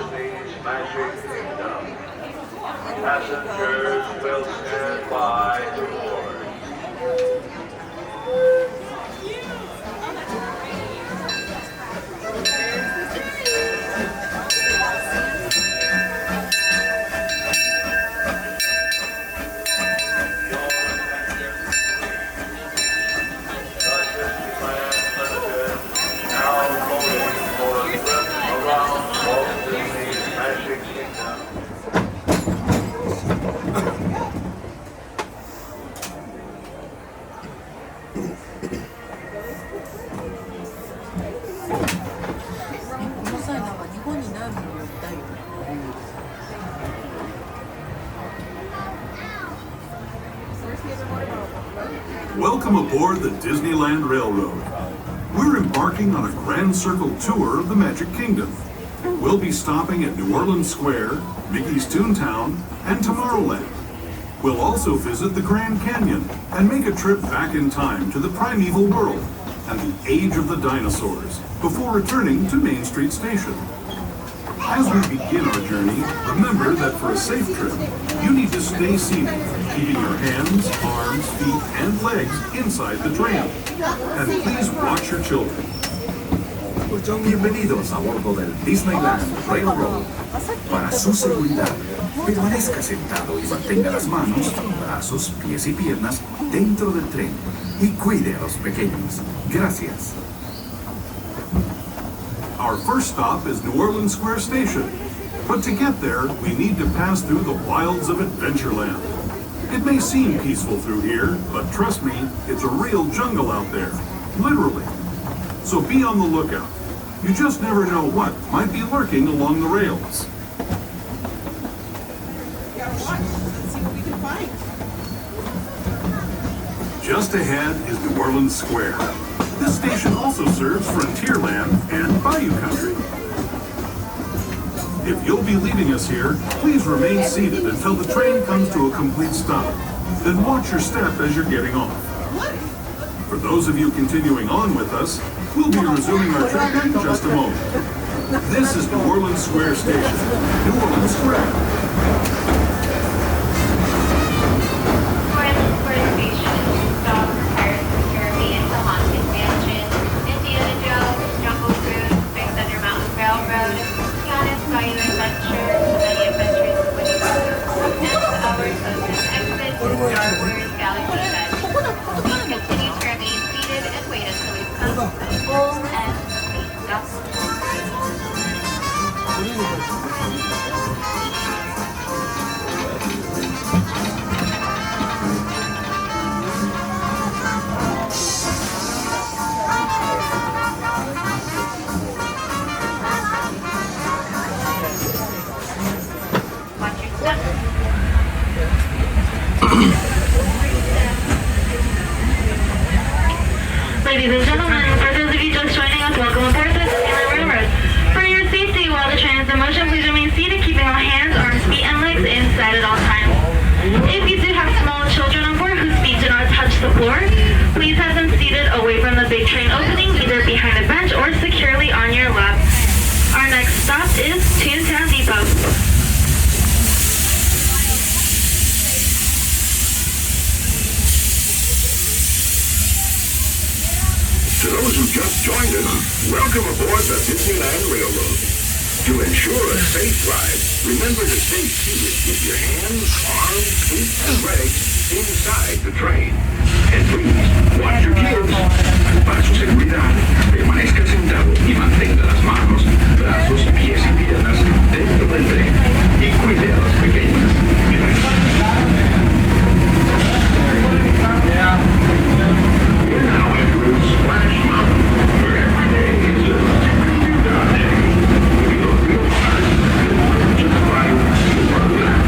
Disney's Magic Kingdom. Passengers will stand by to board. Welcome aboard the Disneyland Railroad. We're embarking on a grand circle tour of the Magic Kingdom. We'll be stopping at New Orleans Square, Mickey's Toontown, and Tomorrowland. We'll also visit the Grand Canyon and make a trip back in time to the Primeval world and the age of the dinosaurs before returning to Main Street Station. As we begin our journey, remember that for a safe trip, you need to stay seated, keeping your hands, arms, feet, and legs inside the train. And please watch your children. Bienvenidos a bordo del Disneyland Railroad. Para su seguridad, permanezca sentado y mantenga las manos, brazos, pies y piernas dentro del tren y cuide a los pequeños. Gracias. Our first stop is New Orleans Square Station. But to get there, we need to pass through the wilds of Adventureland. It may seem peaceful through here, but trust me, it's a real jungle out there. Literally. So be on the lookout. You just never know what might be lurking along the rails. Let's see what we can find. Just ahead is New Orleans Square. This station also serves Frontierland and Bayou Country. If you'll be leaving us here, please remain seated until the train comes to a complete stop. Then watch your step as you're getting off. For those of you continuing on with us, we'll be resuming our trip in just a moment. This is New Orleans Square Station, New Orleans Square. Ladies and gentlemen, for those of you just joining us, welcome aboard the Disneyland Railroad. For your safety while the train is in motion, please remain seated, keeping all hands, arms, feet, and legs inside at all times. If you do have small children on board whose feet do not touch the floor, please have them seated away from the big train opening, either behind a bench or securely on your lap. Our next stop is Toontown Depot. To those who just joined us, welcome aboard the Disneyland Railroad. To ensure a safe ride, remember to stay seated with your hands, arms, feet, and legs inside the train. And please, watch your kids. Para su seguridad, permanezca sentado y mantenga las manos, brazos, pies y piernas dentro del tren. Y cuide a los pequeños. We're now entering Splash Mountain, where every day is a Disneyland day. We don't realize that we're just right to Wonderland.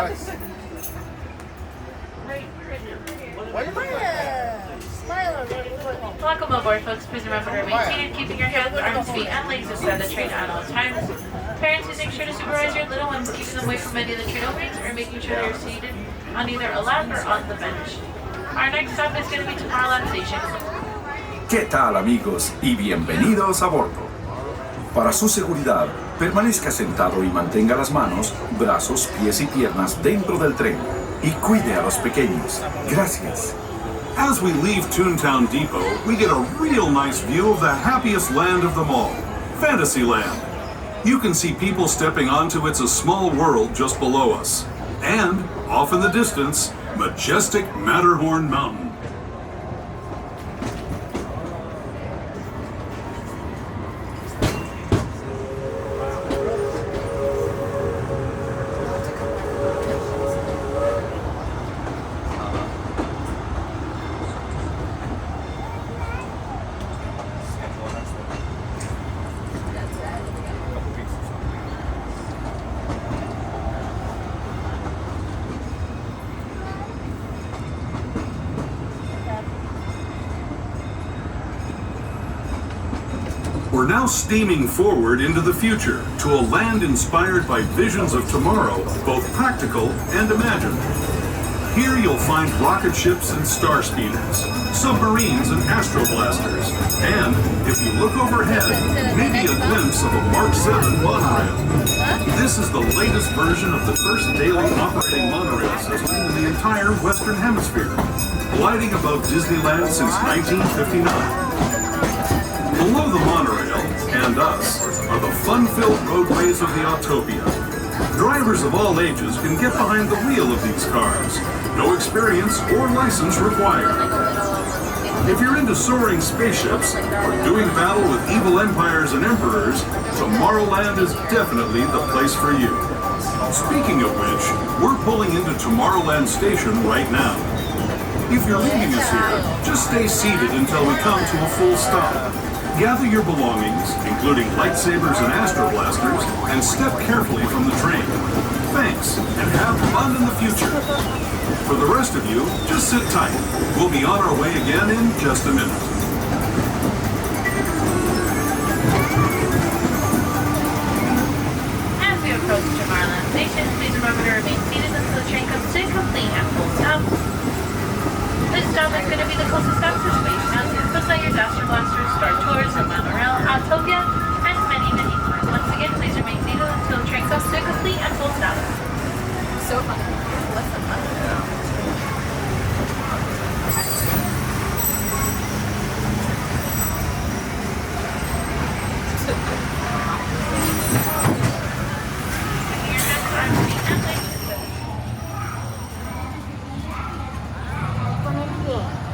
guys. Welcome aboard, folks. Please remember to remain seated, keeping your hands, arms, feet, and legs inside the train at all times. Parents, please make sure to supervise your little ones, keeping them away from any of the train openings, or making sure they're seated on either a lap or on the bench. Our next stop is going to be Tomorrowland Station. ¿Qué tal, amigos? Y bienvenidos a bordo. Para su seguridad, permanezca sentado y mantenga las manos, brazos, pies y piernas dentro del tren. Y cuide a los pequeños. Gracias. As we leave Toontown Depot, we get a real nice view of the happiest land of them all, Fantasyland. You can see people stepping onto It's a Small World just below us. And, off in the distance, majestic Matterhorn Mountain. We're now steaming forward into the future to a land inspired by visions of tomorrow, both practical and imagined. Here you'll find rocket ships and star speeders, submarines and astro blasters, and, if you look overhead, maybe a glimpse of a Mark 7 monorail. This is the latest version of the first daily operating monorail system in the entire Western Hemisphere, gliding above Disneyland since 1959. Below the monorail, and us, are the fun-filled roadways of the Autopia. Drivers of all ages can get behind the wheel of these cars. No experience or license required. If you're into soaring spaceships or doing battle with evil empires and emperors, Tomorrowland is definitely the place for you. Speaking of which, we're pulling into Tomorrowland Station right now. If you're leaving us here, just stay seated until we come to a full stop. Gather your belongings, including lightsabers and astro blasters, and step carefully from the train. Thanks, and have fun in the future. For the rest of you, just sit tight. We'll be on our way again in just a minute. As we approach Tomorrowland Station, please remember to remain seated until the train comes to a complete and full stop. This stop is going to be the closest stop to Space Mountain, Lightyear's Astro Blasters, Star Tours, and Monorail, Autopia, and many, many more. Once again, please remain seated until the train comes to a complete and full stop. So fun. What's the fun?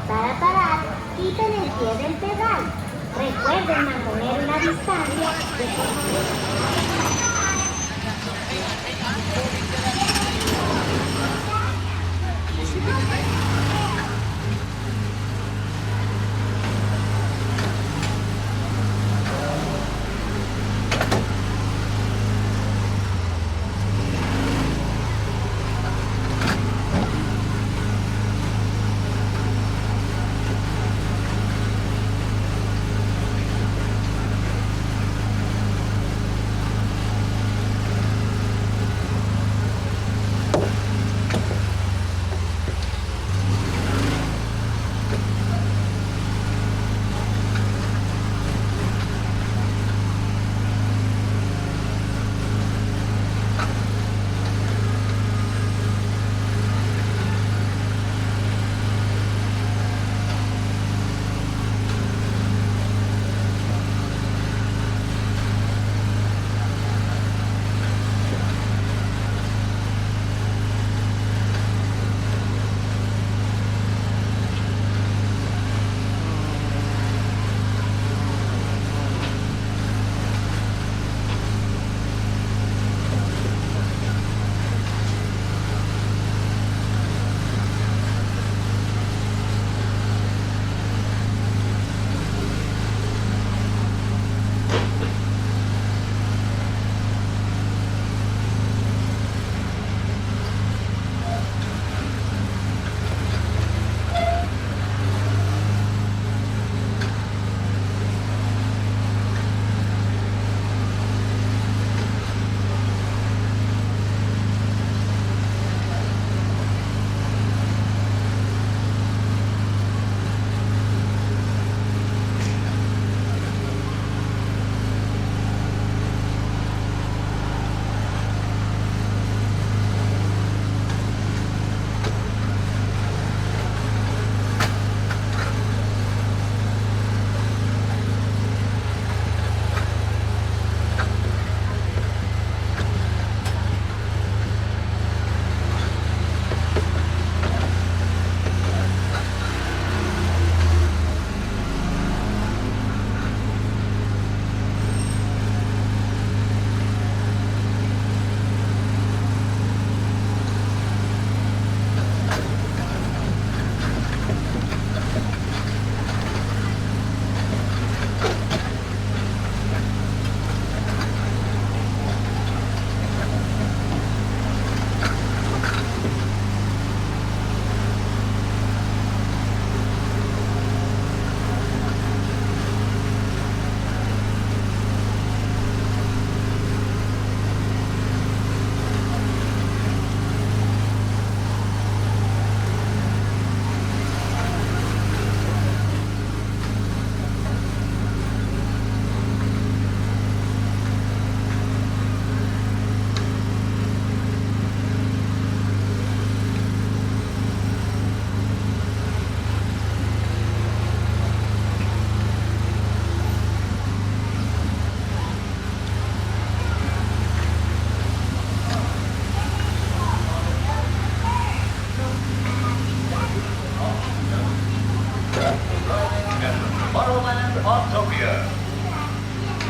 Para parar, quiten el pie del pedal. Recuerden mantener una distancia de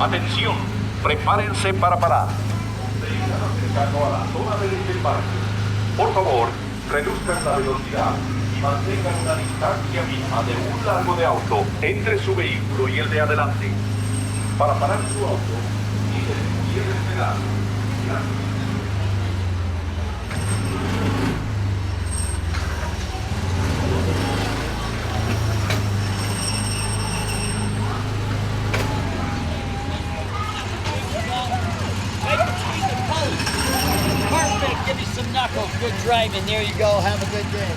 Atención, prepárense para parar. Acercando a la zona de desembarque. Por favor, reduzcan la velocidad y mantengan una distancia mínima de un largo de auto entre su vehículo y el de adelante. Para parar su auto, quiere esperar. Gracias. Perfect. Give me some knuckles. Good driving. There you go. Have a good day.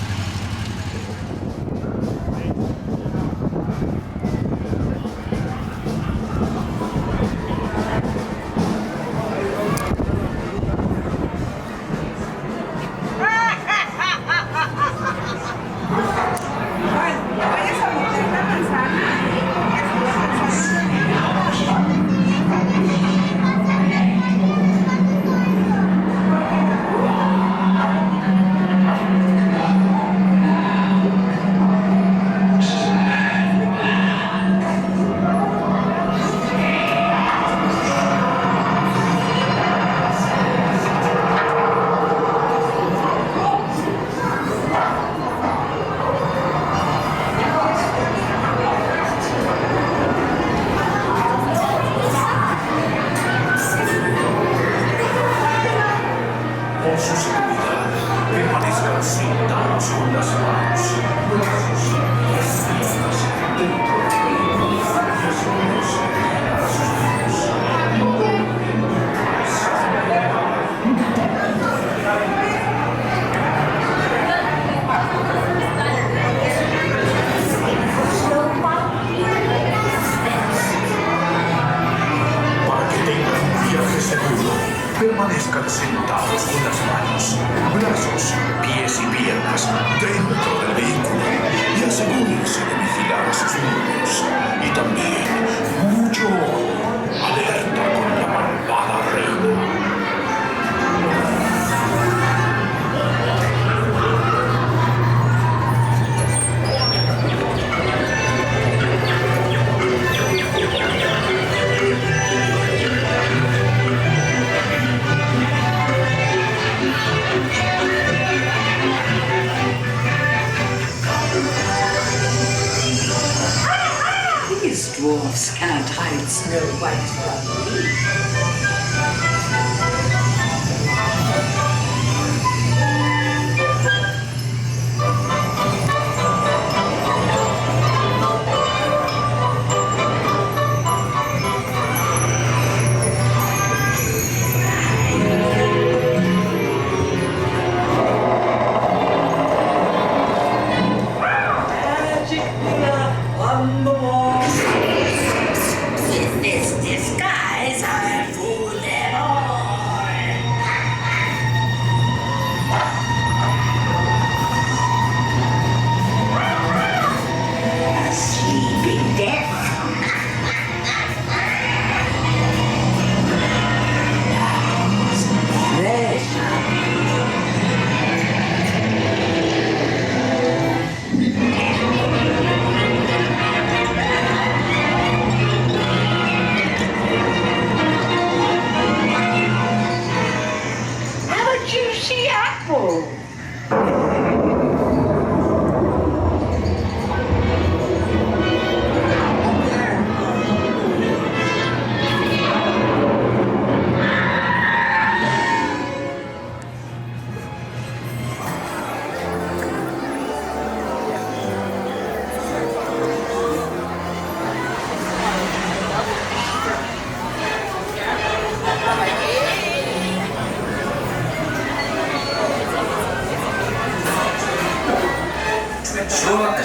Permanezcan sentados con las manos, brazos, pies y piernas dentro del vehículo y asegúrense de vigilar sus números. Y también mucho alerta con la malvada reina. Dwarfs cannot hide Snow White from me.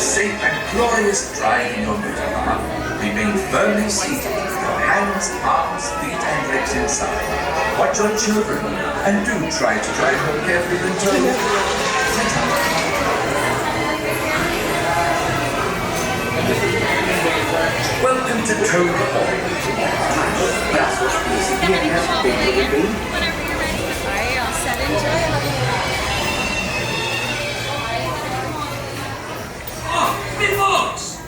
Safe and glorious driving on Diorama, remain firmly seated with your hands, arms, feet and legs inside. Watch your children and do try to drive more carefully than told. Welcome to Toon Hall. Brazos, pies y piernas dentro del vehículo. Whenever you're ready. Alright, all set and enjoy. Big box!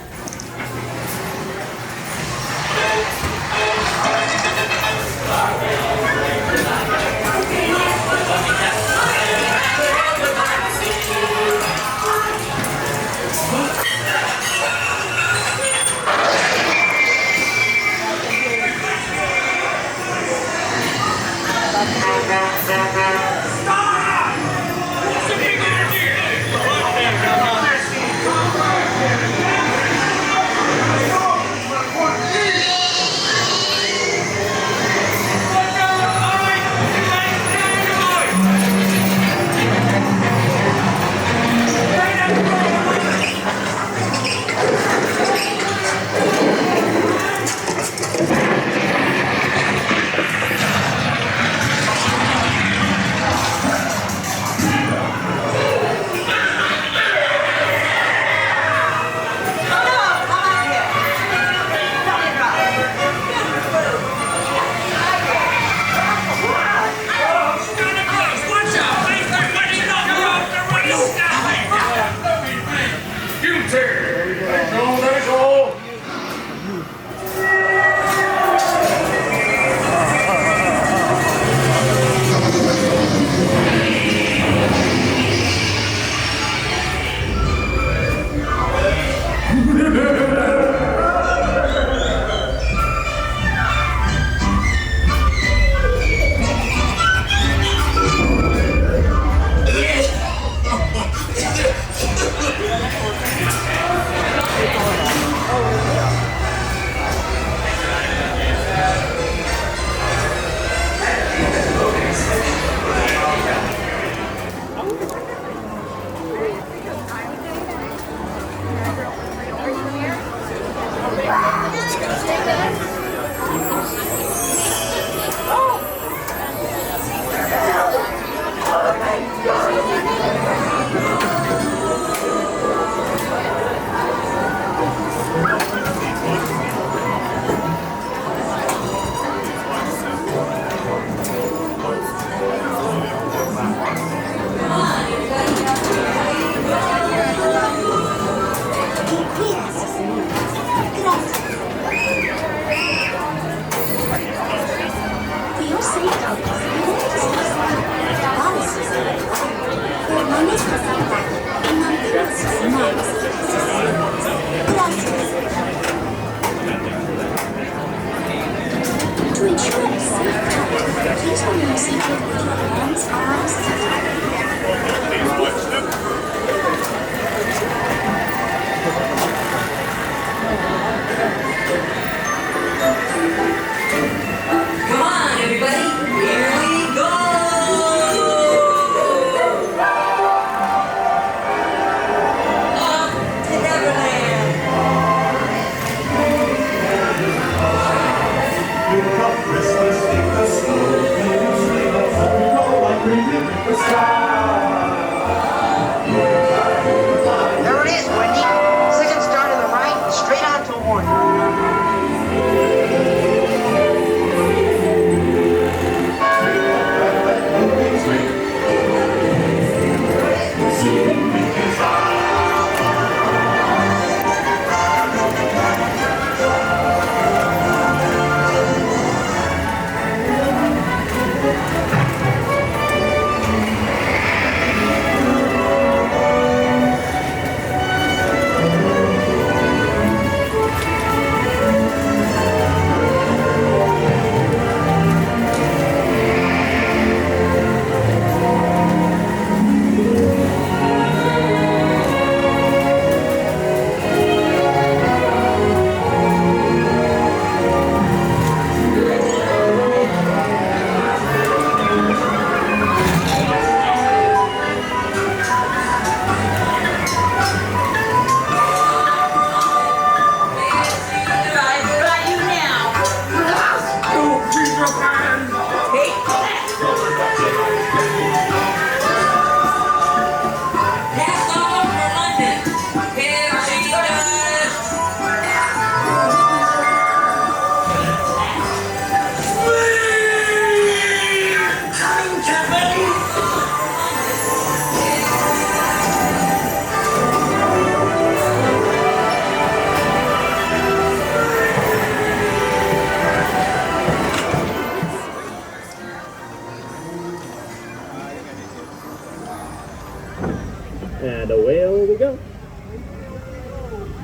And away we go.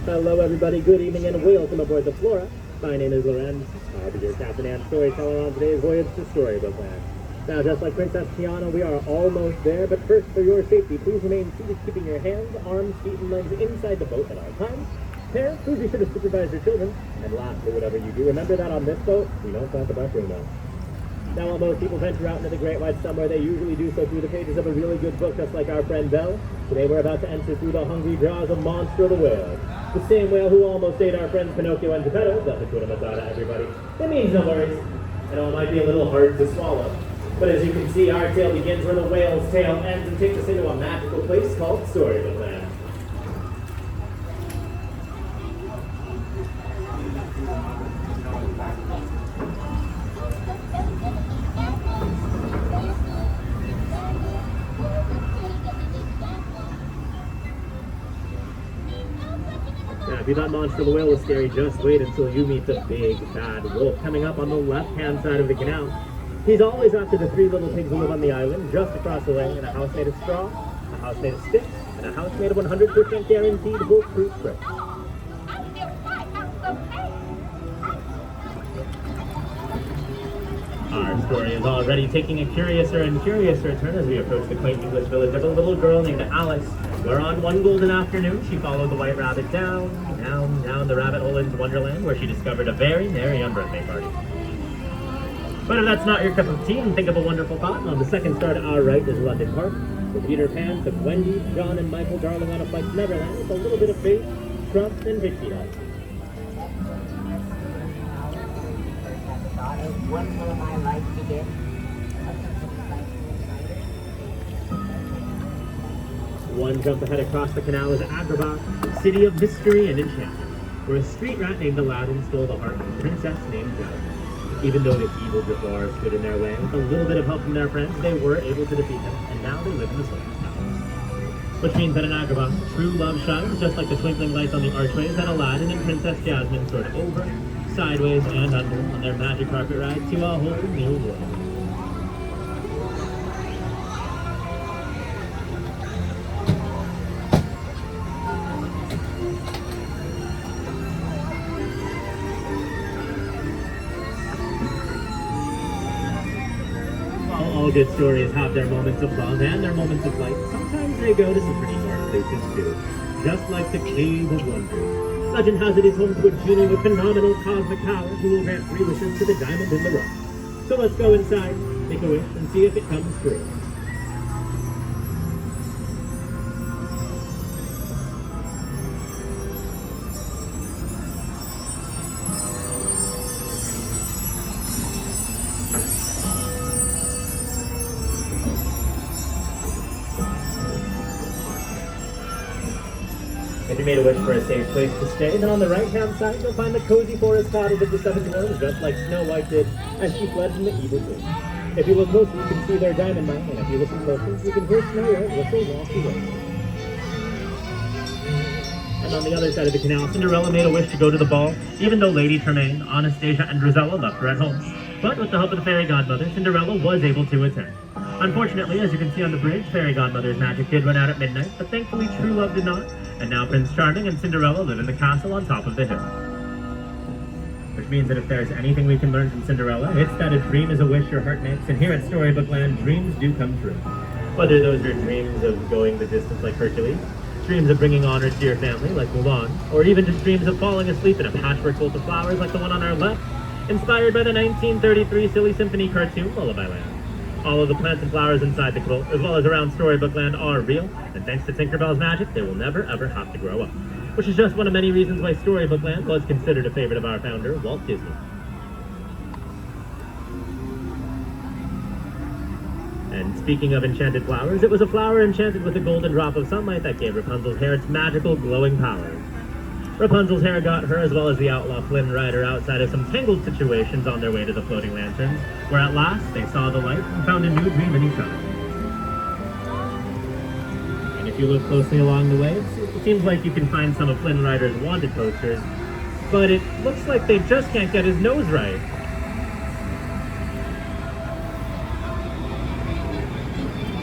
Hello everybody, good evening and welcome aboard the Flora. My name is Loren. I'll be your captain and storyteller on today's voyage to Storybook Land. Now, just like Princess Tiana, we are almost there, but first, for your safety, please remain seated, keeping your hands, arms, feet, and legs inside the boat at all times. Parents, please be sure to supervise your children. And lastly, whatever you do, remember that on this boat, we don't talk about Bruno. Now, while most people venture out into the Great White somewhere, they usually do so through the pages of a really good book, just like our friend Belle. Today, we're about to enter through the hungry jaws of Monster the Whale. The same whale who almost ate our friends Pinocchio and Geppetto. That's Hakuna Matata, everybody. It means no worries. I know it might be a little hard to swallow, but as you can see, our tale begins where the whale's tail ends and takes us into a magical place called Storybook Land. Now, if you thought Monster the Whale was scary, just wait until you meet the big, bad wolf coming up on the left-hand side of the canal. He's always after the three little pigs who live on the island, just across the way, in a house made of straw, a house made of sticks, and a house made of 100% guaranteed wolf-proof bricks. Our story is already taking a curiouser and curiouser turn as we approach the quaint English village of a little girl named Alice, where on one golden afternoon she followed the white rabbit down the rabbit hole into Wonderland, where she discovered a very merry unbirthday party. But if that's not your cup of tea, and think of a wonderful thought, on the second star to our right is London Park, where Peter Pan took Wendy, John, and Michael Darling on a flight to Neverland with a little bit of faith, trust, and pixie dust. When will my life begin? One jump ahead across the canal is Agrabah, city of mystery and enchantment, where a street rat named Aladdin stole the heart of a princess named Jasmine. Even though the evil dwarves stood in their way, with a little bit of help from their friends, they were able to defeat them, and now they live in the Sultan's palace. Which means that in Agrabah, true love shines, just like the twinkling lights on the archways that Aladdin and Princess Jasmine soared over, sideways, and under on their magic carpet ride to a whole new world. All good stories have their moments of love and their moments of light. Sometimes they go to some pretty dark places too, just like the Cave of Wonders. Legend has it is home to a genie with phenomenal cosmic powers who will grant 3 wishes to the diamond in the rough. So let's go inside, make a wish, and see if it comes true. If you made a wish for a safe place to stay, then on the right-hand side you'll find the cozy forest cottage of the 7 dwarves, just like Snow White did as she fled from the evil queen. If you look closely, you can see their diamond mine, and if you listen closely, you can hear Snow White whistle walk away. And on the other side of the canal, Cinderella made a wish to go to the ball, even though Lady Tremaine, Anastasia, and Drizella left her at home. But with the help of the fairy godmother, Cinderella was able to attend. Unfortunately, as you can see on the bridge, fairy godmother's magic did run out at midnight, but thankfully true love did not, and now Prince Charming and Cinderella live in the castle on top of the hill. Which means that if there's anything we can learn from Cinderella, it's that a dream is a wish your heart makes, and here at Storybook Land, dreams do come true. Whether those are dreams of going the distance like Hercules, dreams of bringing honor to your family like Mulan, or even just dreams of falling asleep in a patchwork quilt of flowers like the one on our left, inspired by the 1933 silly symphony cartoon Lullaby Land. All of the plants and flowers inside the quilt, as well as around Storybook Land, are real, and thanks to Tinkerbell's magic, they will never ever have to grow up. Which is just one of many reasons why Storybook Land was considered a favorite of our founder, Walt Disney. And speaking of enchanted flowers, it was a flower enchanted with a golden drop of sunlight that gave Rapunzel's hair its magical glowing powers. Rapunzel's hair got her, as well as the outlaw Flynn Rider, outside of some tangled situations on their way to the floating lanterns, where at last they saw the light and found a new dream in each other. And if you look closely along the way, it seems like you can find some of Flynn Rider's wanted posters, but it looks like they just can't get his nose right.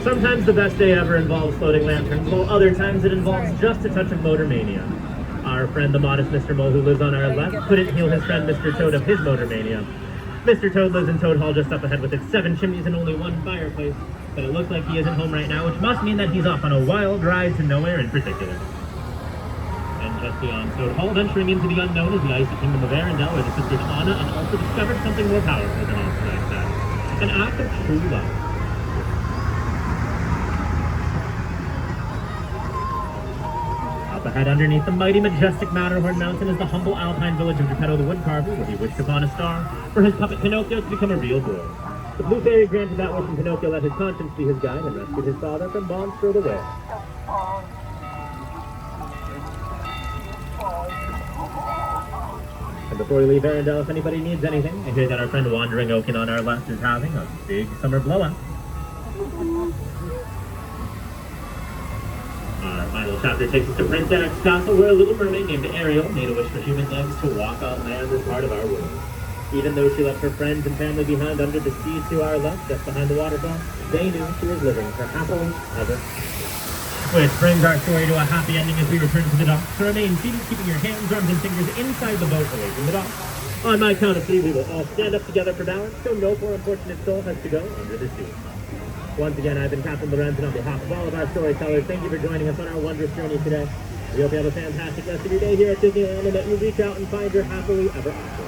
Sometimes the best day ever involves floating lanterns, while other times it involves just a touch of motor mania. Our friend the modest Mr. Mole, who lives on our left, couldn't heal his friend Mr. Toad of his motor mania. Mr. Toad lives in Toad Hall just up ahead with its 7 chimneys and only 1 fireplace. But it looks like he isn't home right now, which must mean that he's off on a wild ride to nowhere in particular. And just beyond Toad Hall, venturing into the unknown is the icy kingdom of Arendelle, where the sisters Anna and also discovered something more powerful than all like that. An act of true love. Up ahead underneath the mighty majestic Matterhorn mountain is the humble alpine village of Geppetto the Woodcarver, where he wished upon a star for his puppet Pinocchio to become a real boy. The Blue Fairy granted that wish, and Pinocchio let his conscience be his guide and rescued his father from Monstro the Whale. And before we leave Arendelle, if anybody needs anything, I hear that our friend Wandering Oaken on our left is having a big summer blowout. Our final chapter takes us to Prince Eric's castle, where a little mermaid named Ariel made a wish for human legs to walk on land as part of our world. Even though she left her friends and family behind under the sea to our left, just behind the waterfall, they knew she was living her happily ever. Which brings our story to a happy ending as we return to the dock. So remain seated, keeping your hands, arms, and fingers inside the boat away from the dock. On my count of 3, we will all stand up together for balance, so no poor unfortunate soul has to go under the sea. Once again, I've been Captain Lorenz, and on behalf of all of our storytellers, thank you for joining us on our wondrous journey today. We hope you have a fantastic rest of your day here at Disneyland, and that you reach out and find your happily ever after.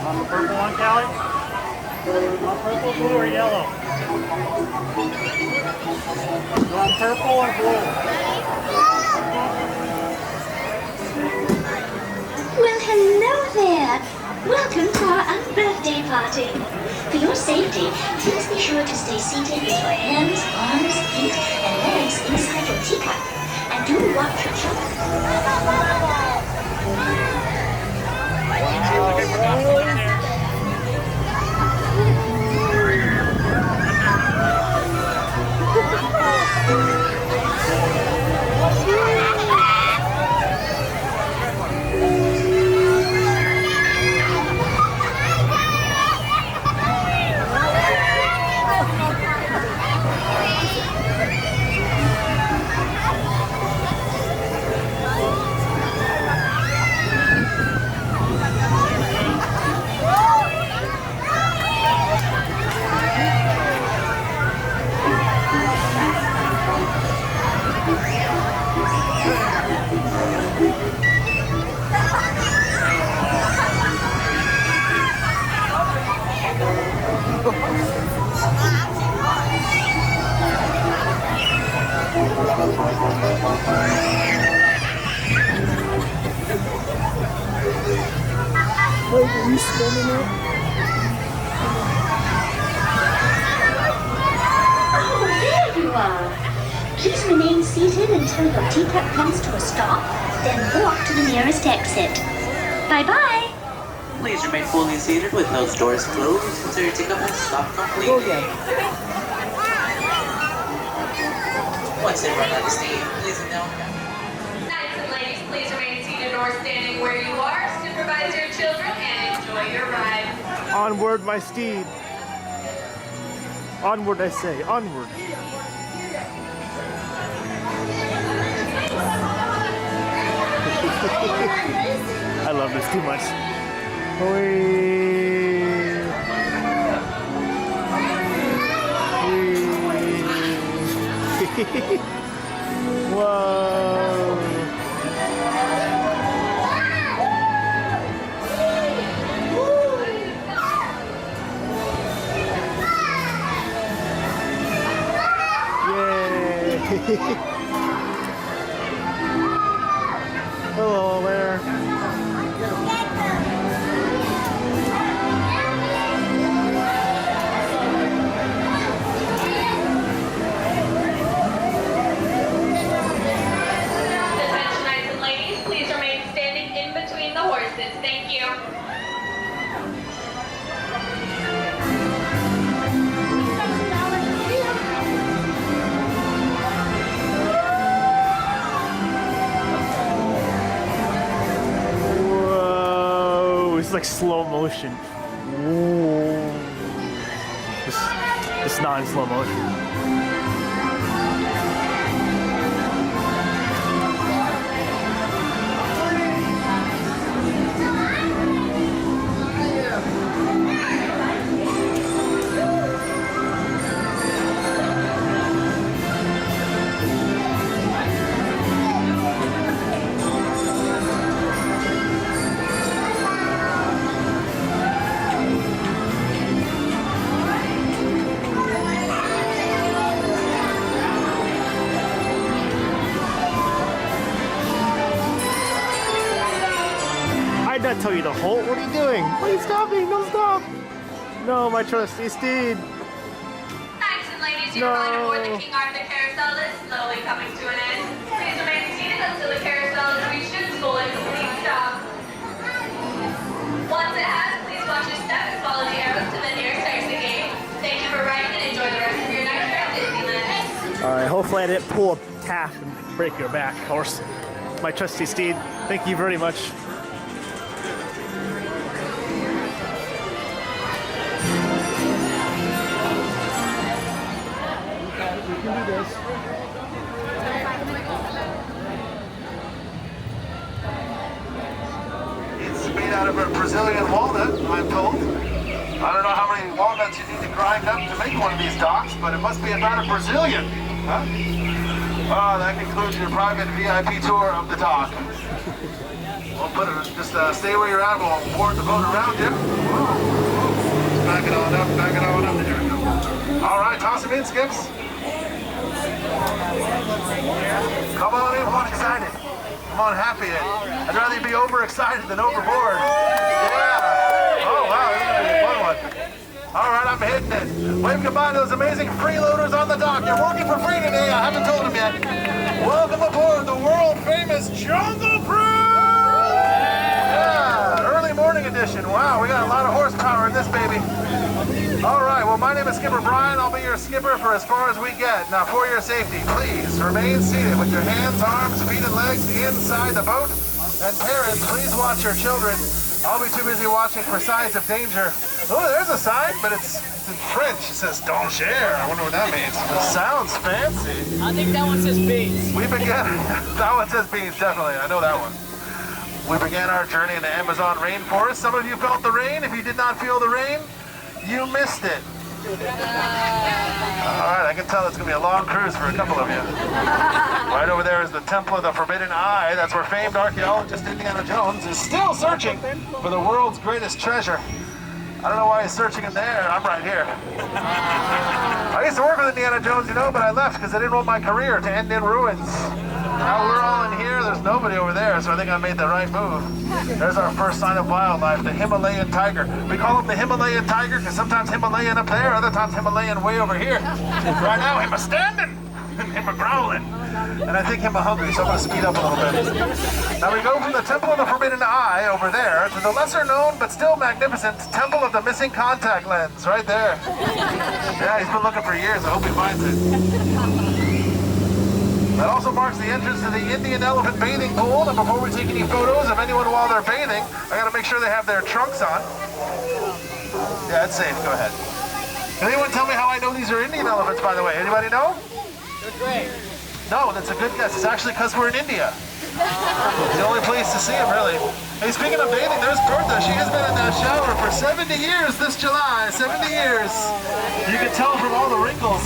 On the purple one, Callie? On purple, blue, or yellow? On purple or blue? Well, hello there. Welcome to our unbirthday party. For your safety, please be sure to stay seated with your hands, arms, feet, and legs inside your teacup. And do watch your children. Are you spinning it? Oh, there you are. Please remain seated until your teacup comes to a stop, then walk to the nearest exit. Bye-bye. Please remain fully seated with those doors closed until your teacup has stopped completely. Once they run out of steam, please down. Knights and ladies, please remain seated or standing where you are. Supervise your children and enjoy your ride. Onward, my steed. Onward, I say. Onward. I love this too much. Whoa. Hello there. Attention, knights and ladies, please remain standing in between the horses. Thank you. like slow motion. Ooh. It's not in slow motion. I did not tell you to halt. What are you doing? Please stop me. Don't stop. No, my trusty steed. Knights and ladies, you're flying aboard the King Arthur Carousel is slowly coming to an end. Please remain seated until the carousel has reached its full and complete stop. Once it has, please watch your step and follow the arrows to the nearest exit gate. Thank you for riding and enjoy the rest of your night here at Disneyland. Alright, hopefully I didn't pull a calf and break your back, horse. My trusty steed, thank you very much. We can do this. It's made out of a Brazilian walnut, I'm told. I don't know how many walnuts you need to grind up to make one of these docks, but it must be about a Brazilian. Huh? Oh, that concludes your private VIP tour of the dock. We'll put it, just stay where you're at, we'll board the boat around you. Just back it on up there. All right, toss him in, Skips. Come on in, come on excited. Come on happy. I'd rather you be overexcited than overboard. Yeah. Oh wow, this is gonna be a fun one. All right, I'm hitting it. Wave goodbye to those amazing freeloaders on the dock. You're working for free today. I haven't told them yet. Welcome aboard the world famous Jungle Cruise. Yeah, early morning edition. Wow, we got a lot of horsepower in this baby. All right, well, my name is Skipper Brian. I'll be your skipper for as far as we get. Now, for your safety, please remain seated with your hands, arms, feet, and legs inside the boat. And parents, please watch your children. I'll be too busy watching for signs of danger. Oh, there's a sign, but it's in French. It says danger. I wonder what that means. It sounds fancy. I think that one says beans. We began, that one says beans, definitely. I know that one. We began our journey in the Amazon rainforest. Some of you felt the rain. If you did not feel the rain, you missed it. Alright, I can tell it's going to be a long cruise for a couple of you. Right over there is the Temple of the Forbidden Eye. That's where famed archaeologist Indiana Jones is still searching for the world's greatest treasure. I don't know why he's searching in there. I'm right here. I used to work with Indiana Jones, you know, but I left because I didn't want my career to end in ruins. Now we're all in here, there's nobody over there, so I think I made the right move. There's our first sign of wildlife, the Himalayan tiger. We call him the Himalayan tiger because sometimes Himalayan up there, other times Himalayan way over here. Right now, him a standing, him a growling. And I think him a hungry, so I'm going to speed up a little bit. Now we go from the Temple of the Forbidden Eye over there to the lesser known but still magnificent Temple of the Missing Contact Lens, right there. Yeah, he's been looking for years, I hope he finds it. That also marks the entrance to the Indian Elephant Bathing Pool. And before we take any photos of anyone while they're bathing, I gotta make sure they have their trunks on. Yeah, it's safe, go ahead. Can anyone tell me how I know these are Indian elephants, by the way? Anybody know? They're great. No, that's a good guess. It's actually because we're in India. It's the only place to see them, really. Hey, speaking of bathing, there's Bertha. She has been in that shower for 70 years this July. 70 years. You can tell from all the wrinkles.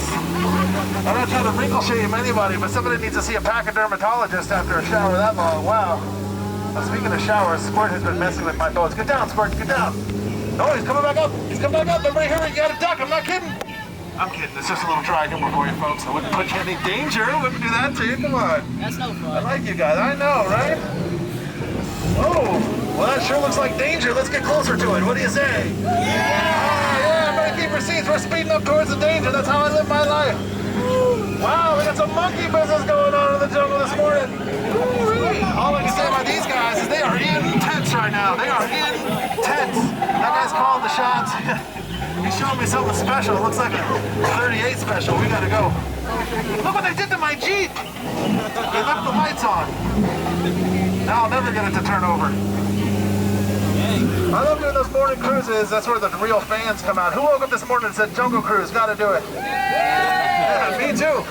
I'm not trying to wrinkle shame anybody, but somebody needs to see a pachydermatologist after a shower that long. Wow. Now, speaking of showers, Squirt has been messing with my boats. Get down, Squirt, get down. Oh, he's coming back up. He's coming back up. Everybody hurry, you got a duck. I'm not kidding. I'm kidding. It's just a little dry humor for you folks. I wouldn't put you in any danger. I wouldn't do that to you. Come on. That's no fun. I like you guys. I know, right? Oh, well, that sure looks like danger. Let's get closer to it. What do you say? Yeah, everybody keep your seats. We're speeding up towards the danger. That's how I live my life. Wow, we got some monkey business going on in the jungle this morning. All I can say about these guys is they are intense right now. They are intense. That guy's calling the shots. He's showing me something special. It looks like a 38 special. We gotta go. Look what they did to my Jeep. They left the lights on. Now I'll never get it to turn over. I love doing those morning cruises. That's where the real fans come out. Who woke up this morning and said, Jungle Cruise, gotta do it? Yeah, me too.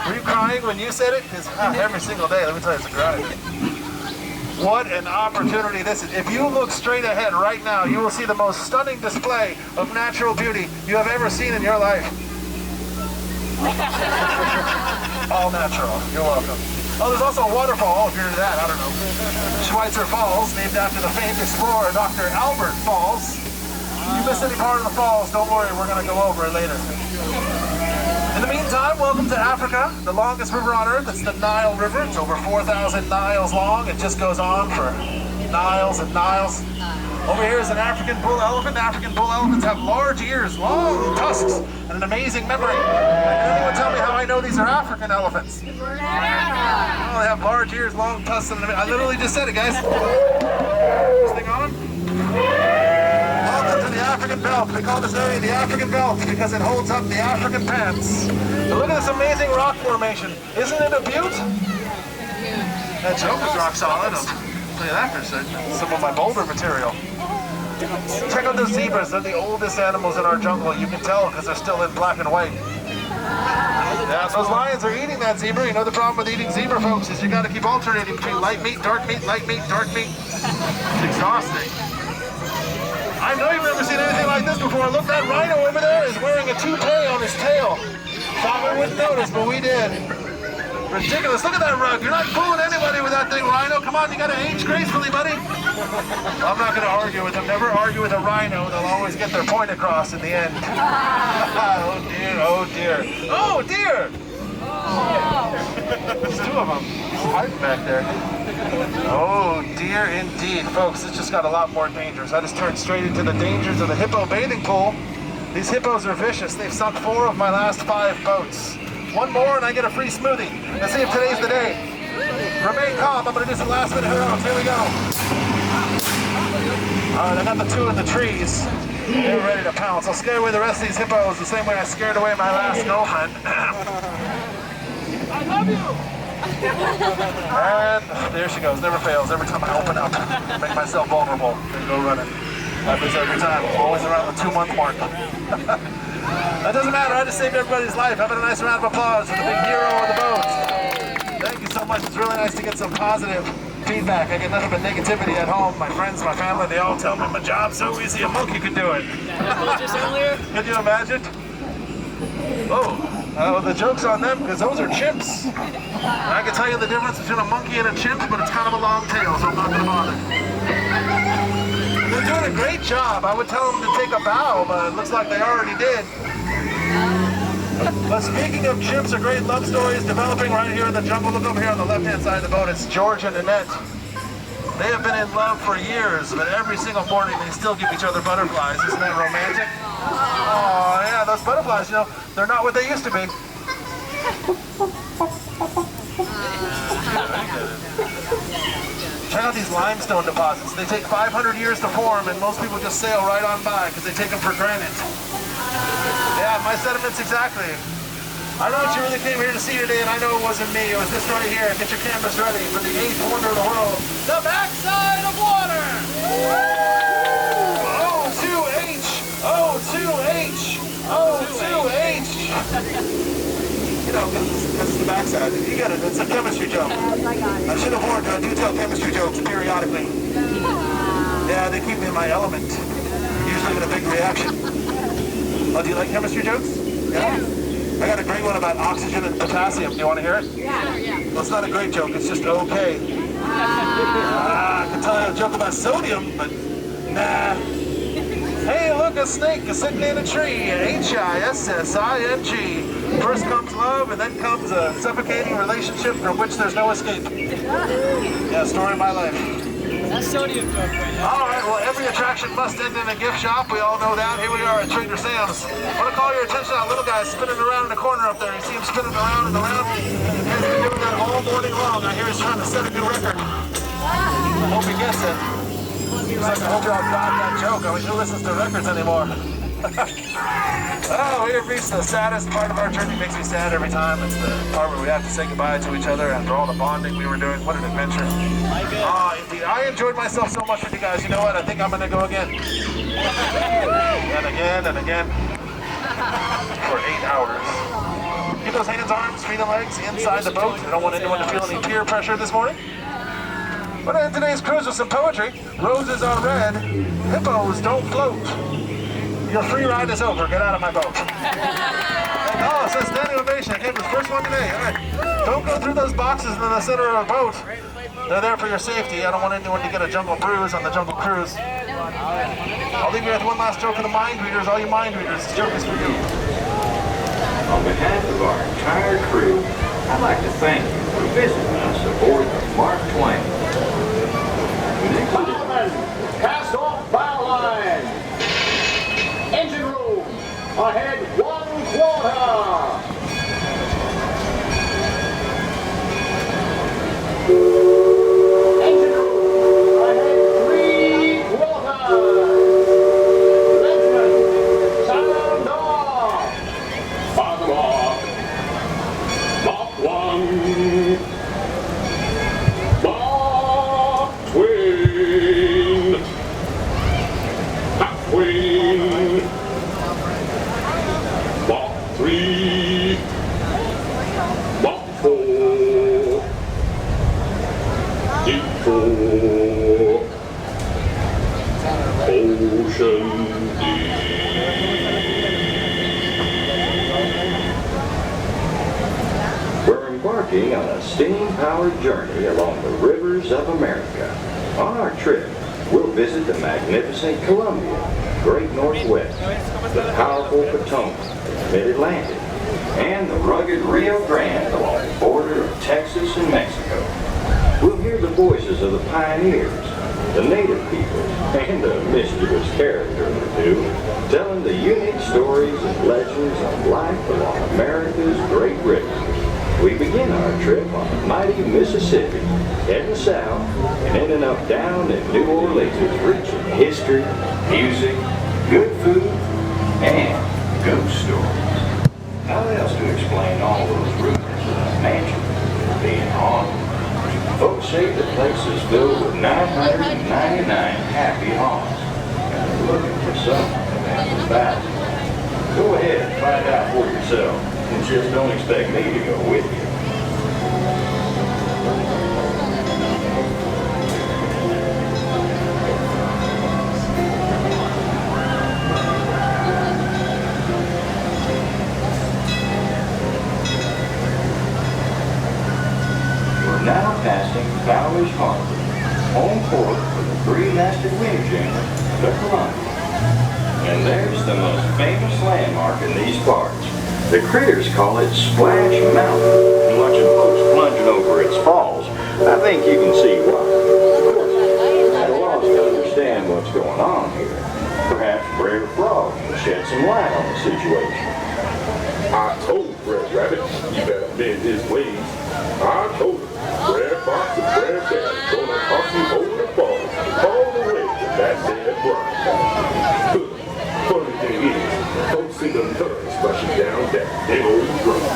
Were you crying when you said it? Because every single day, let me tell you, it's a grind. What an opportunity this is. If you look straight ahead right now, you will see the most stunning display of natural beauty you have ever seen in your life. All natural. You're welcome. Oh, there's also a waterfall, if you're into that, I don't know. Schweitzer Falls, named after the famed explorer, Dr. Albert Falls. If you miss any part of the falls, don't worry, we're going to go over it later. In the meantime, welcome to Africa, the longest river on Earth. It's the Nile River. It's over 4,000 miles long. It just goes on for miles and miles. Over here is an African bull elephant. African bull elephants have large ears, long tusks, and an amazing memory. Can anyone tell me how I know these are African elephants? Oh, they have large ears, long tusks, and I literally just said it, guys. This thing on? Welcome to the African belt. We call this area the African belt because it holds up the African pants. But look at this amazing rock formation. Isn't it a beaut? That joke is rock solid. I'll tell you that for a second. Some of my boulder material. Check out those zebras. They're the oldest animals in our jungle. You can tell because they're still in black and white. Yeah, those lions are eating that zebra. You know the problem with eating zebra, folks, is you got to keep alternating between light meat, dark meat, light meat, dark meat. It's exhausting. I know you've never seen anything like this before. Look, that rhino over there is wearing a toupee on his tail. Thought we wouldn't notice, but we did. Ridiculous. Look at that rug. You're not fooling anybody with that thing, rhino. Come on, you got to age gracefully, buddy. I'm not going to argue with them. Never argue with a rhino. They'll always get their point across in the end. Oh, dear. Oh, dear. Oh, dear. There's two of them. Hiding back there. Oh, dear indeed. Folks, this just got a lot more dangerous. I just turned straight into the dangers of the hippo bathing pool. These hippos are vicious. They've sunk 4 of my last 5 boats. One more and I get a free smoothie. Let's see if today's the day. Remain calm. I'm going to do some last minute heroics. Here we go. All right, I got the 2 in the trees. They're ready to pounce. I'll scare away the rest of these hippos the same way I scared away my last girlfriend. I love you. And there she goes. Never fails. Every time I open up, make myself vulnerable. There you go running. Happens every time. Always around the 2-month mark. That doesn't matter. I just saved everybody's life. Having a nice round of applause for the big hero of the boat. Thank you so much. It's really nice to get some positive feedback. I get nothing but negativity at home. My friends, my family, they all tell me my job's so easy, a monkey could do it. Could you imagine? Oh, the joke's on them because those are chimps. I can tell you the difference between a monkey and a chimp, but it's kind of a long tail, so I'm not going to bother. They're doing a great job. I would tell them to take a bow, but it looks like they already did. But speaking of chimps, are great love stories developing right here in the jungle. Look over here on the left-hand side of the boat. It's George and Annette. They have been in love for years, but every single morning they still give each other butterflies. Isn't that romantic? Oh, yeah, those butterflies, you know, they're not what they used to be. Check out these limestone deposits. They take 500 years to form, and most people just sail right on by because they take them for granted. Yeah, my sentiments exactly. I know what you really came here to see today, and I know it wasn't me. It was this right here. Get your cameras ready for the 8th wonder of the world, the backside of water! O2H! O2H! O2H! You know, this is the backside. You get it. It's a chemistry joke. I should have warned you. I do tell chemistry jokes periodically. Yeah, they keep me in my element. Usually get a big reaction. Oh, do you like chemistry jokes? Yeah? I got a great one about oxygen and potassium. Do you want to hear it? Yeah. Well, it's not a great joke. It's just okay. I can tell you a joke about sodium, but nah. Hey, look, a snake is sitting in a tree. H-I-S-S-I-N-G. First comes love, and then comes a suffocating relationship from which there's no escape. Yeah, story of my life. That's sodium joke right now. All right, well, every attraction must end in a gift shop. We all know that. Here we are at Trader Sam's. I want to call your attention to that little guy spinning around in the corner up there. You see him spinning around and around? He's been doing that all morning long. I hear he's trying to set a new record. I hope he gets it. He's like, I hope y'all got that joke. I mean, who listens to records anymore? Oh, we have reached the saddest part of our journey. Makes me sad every time. It's the part where we have to say goodbye to each other after all the bonding we were doing. What an adventure. Indeed. I enjoyed myself so much with you guys. You know what? I think I'm going to go again. And again and again. For 8 hours. Keep those hands, arms, feet, and legs inside the boat. I don't want anyone to feel any peer pressure this morning. But in today's cruise with some poetry, roses are red, hippos don't float. Your free ride is over. Get out of my boat. Oh, it says standing ovation. It was first one today. All right. Don't go through those boxes in the center of a boat. They're there for your safety. I don't want anyone to get a jungle bruise on the jungle cruise. I'll leave you with one last joke of the mind readers. All you mind readers, this joke is for you. On behalf of our entire crew, I'd like to thank you for visiting us aboard the Mark Twain. Cast off bow line. Engine room. Ahead 1/4. Engine room. Ahead 3/4. Legend. Sound off. Fog off. Mach 1. Mark Twain. Mark Twain. Mark 3. Mark 4. Deep 4. Ocean deep. We're embarking on a steam-powered journey along the rivers of America. On our trip, we'll visit the magnificent Columbia, Great Northwest, the powerful Potomac, Mid-Atlantic, and the rugged Rio Grande along the border of Texas and Mexico. We'll hear the voices of the pioneers, the native people, and a mischievous character or two, telling the unique stories and legends of life along America's great rivers. We begin our trip on the mighty Mississippi, heading south and ending up down in New Orleans, rich in history, music, good food, and ghost stories. How else to explain all those rumors of mansions being haunted? Folks say the place is filled with 999 happy haunts, and they're looking for someone after 1,000. Go ahead and find out for yourself, and just don't expect me to go with you. Now passing Voyage Harbor, home port for the three-masted wind jammer, the Columbia. And there's the most famous landmark in these parts. The critters call it Splash Mountain. And watching folks plunging over its falls, I think you can see why. Of course, at a loss to understand what's going on here. Perhaps Brer Frog can shed some light on the situation. I told Brer Rabbit you better bend his ways. I told him Brer Fox and Brer Bear gonna toss him over the falls all the way to that dead bride. Funny thing is, folks see them turds rushing down that big old road.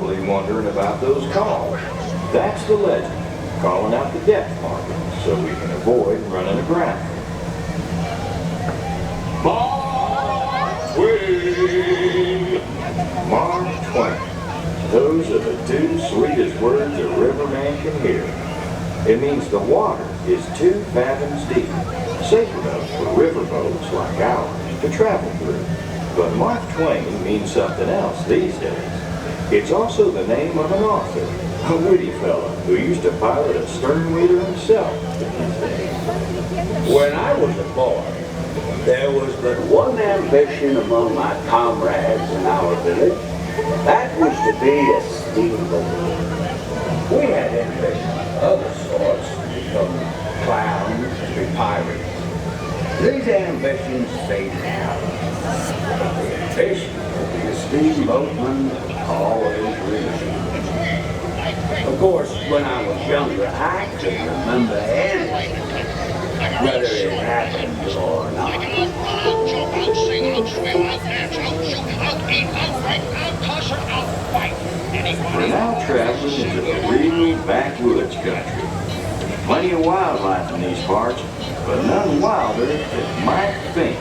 probably wondering about those calls. That's the legend, calling out the depth marker so we can avoid running aground. Mark Twain! Mark Twain. Those are the two sweetest words a riverman can hear. It means the water is 2 fathoms deep, safe enough for riverboats like ours to travel through. But Mark Twain means something else these days. It's also the name of an author, a witty fella who used to pilot a stern wheeler himself in his day. When I was a boy, there was but one ambition among my comrades in our village. That was to be a steamboat. We had ambitions of other sorts, to become clowns, to be pirates. These ambitions faded out. The ambition to be a steamboatman always remained. Of course, when I was younger, I couldn't remember anything, whether it happened or not. We're now traveling into the real backwoods country. Plenty of wildlife in these parts, but none wilder than Mike Fink.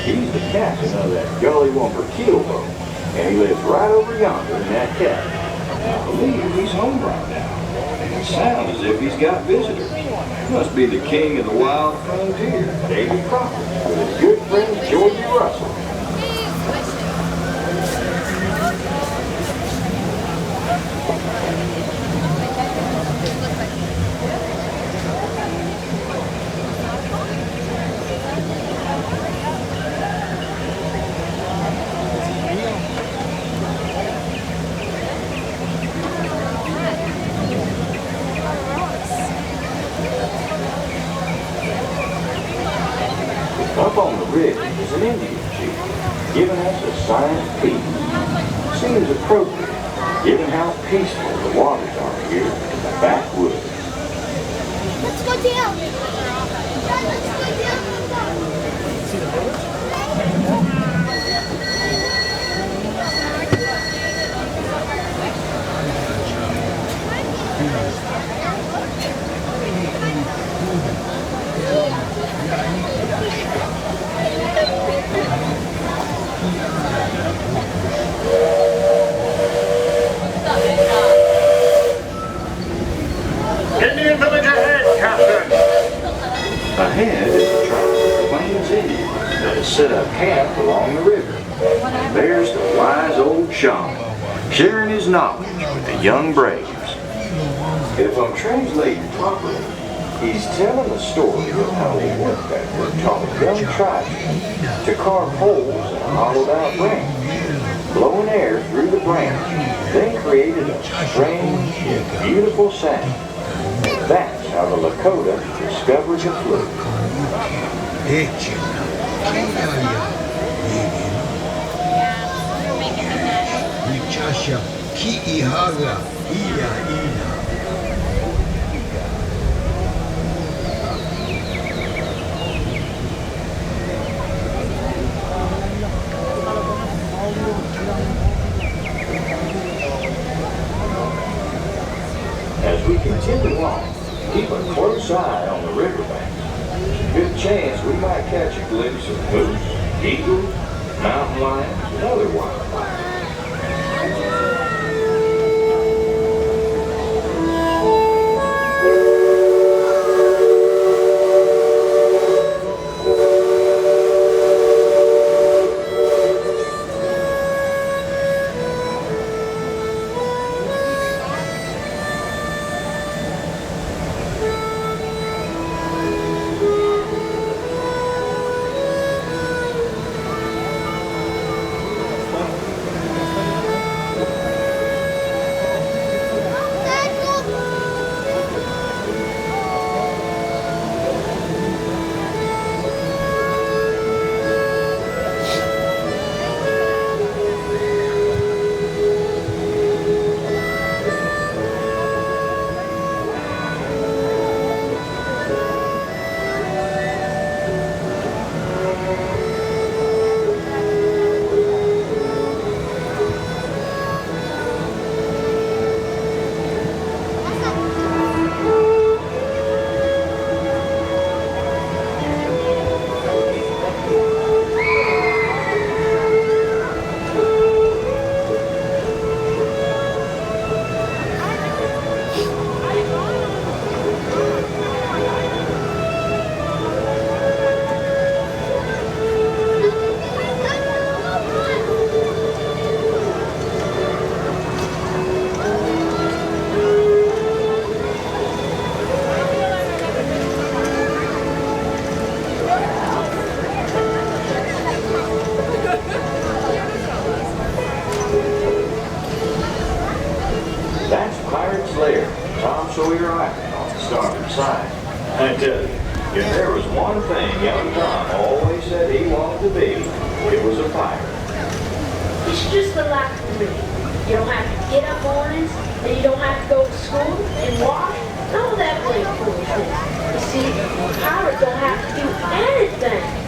He's the captain of that Gully Wumper keelboat, and he lives right over yonder in that cabin. I believe he's home right now. It sounds as if he's got visitors. Must be the king of the wild frontier, David Crocker, with his good friend Georgie Russell. Up on the ridge is an Indian chief, giving us a sign of peace. Seems appropriate, given how peaceful the waters are here in the backwoods. Let's go down. Let's go down. See the village? Indian village ahead, Captain! Ahead is a tribe of Plains Indians that has set up camp along the river. And there's the wise old shaman, sharing his knowledge with the young braves. If I'm translating properly, he's telling the story of how they worked that work taught young tribesmen to carve holes in a hollowed out branch, blowing air through the branch, then created a strange yet beautiful sound. That's how the Lakota discovered the flute. As we continue on, keep a close eye on the riverbank. Good chance we might catch a glimpse of moose, eagles, mountain lions, and other wildlife. there, Tom Sawyer Island on the starboard side. I tell you, if there was one thing young Tom always said he wanted to be, it was a pirate. It's just the life for me. You don't have to get up mornings, and you don't have to go to school and wash. None of that great foolishness. You see, pirates don't have to do anything.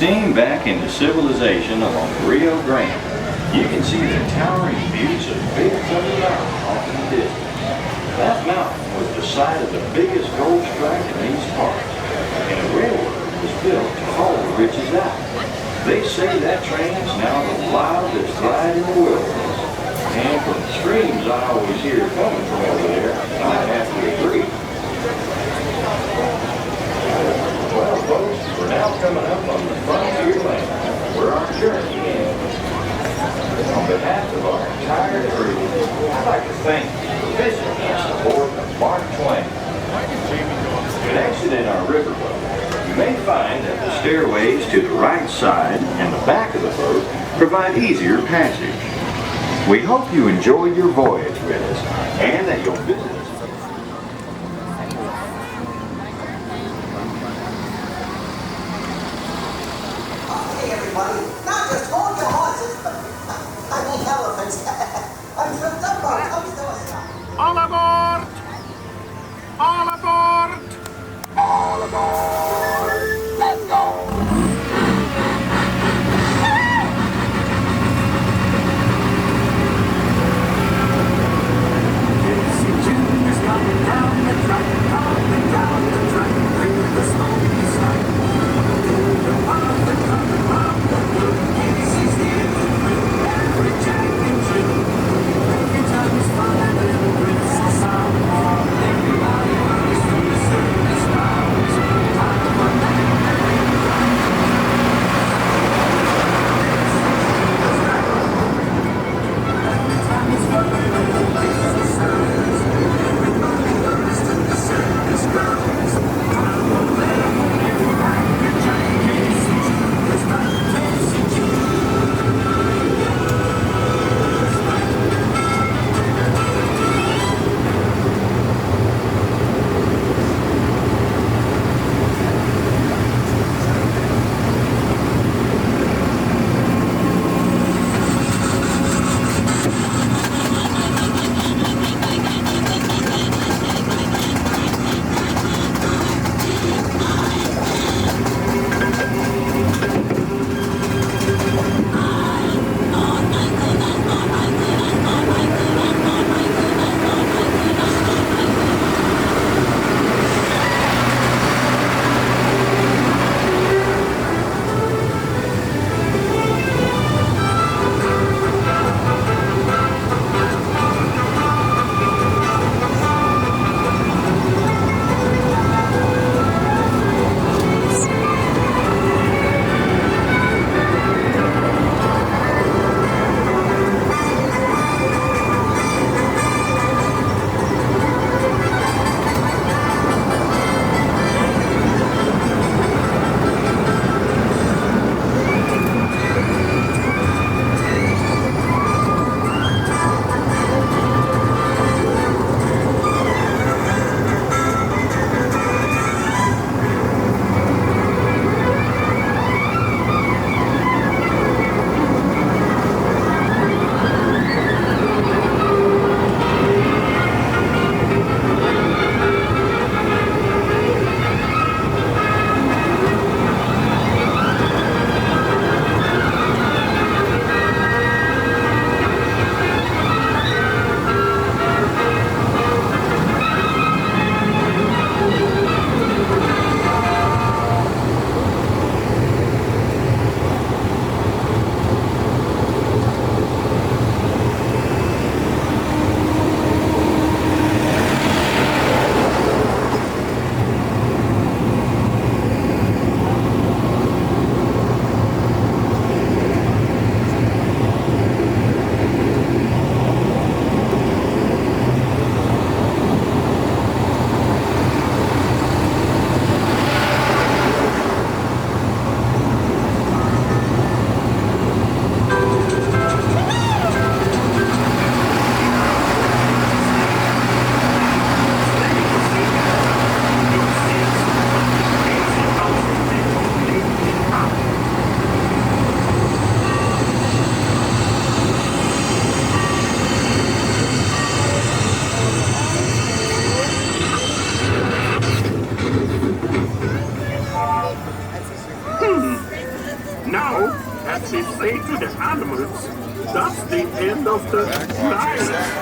Steam back into civilization along the Rio Grande, you can see the towering views of Big Thunder Mountain off in the distance. That mountain was the site of the biggest gold strike in these parts, and a railroad was built to haul the riches out. They say that train is now the wildest ride in the wilderness, and from the screams I always hear coming from over there, I have to agree. Well, folks, we're now coming up on the frontier land, where our journey ends. On behalf of our entire crew, I'd like to thank you for visiting us aboard the Mark Twain. When exiting our riverboat, you may find that the stairways to the right side and the back of the boat provide easier passage. We hope you enjoyed your voyage with us, and that you'll visit us. Not just hold your horses, but I mean elephants. Until Dumbo comes to us. All aboard! All aboard! All aboard! Let's go! Coming down the track, through the smoky sky. The wild and coming round the blue, he's here to thrill every jack and Jill. Every time he's fine and brings the sound, everybody runs through the circus grounds. they say to the animals, that's the end of the night.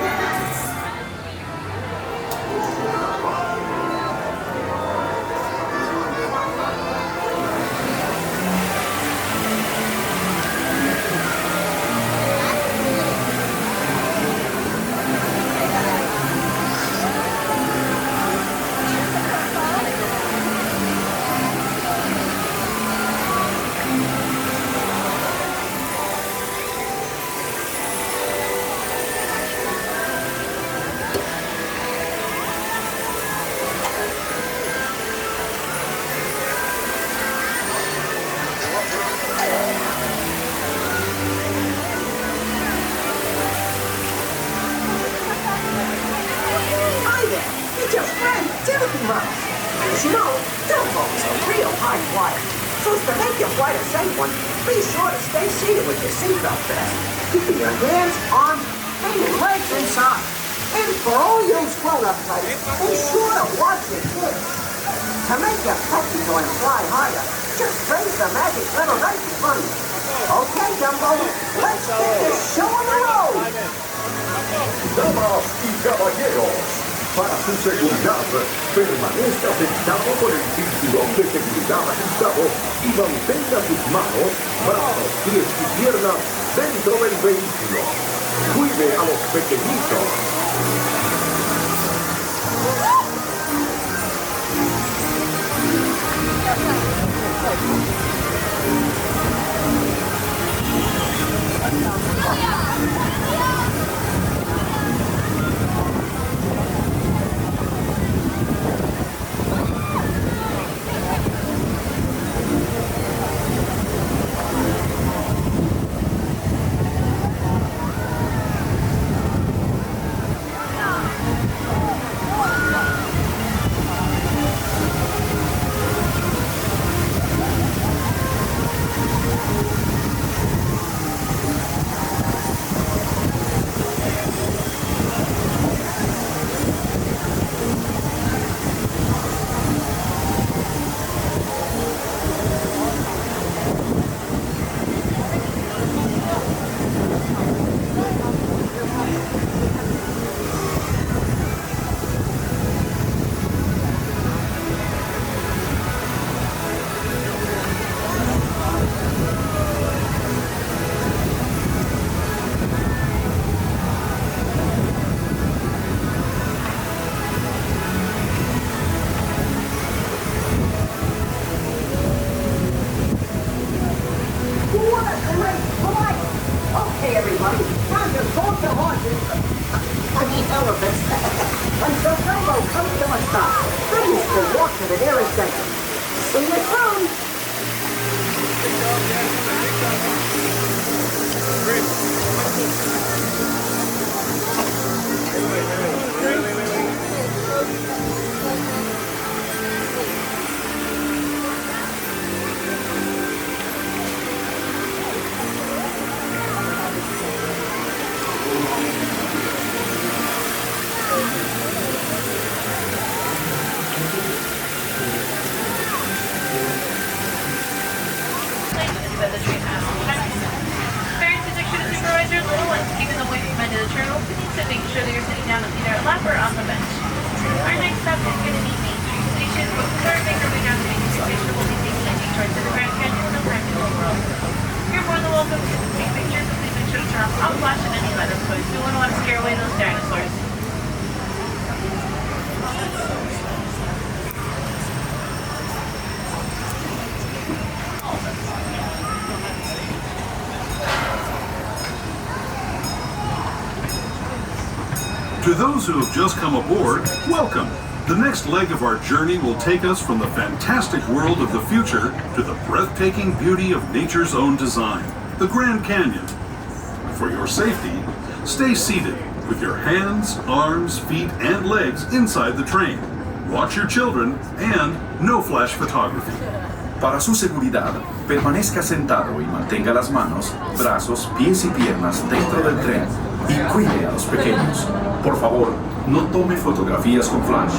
As you know, Dumbo's a real high flyer. So as to make your flight a safe one, be sure to stay seated with your seatbelt fastened, keeping your hands, arms, and your legs inside. And for all you grown-up types, be sure to watch your kids. To make your puppy toy fly higher, just raise the magic lever right in front of you. Okay, Dumbo, let's get this show on the road. Damas y caballeros, para su seguridad, permanezca sentado con el cinturón de seguridad ajustado y mantenga sus manos, brazos, pies y piernas dentro del vehículo. Cuide a los pequeñitos. To those who have just come aboard, welcome. The next leg of our journey will take us from the fantastic world of the future to the breathtaking beauty of nature's own design, the Grand Canyon. For your safety, stay seated with your hands, arms, feet, and legs inside the train. Watch your children and no flash photography. Para su seguridad, permanezca sentado y mantenga las manos, brazos, pies y piernas dentro del tren y cuide a los pequeños. Por favor, no tome fotografías con flash.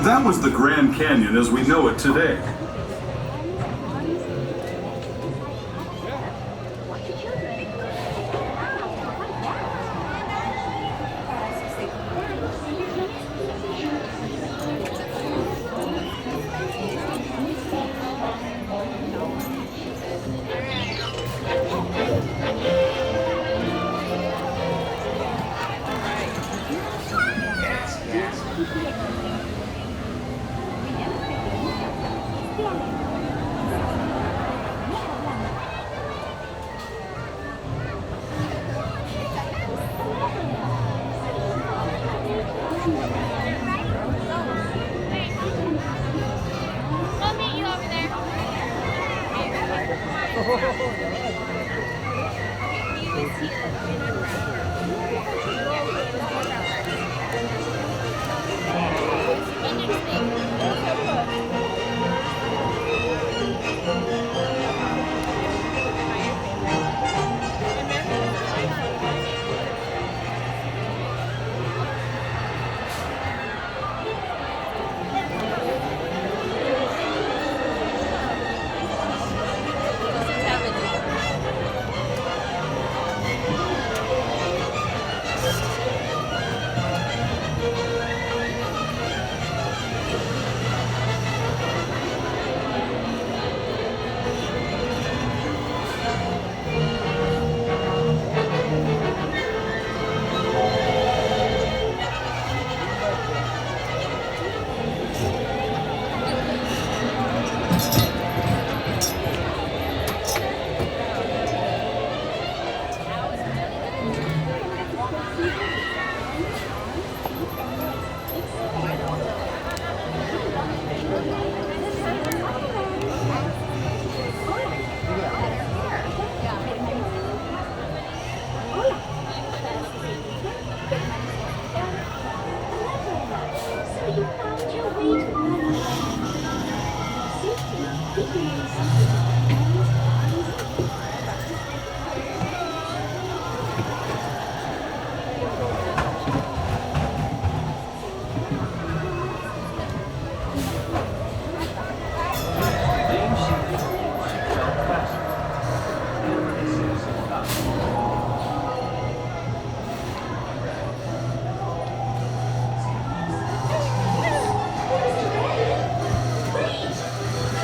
That was the Grand Canyon as we know it today.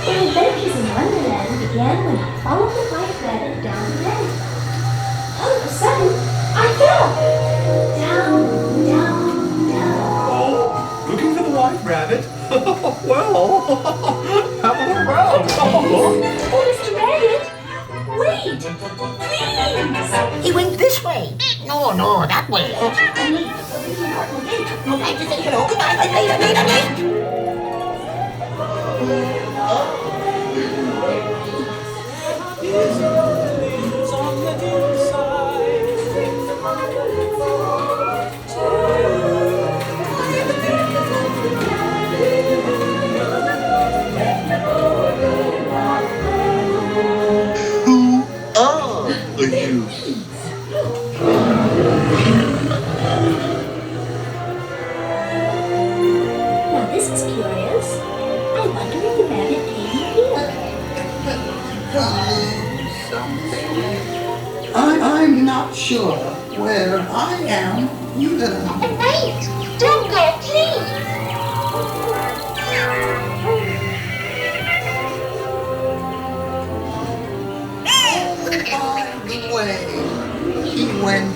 Adventures in Wonderland began when I followed the white rabbit down the lane. All of a sudden, I fell! Down, down, down. Oh, looking for the white rabbit? Well, have a look around. Oh, Mr. Rabbit! Wait! Please! He went this way. No, that way. I'd like to say hello. Goodbye. Later. Who are you? Now this is curious. I wonder if the rabbit came here. I'm not sure where I am either. Wait! Don't go, please! By the way, he went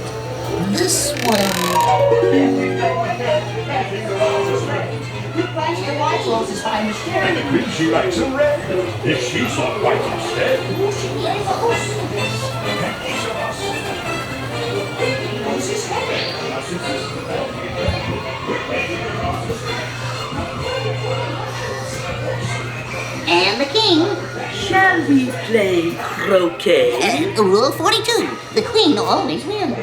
this way. Replace the white horses by mistake. And the green she likes them red. If she saw white instead. Who's his head? and the king. Shall we play croquet? Rule 42. The queen always wins.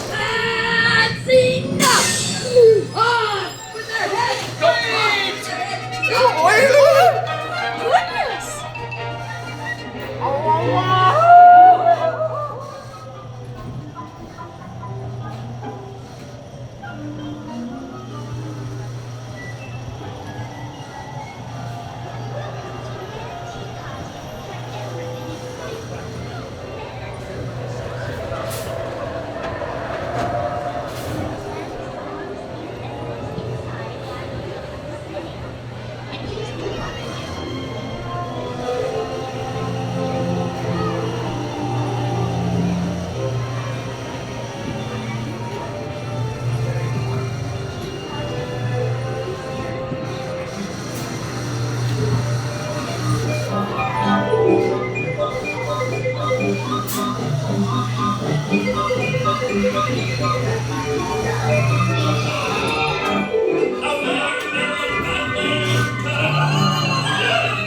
That's enough! Move on with their heads straight! Goodness!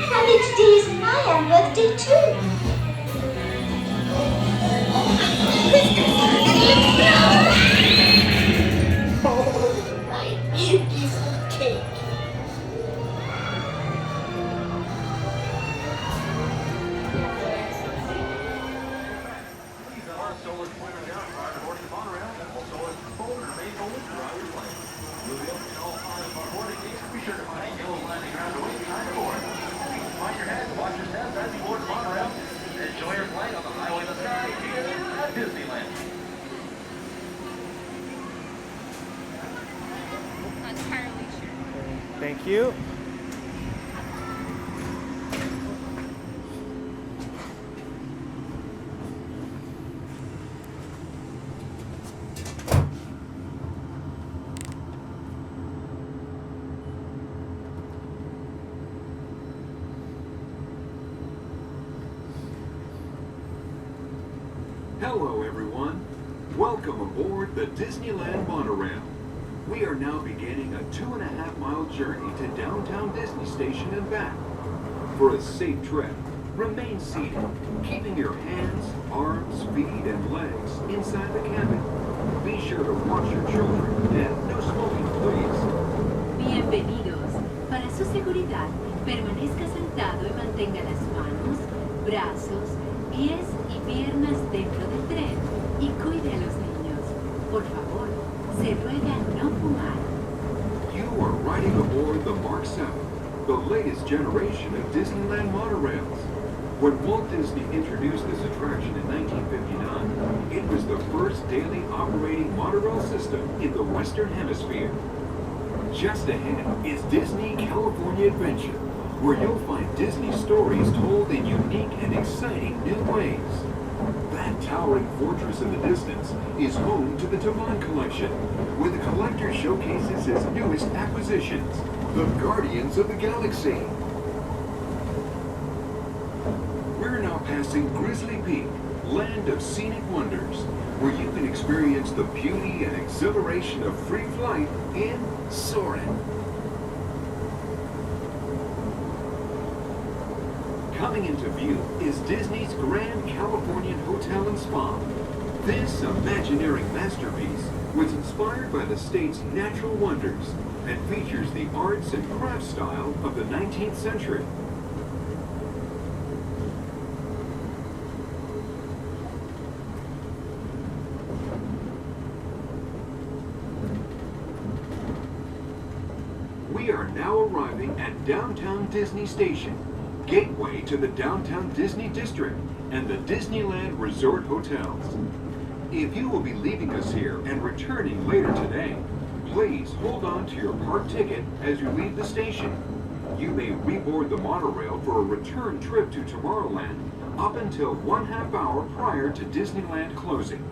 Happy today's my birthday too. My beautiful cake. Enjoy your flight on the highway of the sky here at Disneyland. Thank you. Hello, everyone. Welcome aboard the Disneyland Monorail. We are now beginning a 2.5-mile journey to downtown Disney Station and back. For a safe trip, remain seated, keeping your hands, arms, feet, and legs inside the cabin. Be sure to watch your children and no smoking, please. Bienvenidos. Para su seguridad, permanezca sentado y mantenga las manos, brazos, pies y piernas dentro del tren y cuide a los niños. Por favor, se ruega no fumar. You are riding aboard the Mark 7, the latest generation of Disneyland monorails. When Walt Disney introduced this attraction in 1959, it was the first daily operating monorail system in the Western Hemisphere. Just ahead is Disney California Adventure, where you'll find Disney stories told in unique and exciting new ways. That towering fortress in the distance is home to the Twain collection, where the collector showcases his newest acquisitions, the Guardians of the Galaxy. We're now passing Grizzly Peak, land of scenic wonders, where you can experience the beauty and exhilaration of free flight in Soarin'. Coming into view is Disney's Grand Californian Hotel and Spa. This imaginary masterpiece was inspired by the state's natural wonders and features the arts and crafts style of the 19th century. We are now arriving at Downtown Disney Station, gateway to the Downtown Disney District and the Disneyland Resort Hotels. If you will be leaving us here and returning later today, please hold on to your park ticket as you leave the station. You may reboard the monorail for a return trip to Tomorrowland up until 1/2 hour prior to Disneyland closing.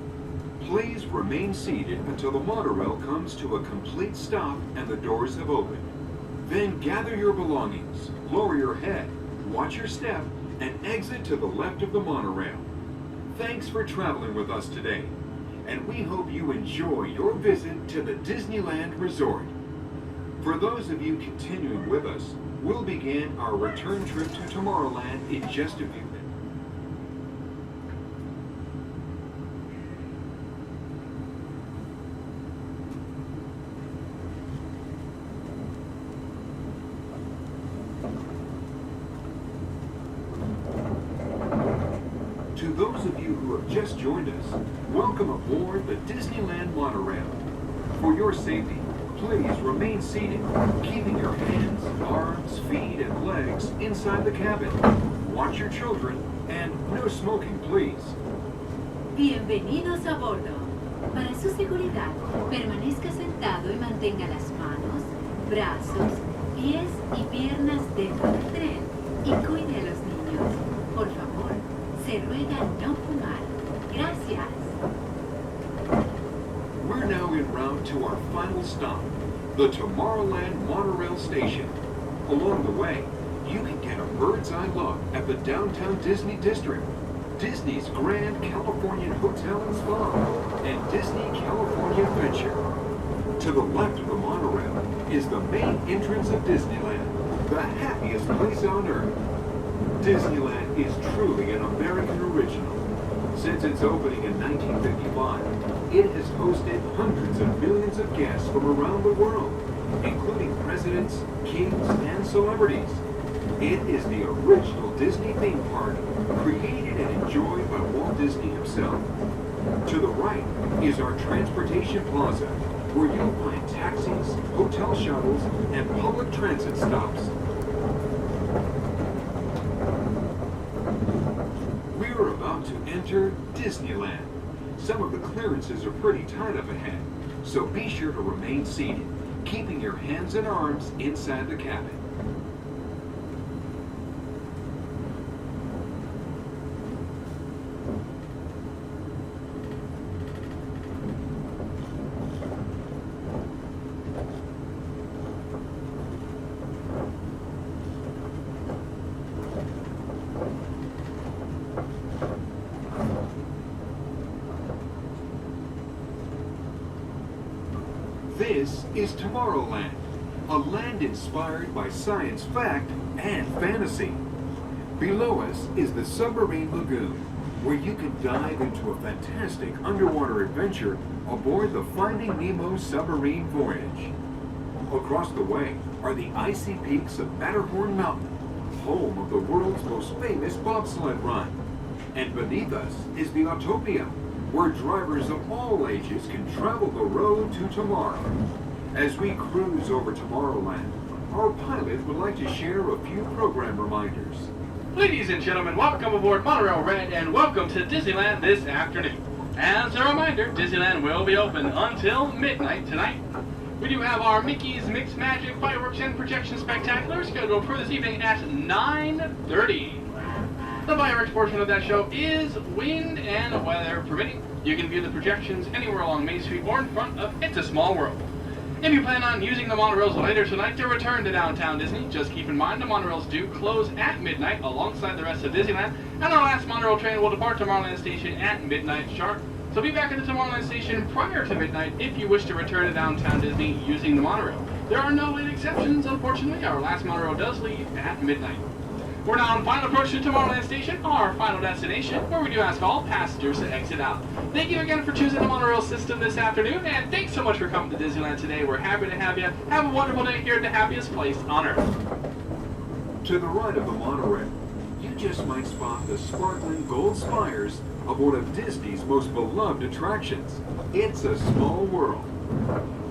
Please remain seated until the monorail comes to a complete stop and the doors have opened. Then gather your belongings, lower your head, watch your step, and exit to the left of the monorail. Thanks for traveling with us today. and we hope you enjoy your visit to the Disneyland Resort. For those of you continuing with us, we'll begin our return trip to Tomorrowland in just a few minutes. To those of you who have just joined us, welcome aboard the Disneyland Monorail. For your safety, please remain seated, keeping your hands, arms, feet, and legs inside the cabin. Watch your children, and no smoking, please. Bienvenidos a bordo. Para su seguridad, permanezca sentado y mantenga las manos, brazos, pies y piernas dentro del tren y cuide a los niños. Por favor, se ruega no fumar. Gracias. We're now en route to our final stop, the Tomorrowland Monorail Station. Along the way, you can get a bird's eye look at the downtown Disney District, Disney's Grand Californian Hotel and Spa, and Disney California Adventure. To the left of the monorail is the main entrance of Disneyland, the happiest place on earth. Disneyland is truly an American original. Since its opening in 1955, it has hosted hundreds of millions of guests from around the world, including presidents, kings, and celebrities. It is the original Disney theme park, created and enjoyed by Walt Disney himself. To the right is our transportation plaza, where you'll find taxis, hotel shuttles, and public transit stops. We're about to enter Disneyland. Some of the clearances are pretty tight up ahead, so be sure to remain seated, keeping your hands and arms inside the cabin. This is Tomorrowland, a land inspired by science fact and fantasy. Below us is the Submarine Lagoon, where you can dive into a fantastic underwater adventure aboard the Finding Nemo submarine voyage. Across the way are the icy peaks of Matterhorn Mountain, home of the world's most famous bobsled run. And beneath us is the Autopia, where drivers of all ages can travel the road to tomorrow. As we cruise over Tomorrowland, our pilot would like to share a few program reminders. Ladies and gentlemen, welcome aboard Monorail Red and welcome to Disneyland this afternoon. As a reminder, Disneyland will be open until midnight tonight. We do have our Mickey's Mixed Magic Fireworks and Projection Spectacular scheduled for this evening at 9:30. The fireworks portion of that show is wind and weather permitting. You can view the projections anywhere along Main Street or in front of It's a Small World. If you plan on using the monorails later tonight to return to downtown Disney, just keep in mind the monorails do close at midnight alongside the rest of Disneyland, and our last monorail train will depart Tomorrowland Station at midnight sharp. So be back at the Tomorrowland Station prior to midnight if you wish to return to downtown Disney using the monorail. There are no late exceptions, unfortunately. Our last monorail does leave at midnight. We're now on final approach to Tomorrowland Station, our final destination, where we do ask all passengers to exit out. Thank you again for choosing the monorail system this afternoon, and thanks so much for coming to Disneyland today. We're happy to have you. Have a wonderful day here at the happiest place on Earth. To the right of the monorail, you just might spot the sparkling gold spires of one of Disney's most beloved attractions. It's a Small World.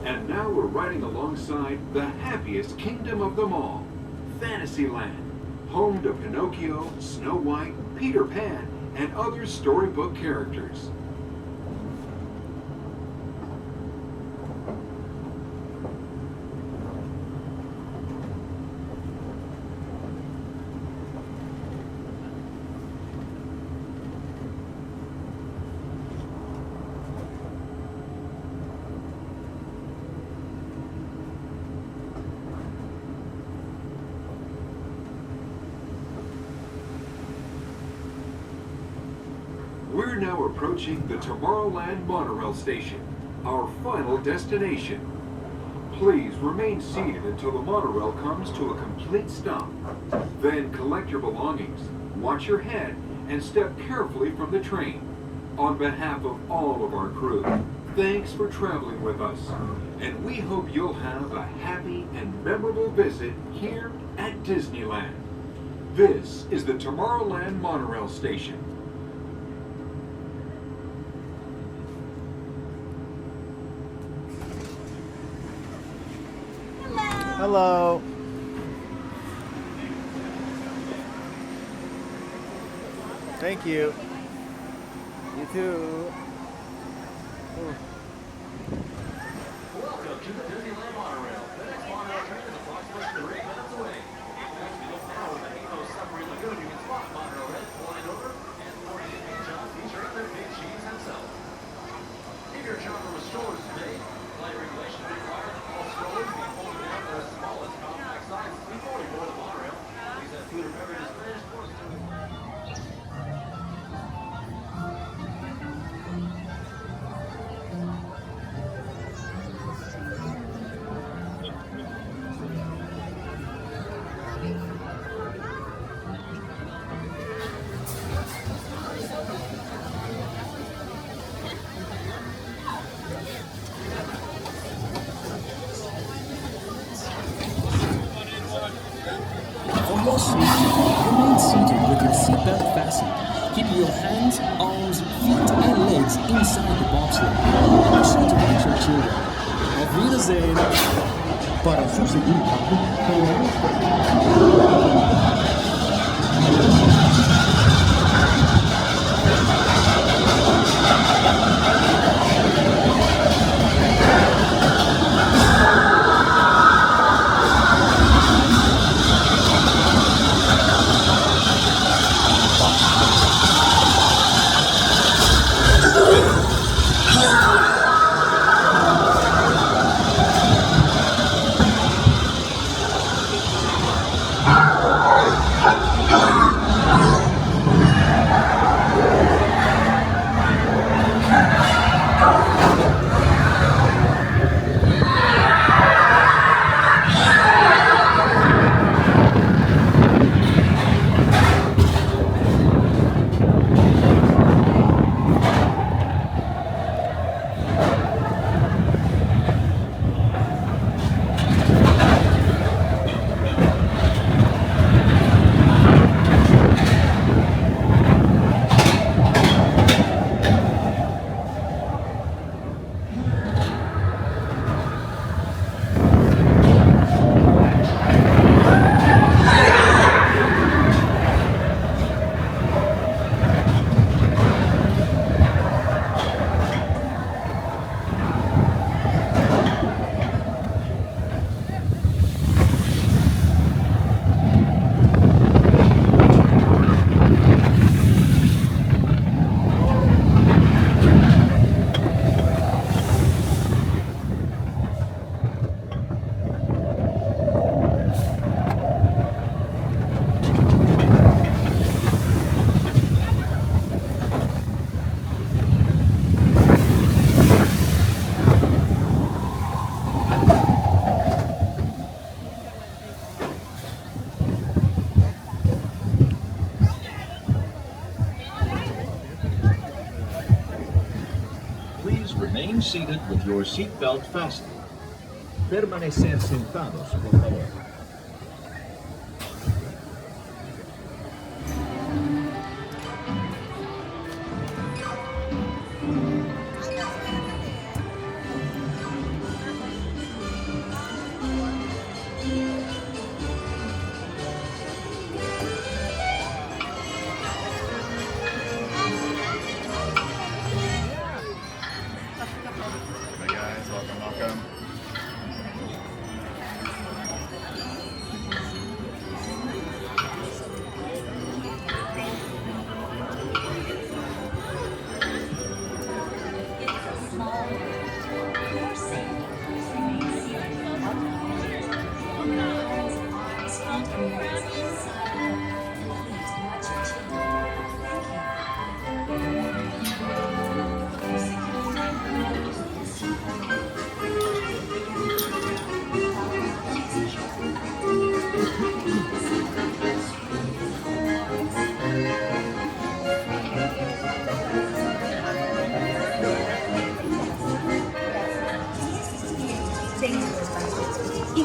And now we're riding alongside the happiest kingdom of them all, Fantasyland, home to Pinocchio, Snow White, Peter Pan, and other storybook characters. We're We're now approaching the Tomorrowland Monorail Station, our final destination. Please remain seated until the monorail comes to a complete stop. Then collect your belongings, watch your head, and step carefully from the train. On behalf of all of our crew, thanks for traveling with us, and we hope you'll have a happy and memorable visit here at Disneyland. This is the Tomorrowland Monorail Station. Hello. Thank you. You too. Welcome to the Disneyland Monorail. The next monorail train is approximately 3 minutes away. Next, we look now at the Nemo Submarine Lagoon. You can spot Monorail Red flying over and 48 paint jobs featuring the Big Cheese himself. If you're shopping with strollers today, flight regulations require that all strollers be folded down to the smallest compact size before you board the monorail. Please have food or beverages finished for us to For your safety, remain seated with your seatbelt fastened, keeping your hands, arms, feet, and legs inside the bobsled. Be sure to watch your children. Auf Wiedersehen! Para su seguridad, Remain seated with your seatbelt fastened. Permanecer sentados, por favor.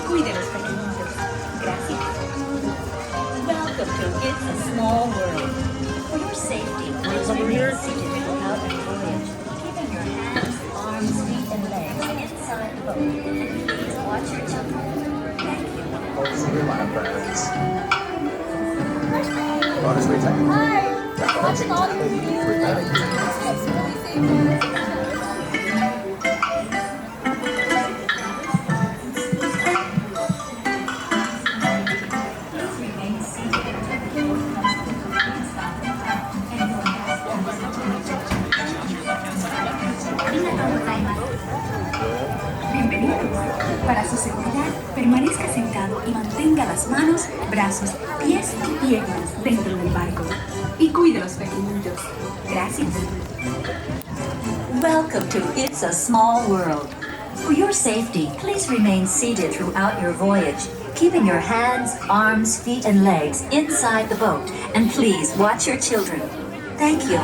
cuide los pequeñitos. Gracias. Welcome to It's a Small World. For your safety, please remain seated throughout your voyage, keeping your hands, arms, feet, and legs inside the boat. And please watch your children. Thank you. Hi. Watching all the Bienvenido. Para su seguridad, permanezca sentado y mantenga las manos, brazos, pies y piernas dentro del barco. Y cuide los pequeñitos. Gracias. Welcome to It's a Small World. For your safety, please remain seated throughout your voyage, keeping your hands, arms, feet, and legs inside the boat. And please watch your children. Thank you.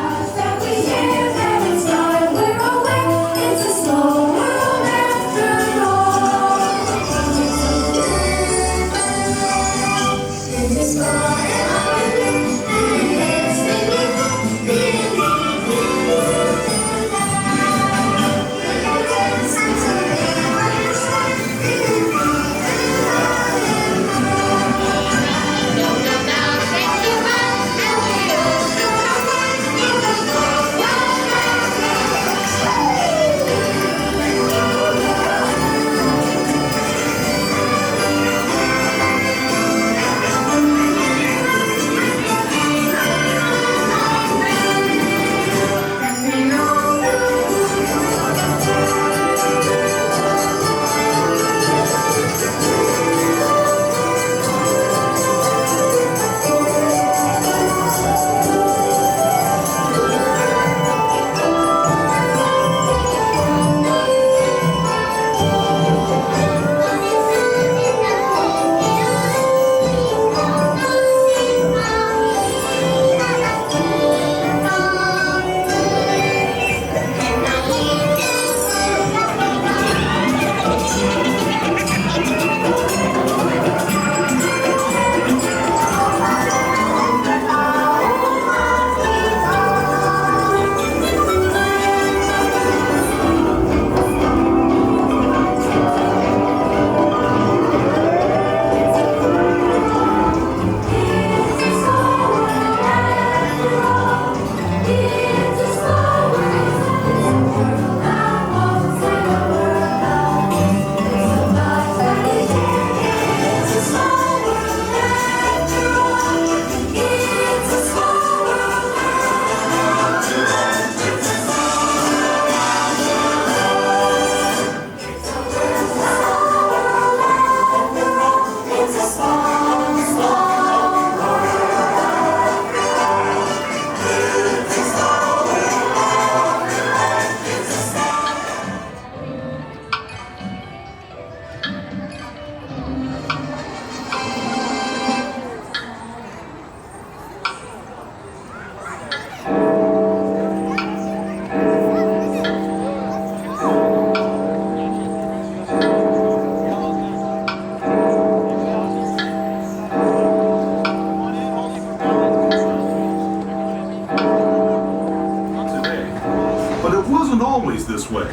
This way.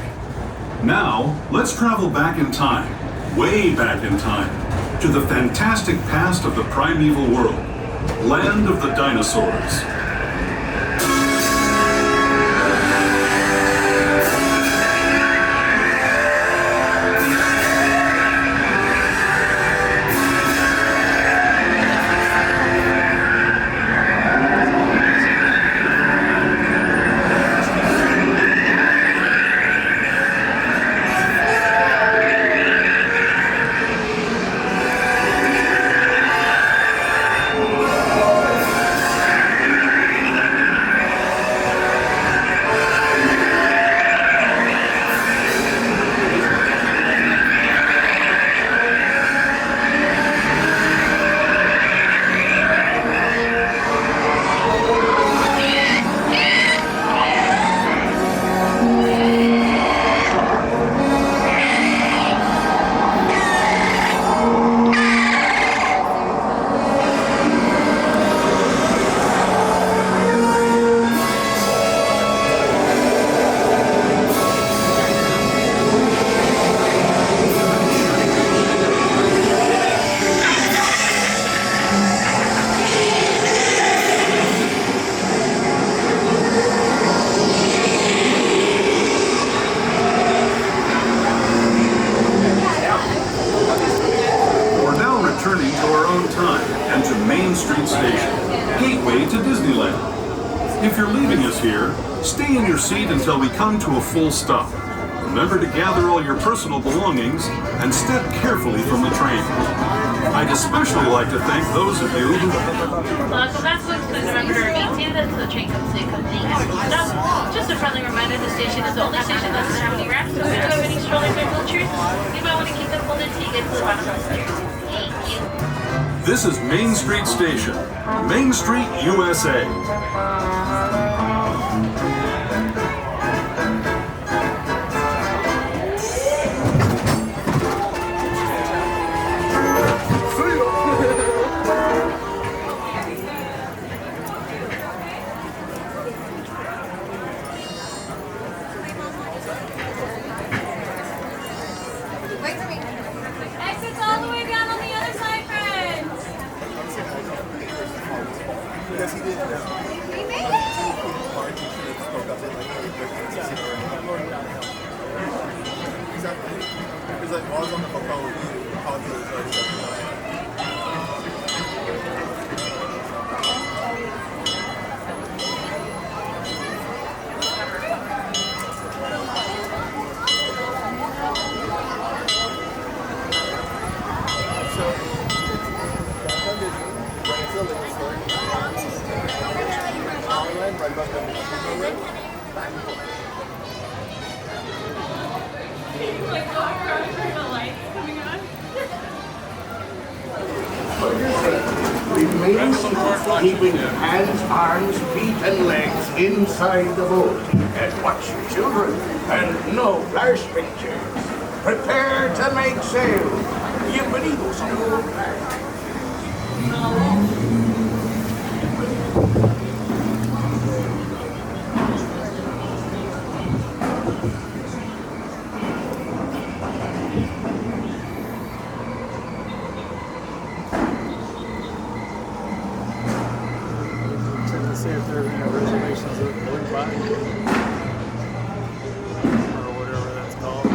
Now, let's travel back in time, way back in time, to the fantastic past of the primeval world, land of the dinosaurs. here. Stay in your seat until we come to a full stop. Remember to gather all your personal belongings and step carefully from the train. I'd especially like to thank those of you who... So that's what please remember to remain seated until the train comes to a complete stop. Just a friendly reminder, the station is the only station that doesn't have any ramps, so if you do have any strollers or wheelchairs, you might want to keep them folded till you get to the bottom of the stairs. Thank you. This is Main Street Station, Main Street, USA. Exits all the way down on the other side, friends. We made it. Exactly. Because like while I was on the hotel with you, how it was already right about the Remain seated, keeping your hands, arms, feet, and legs inside the boat. And watch your children, and no flash pictures. Prepare to make sail. Bienvenidos a bordo. See if there are any reservations at Blue Bike or whatever that's called.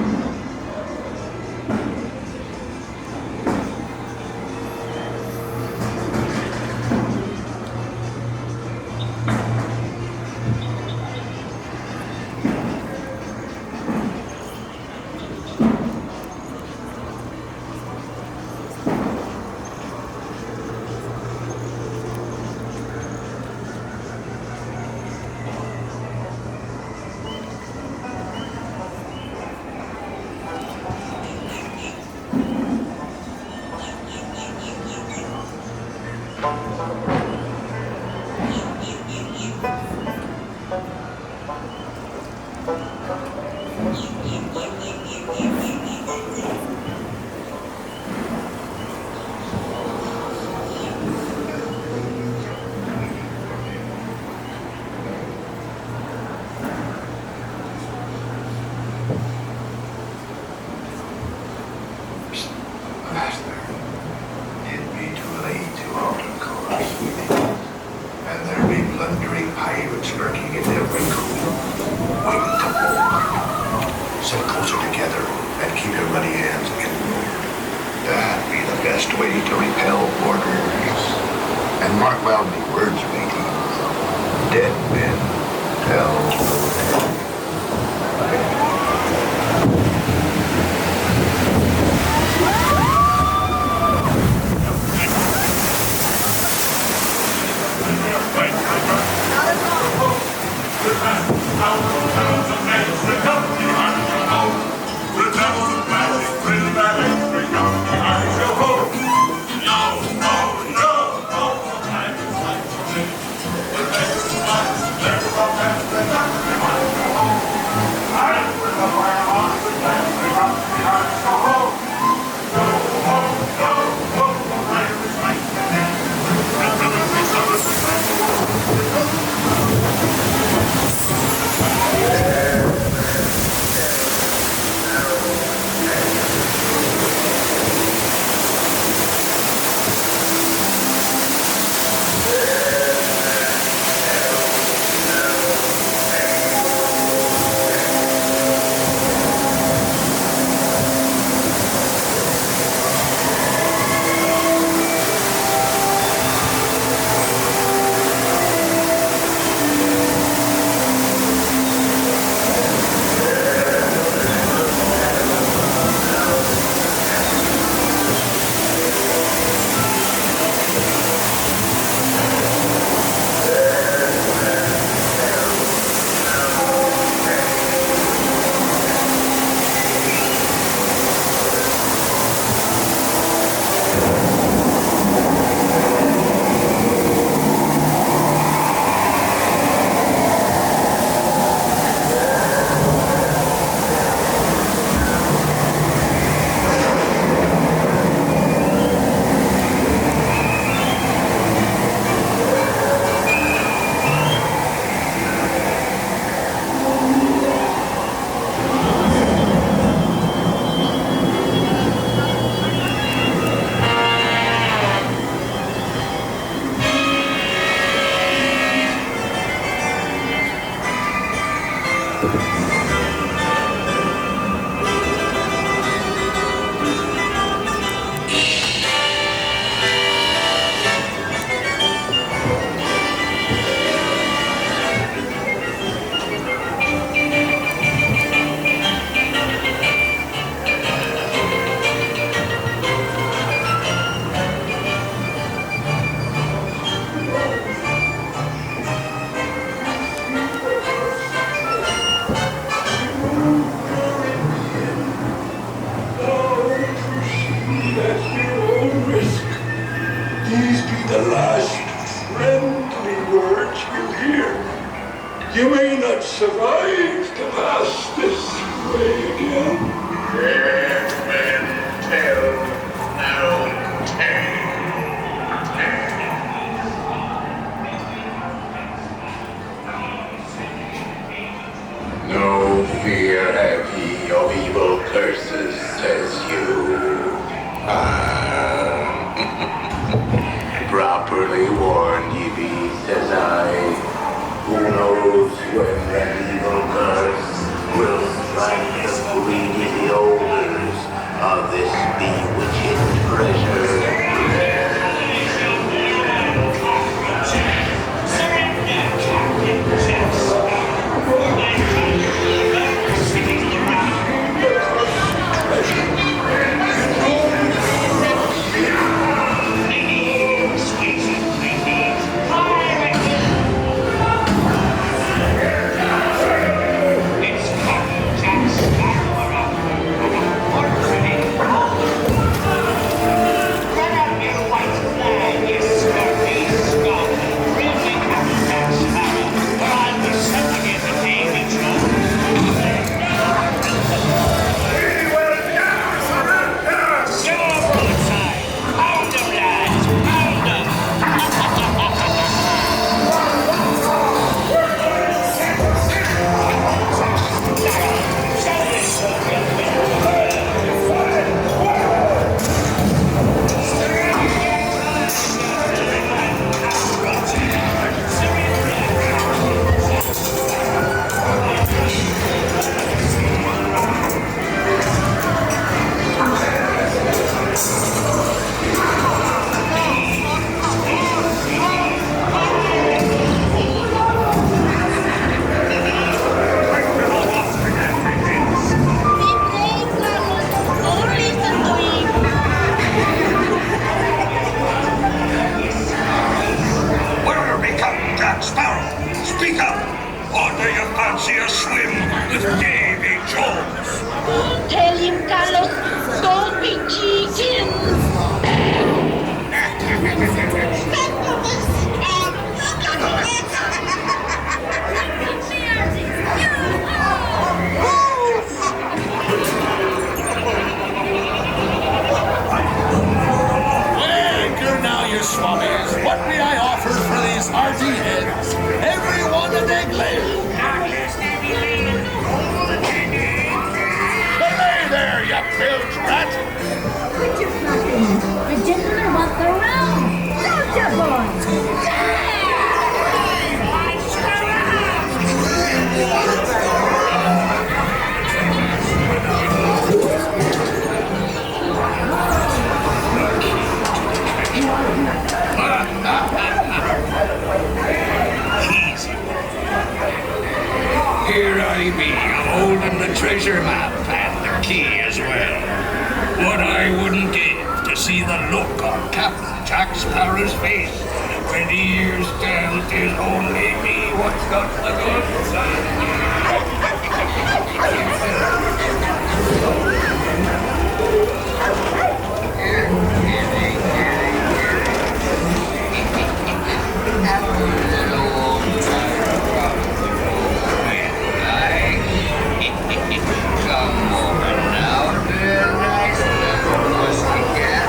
These be the last friendly words you hear. You may not survive to pass this way again. Dead men tell no tale. No fear have ye of evil curses, says you. Properly warned ye be, says I. Who knows when that evil curse will strike the greedy beholders of this bewitched treasure? Here I be, holding the treasure map and the key as well. What I wouldn't give to see the look on Captain Jack Sparrow's face when he hears tell 'tis only me what's got the goods. Come over now, dear nice little pussycat.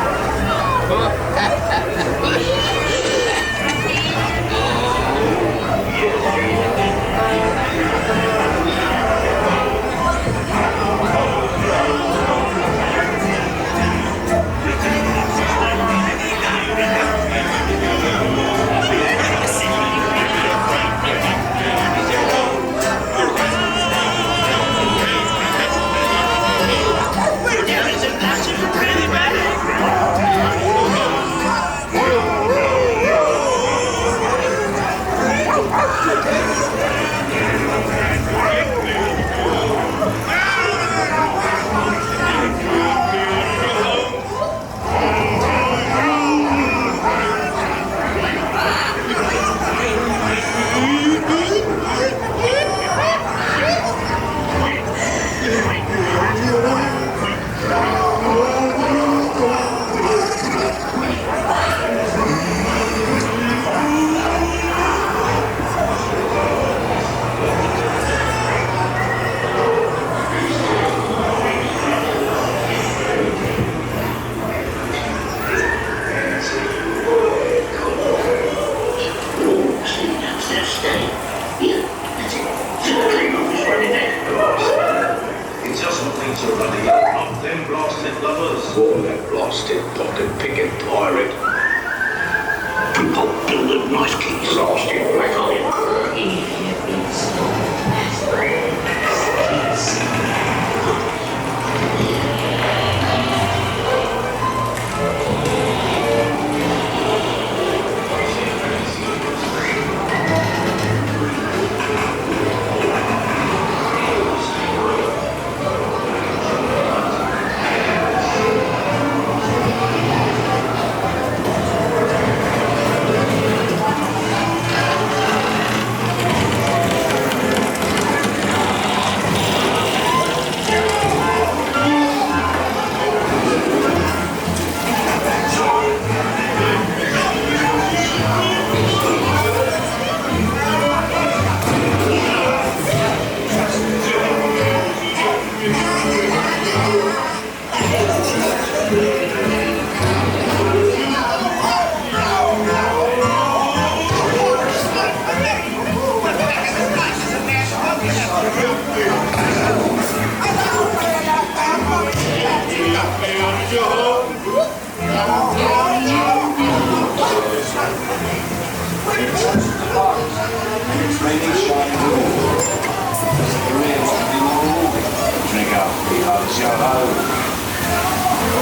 For that blasted pocket-picking pirate. I'll build a nice keys. Blasted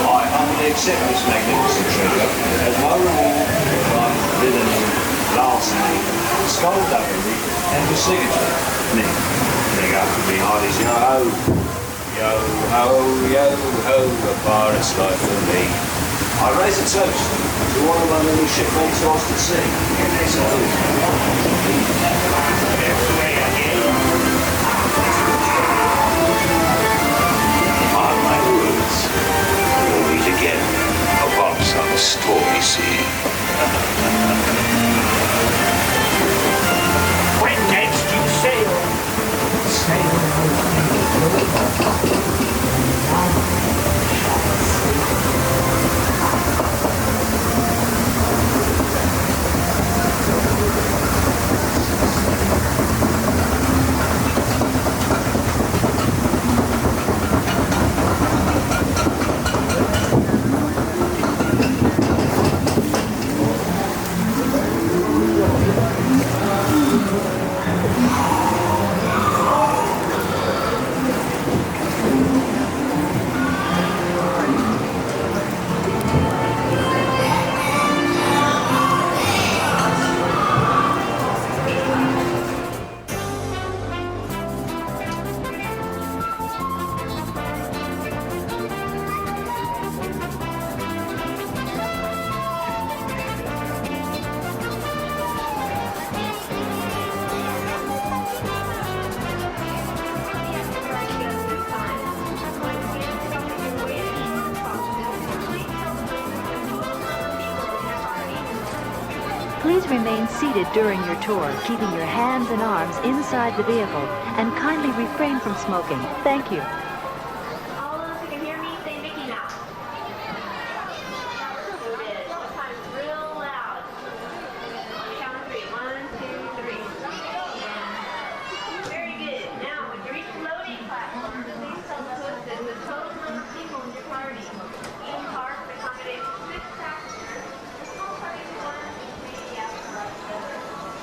I humbly accept this magnificent treasure as my reward for my villainy, larceny, skullduggery, and for signature. Bring up to me, hearties, yo-ho. Yo-ho, yo-ho, a pirate's life for me. I raise a toast to one of my little shipmates lost at sea. Mark my words, we'll meet again upon some stormy sea. When next you sail, Please remain seated during your tour, keeping your hands and arms inside the vehicle, and kindly refrain from smoking. Thank you. All those who can hear me, say Mickey now. Good. Sometimes real loud. On the count of 3. 1, 2, 3. Very good. Now, when you reach the loading platform, please tell the hostess the total number of people in your party. Each car can accommodate 6 passengers. The small party is 1, 2, 3, yeah.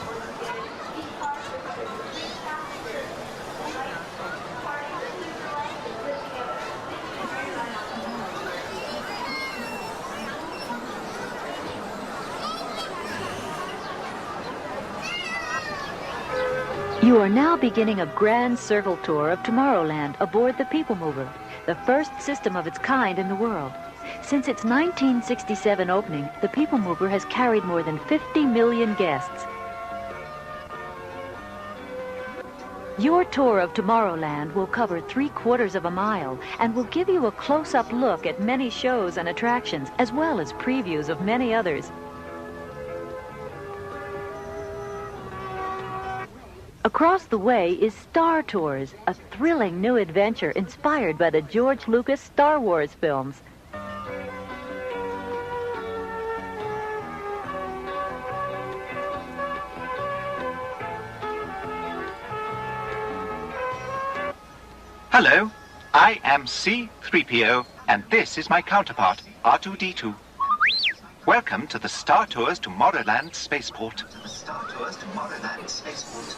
Once again, each car can accommodate 6 passengers. Party is super light and live together. Thank you very much. You are now beginning a grand circle tour of Tomorrowland aboard the PeopleMover, the first system of its kind in the world. Since its 1967 opening, the PeopleMover has carried more than 50 million guests. Your tour of Tomorrowland will cover 3/4 of a mile and will give you a close-up look at many shows and attractions, as well as previews of many others. Across the way is Star Tours, a thrilling new adventure inspired by the George Lucas Star Wars films. Hello, I am C-3PO, And this is my counterpart, R2-D2. Welcome to the Star Tours Tomorrowland Spaceport. Star Tours Tomorrowland Spaceport.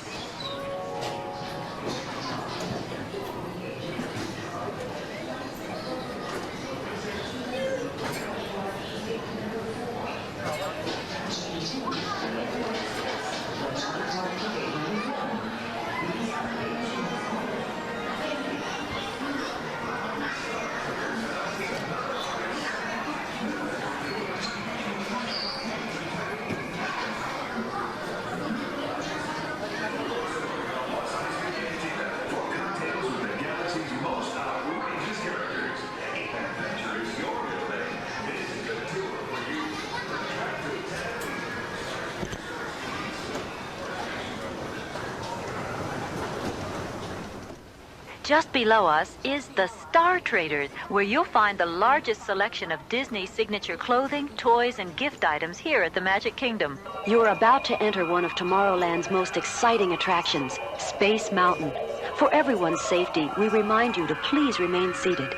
Just below us is the Star Traders, where you'll find the largest selection of Disney signature clothing, toys, and gift items here at the Magic Kingdom. You are about to enter one of Tomorrowland's most exciting attractions, Space Mountain. For everyone's safety, we remind you to please remain seated.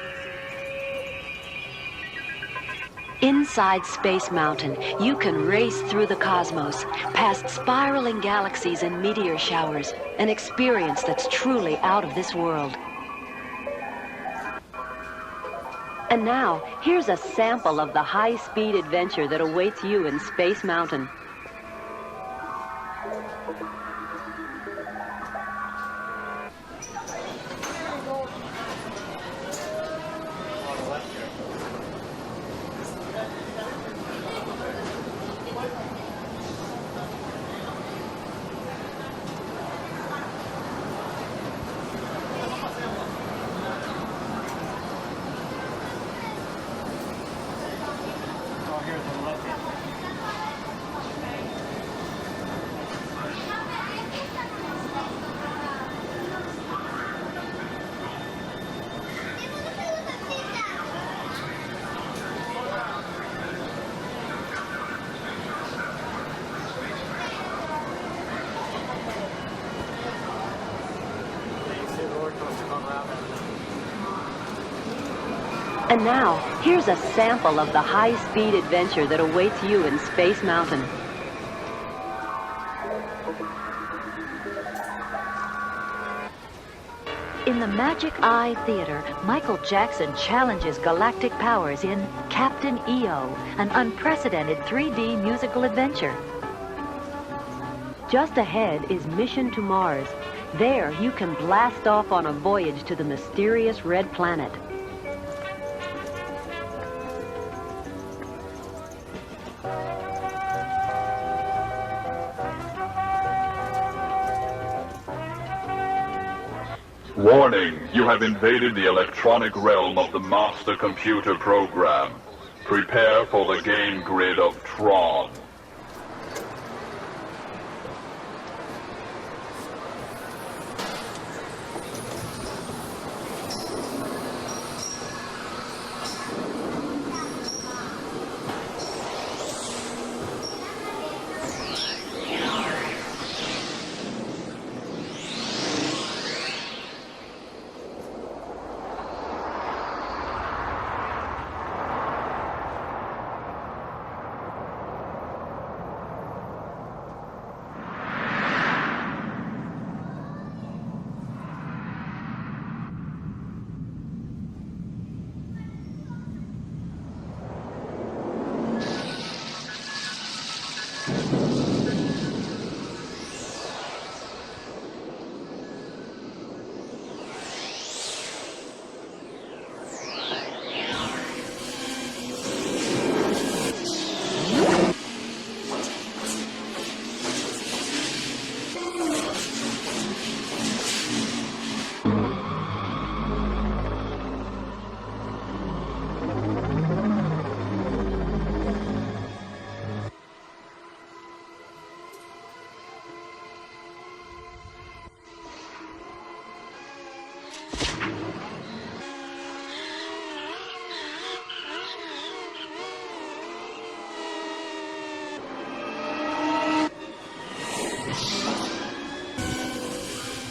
Inside Space Mountain, you can race through the cosmos, past spiraling galaxies and meteor showers, an experience that's truly out of this world. And now, here's a sample of the high-speed adventure that awaits you in Space Mountain. And now, here's a sample of the high-speed adventure that awaits you in Space Mountain. In the Magic Eye Theater, Michael Jackson challenges galactic powers in Captain EO, an unprecedented 3D musical adventure. Just ahead is Mission to Mars. There, you can blast off on a voyage to the mysterious Red Planet. Warning, you have invaded the electronic realm of the master computer program. Prepare for the game grid of Tron.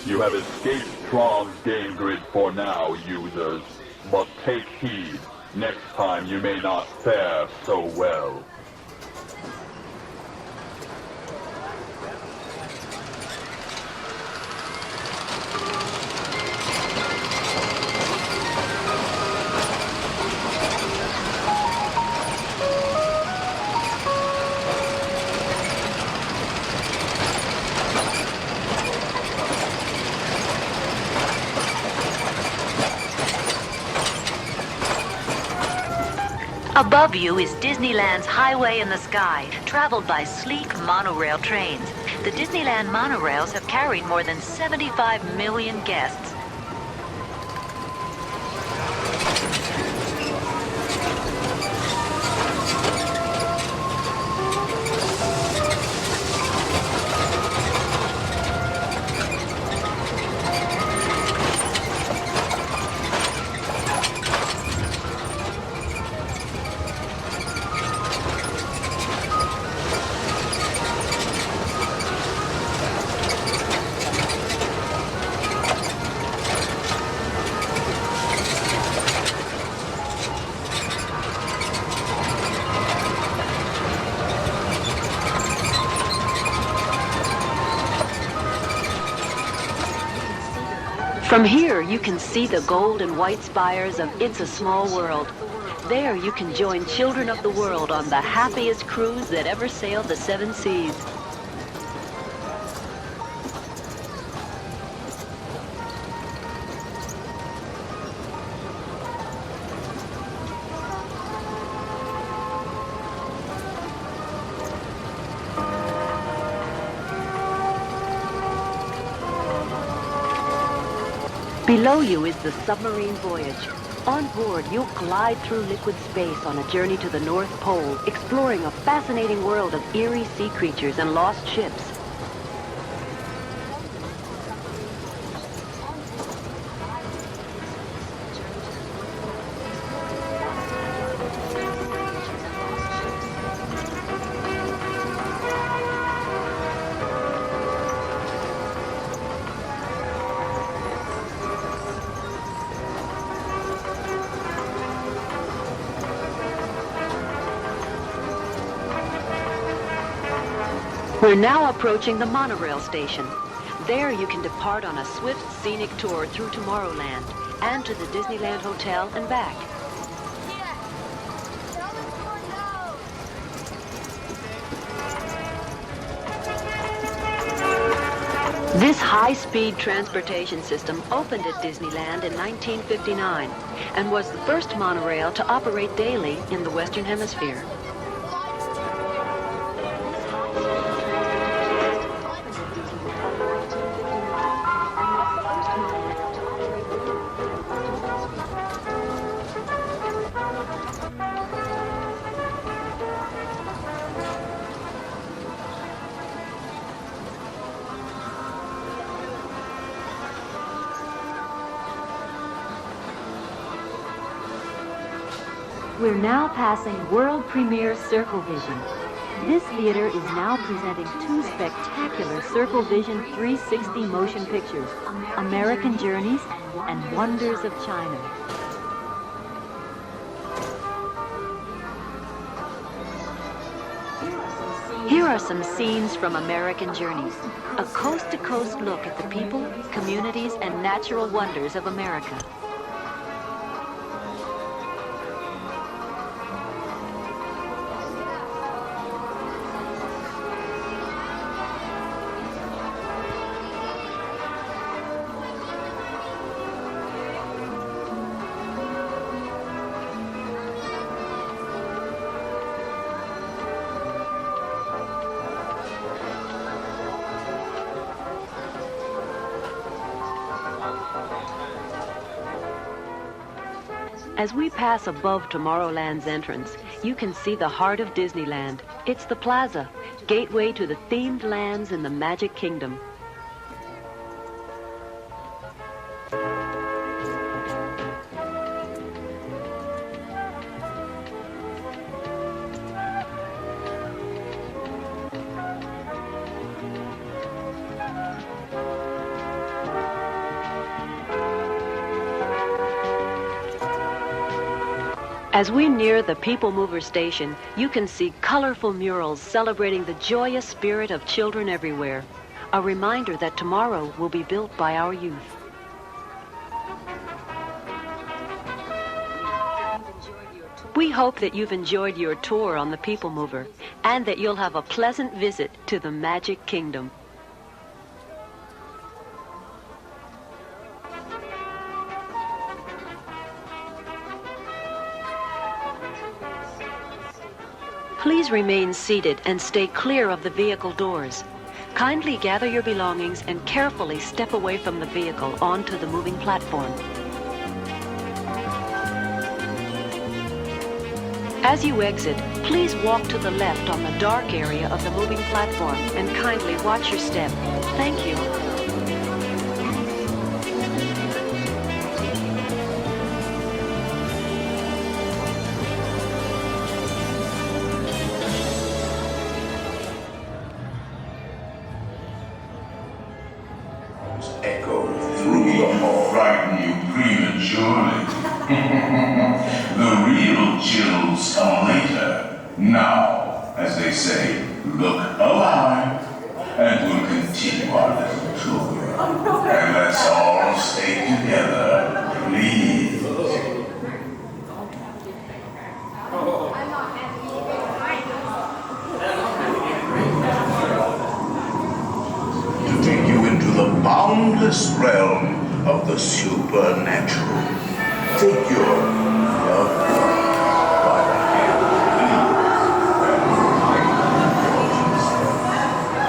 You have escaped Tron's game grid for now, users. But take heed. Next time you may not fare so well. Above you is Disneyland's Highway in the Sky, traveled by sleek monorail trains. The Disneyland monorails have carried more than 75 million guests. From here, you can see the gold and white spires of It's a Small World. There, you can join children of the world on the happiest cruise that ever sailed the 7 seas. Below you is the Submarine Voyage. On board, you'll glide through liquid space on a journey to the North Pole, exploring a fascinating world of eerie sea creatures and lost ships. We're now approaching the monorail station. There you can depart on a swift scenic tour through Tomorrowland and to the Disneyland Hotel and back. This high-speed transportation system opened at Disneyland in 1959 and was the first monorail to operate daily in the Western Hemisphere. We're now passing world premiere Circle Vision. This theater is now presenting 2 spectacular Circle Vision 360 motion pictures, American Journeys and Wonders of China. Here are some scenes from American Journeys, a coast-to-coast look at the people, communities, and natural wonders of America. As we pass above Tomorrowland's entrance, you can see the heart of Disneyland. It's the plaza, gateway to the themed lands in the Magic Kingdom. As we near the PeopleMover station, you can see colorful murals celebrating the joyous spirit of children everywhere. A reminder that tomorrow will be built by our youth. We hope that you've enjoyed your tour on the PeopleMover and that you'll have a pleasant visit to the Magic Kingdom. Please remain seated and stay clear of the vehicle doors. Kindly gather your belongings and carefully step away from the vehicle onto the moving platform. As you exit, please walk to the left on the dark area of the moving platform and kindly watch your step. Thank you. Echo through the hall. Frighten you prematurely. The real chills come later. Now, as they say, look alive, and we'll continue our little tour. And let's all stay together, please. To take you into the boundless realm of the supernatural. Take your loved one by the hand, please.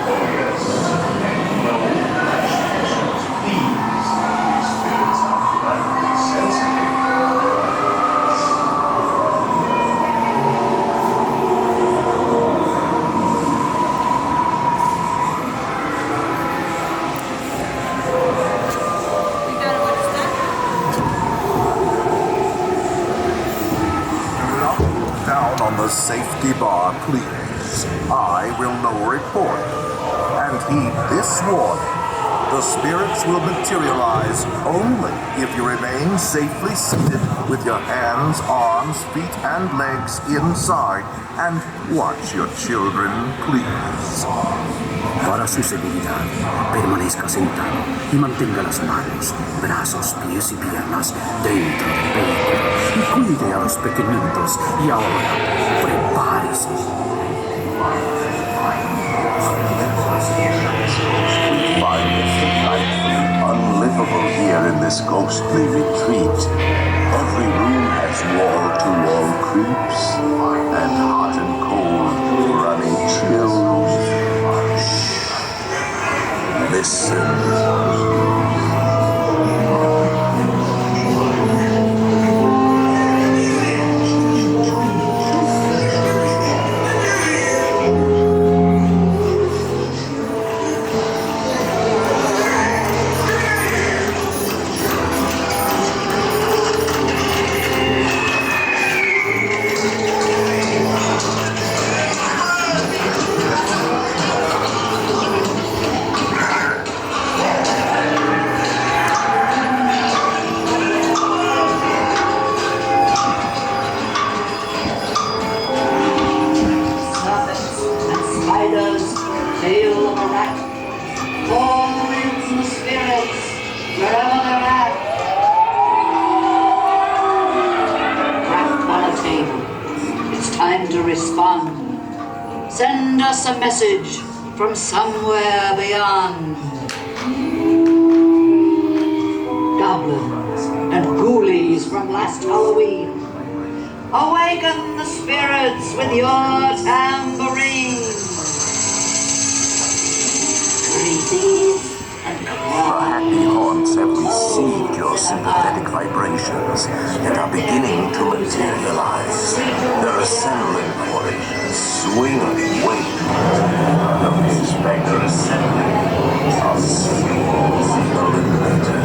Oh yes, and no imaginations, please. These spirits are lightly sensitive. On the safety bar, please. I will now report. And heed this warning. The spirits will materialize only if you remain safely seated with your hands, arms, feet, and legs inside. And watch your children, please. Para su seguridad, permanezca sentado y mantenga las manos, brazos, pies y piernas dentro del vehículo y cuide a los pequeñitos. Y ahora, prepárese. Find it delightfully unlivable here in this ghostly retreat. Every room has wall-to-wall creeps and hot and cold running chills. Listen. Send us a message from somewhere beyond. Goblins and ghoulies from last Halloween, awaken the spirits with your tambourine. Greetings. The happy haunts have received your sympathetic vibrations and are beginning to materialize. They're assembling for it. Swing and wait. Don't expect they're assembling. I'll see you a little later.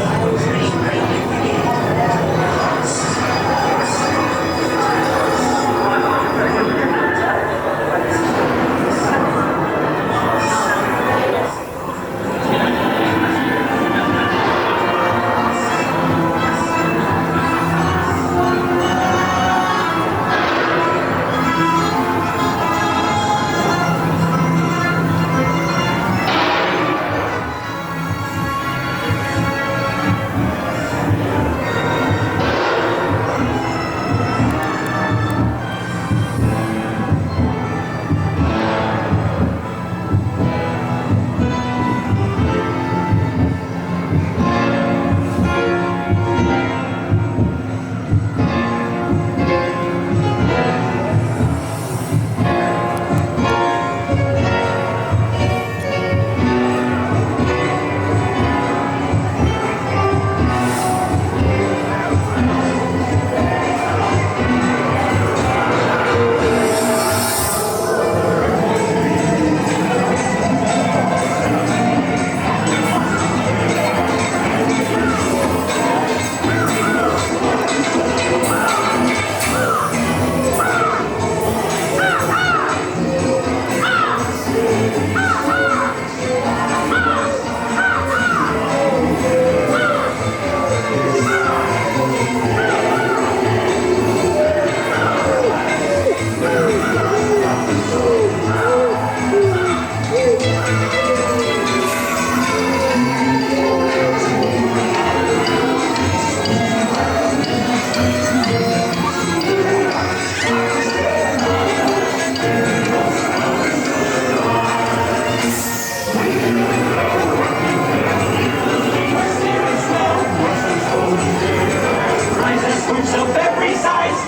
boats of every size.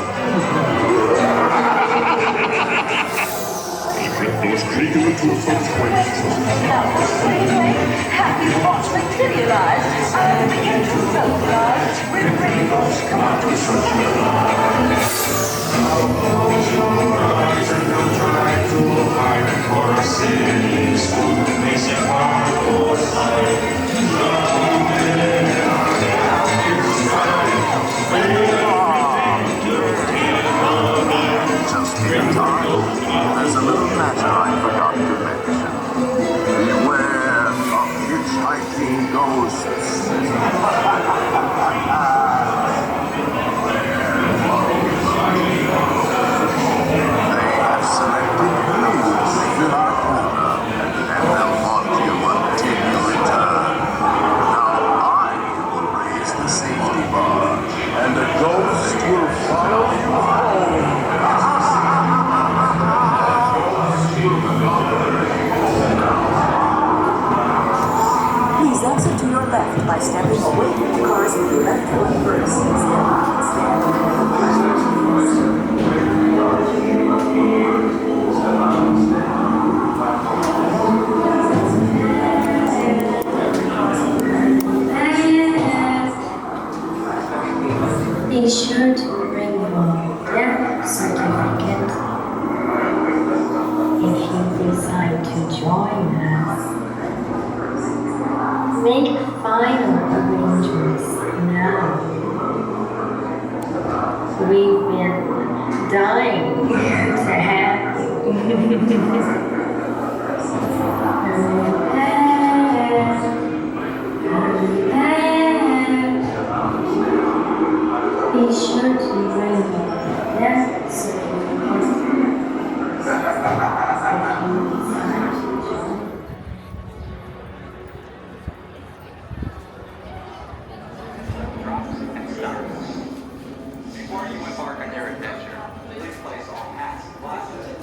Those creatures to a such waste. Now, happy thoughts materialized. I begin to self-rise. With rainbows come out to such Now close your eyes and don't try to hide for a city. School makes it hard for sight. Just in time, there's a little matter I forgot to mention. Beware of hitchhiking ghosts. They have selected you to fill our corner, and they'll haunt you until you return. Now I will raise the safety bar, and a ghost will follow you home. Please exit to your left by stepping away from the cars with your left foot first. Be sure to bring your death certificate if you decide to join us. Make final arrangements now. We've been dying to have you. Be sure to bring your death certificate if you decide to join. Before you embark on your adventure, please place all hats, glasses, and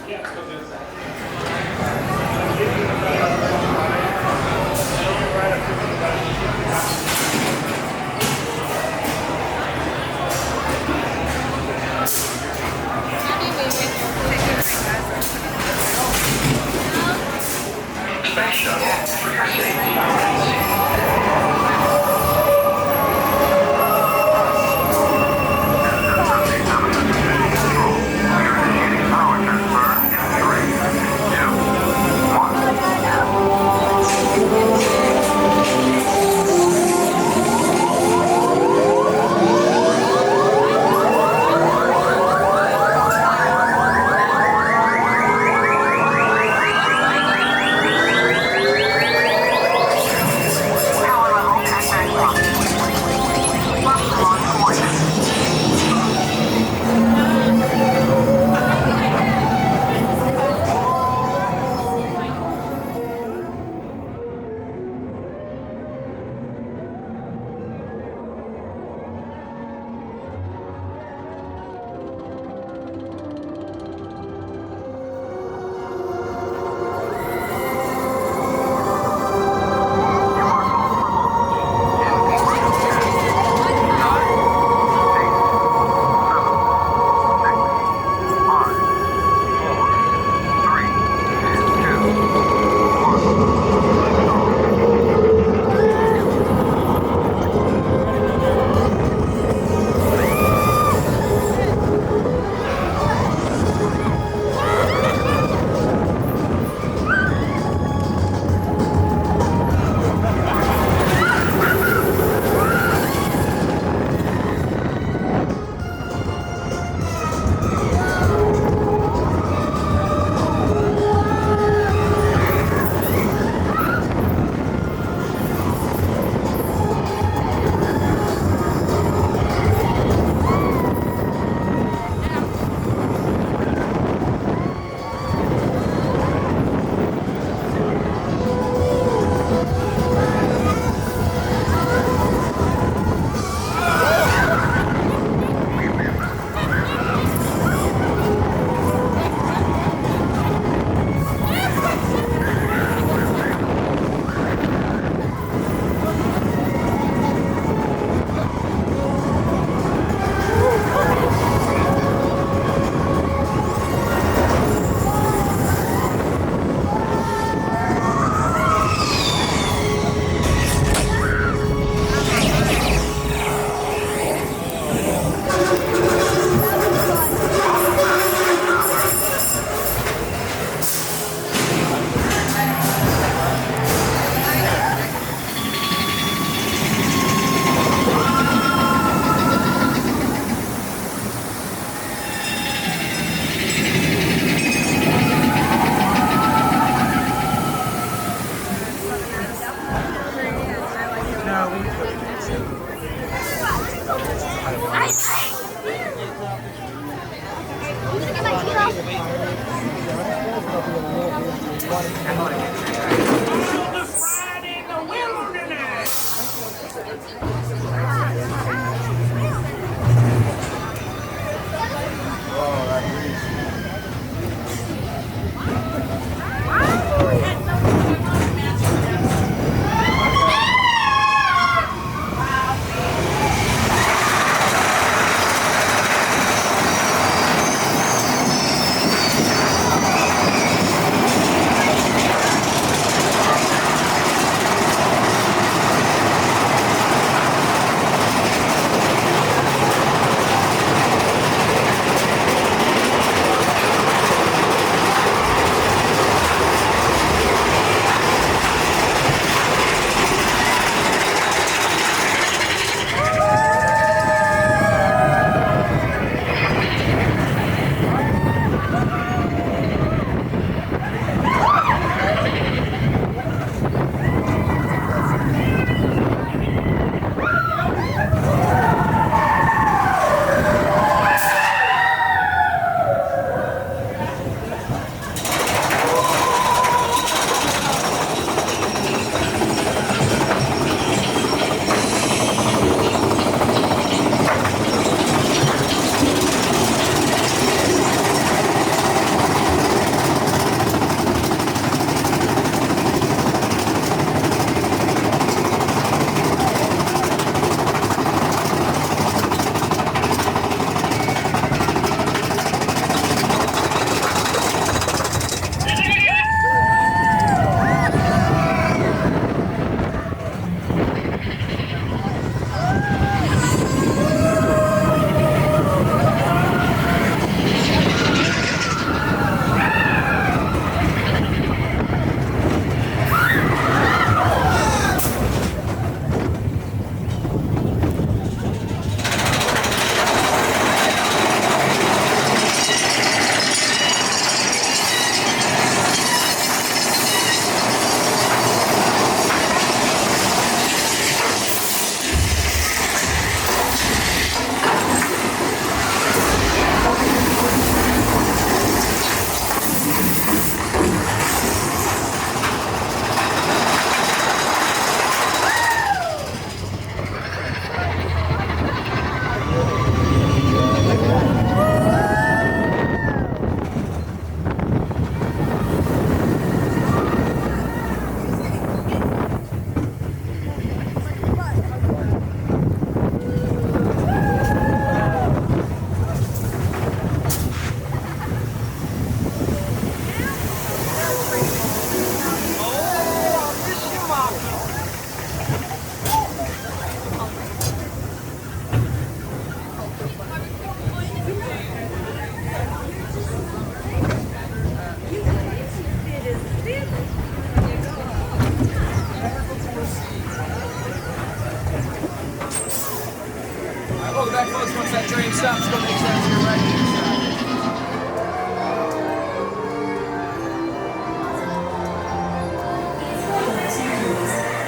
Welcome back, folks. Once that train stops, go make sense here right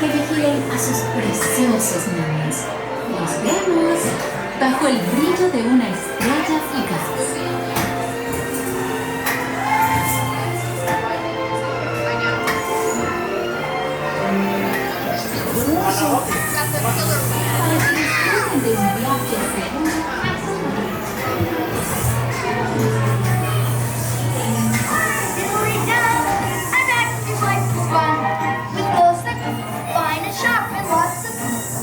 que vigilen a sus preciosos niños. Nos vemos bajo el brillo de una estrella fugaz. De un viaje seguro a Submarine. I'm actually quite fun with clothes that fine and sharp and lots of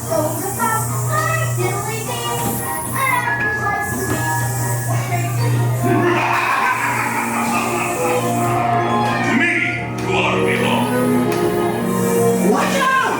clothes and pop. Hi, diddly dee. I'm actually quite To me, you ought to belong. Watch out!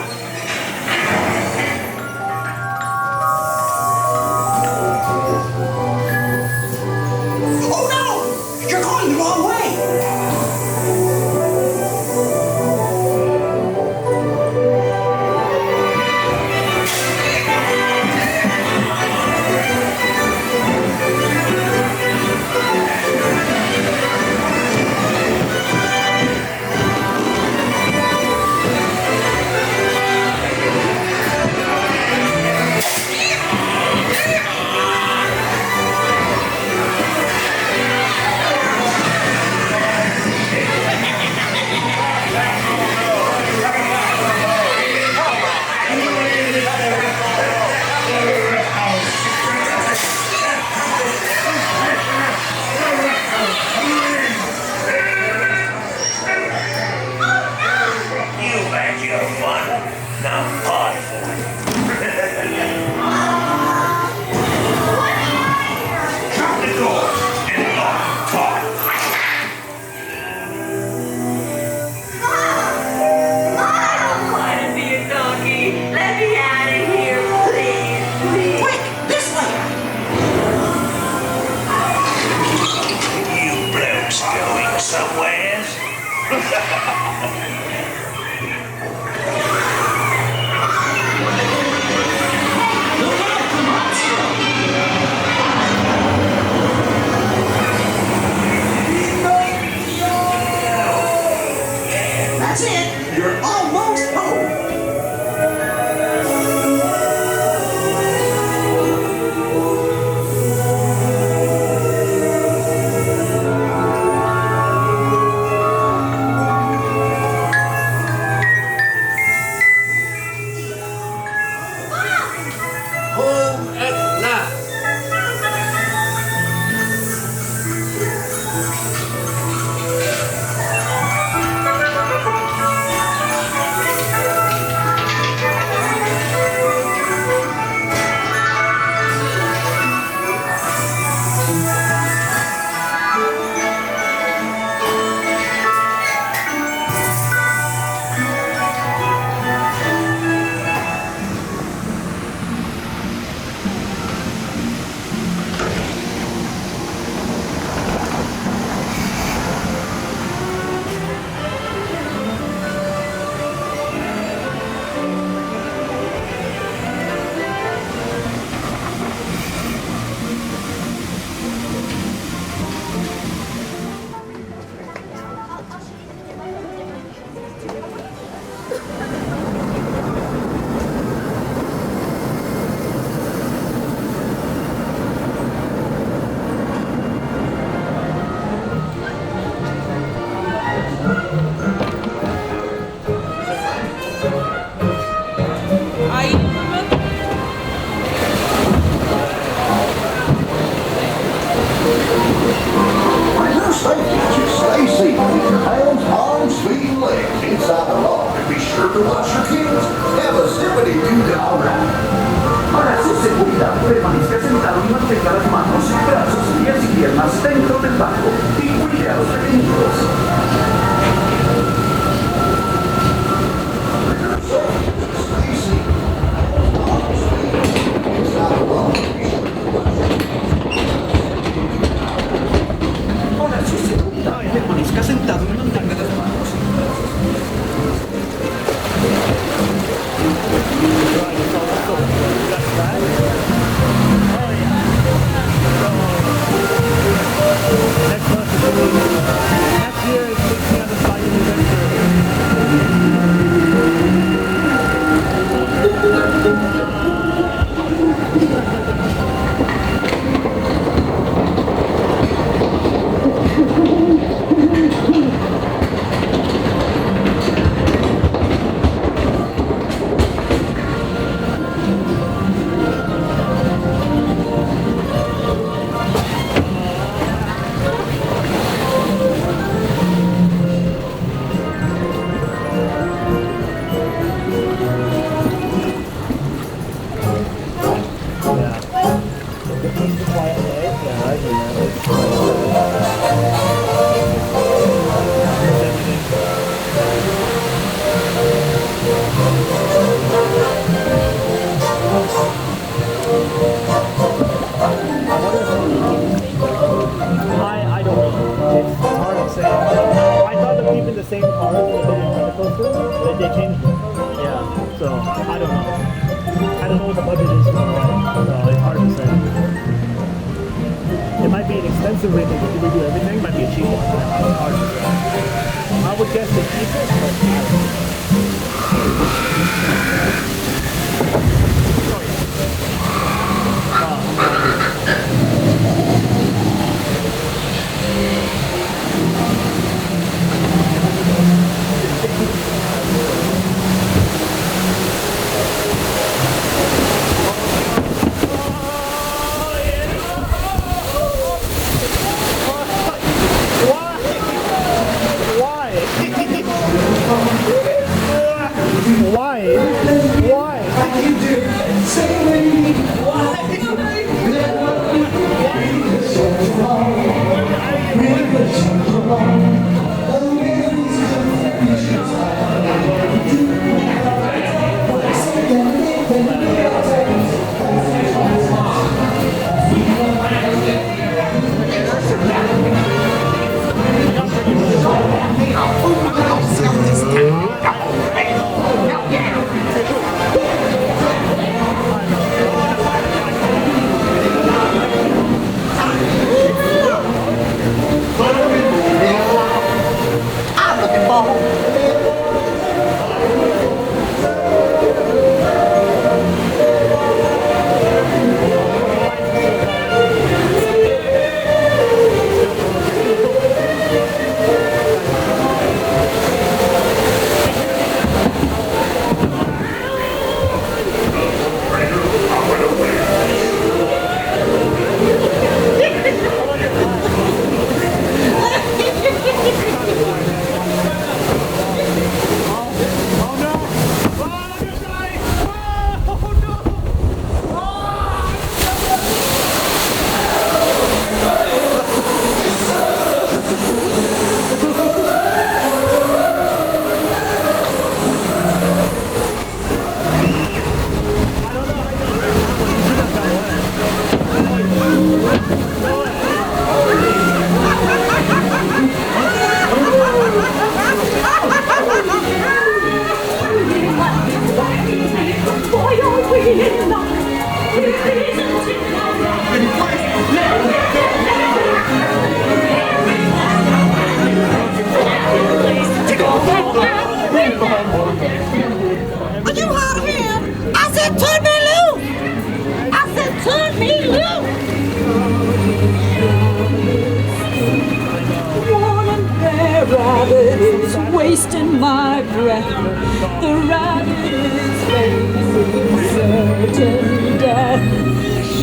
to watch your kids have a zippity-doo-dah ride. Para su seguridad, permanezca sentado y mantenga las manos, brazos, pies y piernas dentro del barco y cuide a los pequeñitos. Para su seguridad, permanezca sentado y mantenga las manos. Are you hard of hearing? I said turn me loose! I said turn me loose! One unfair rabbit is wasting my breath. The rabbit is facing certain death.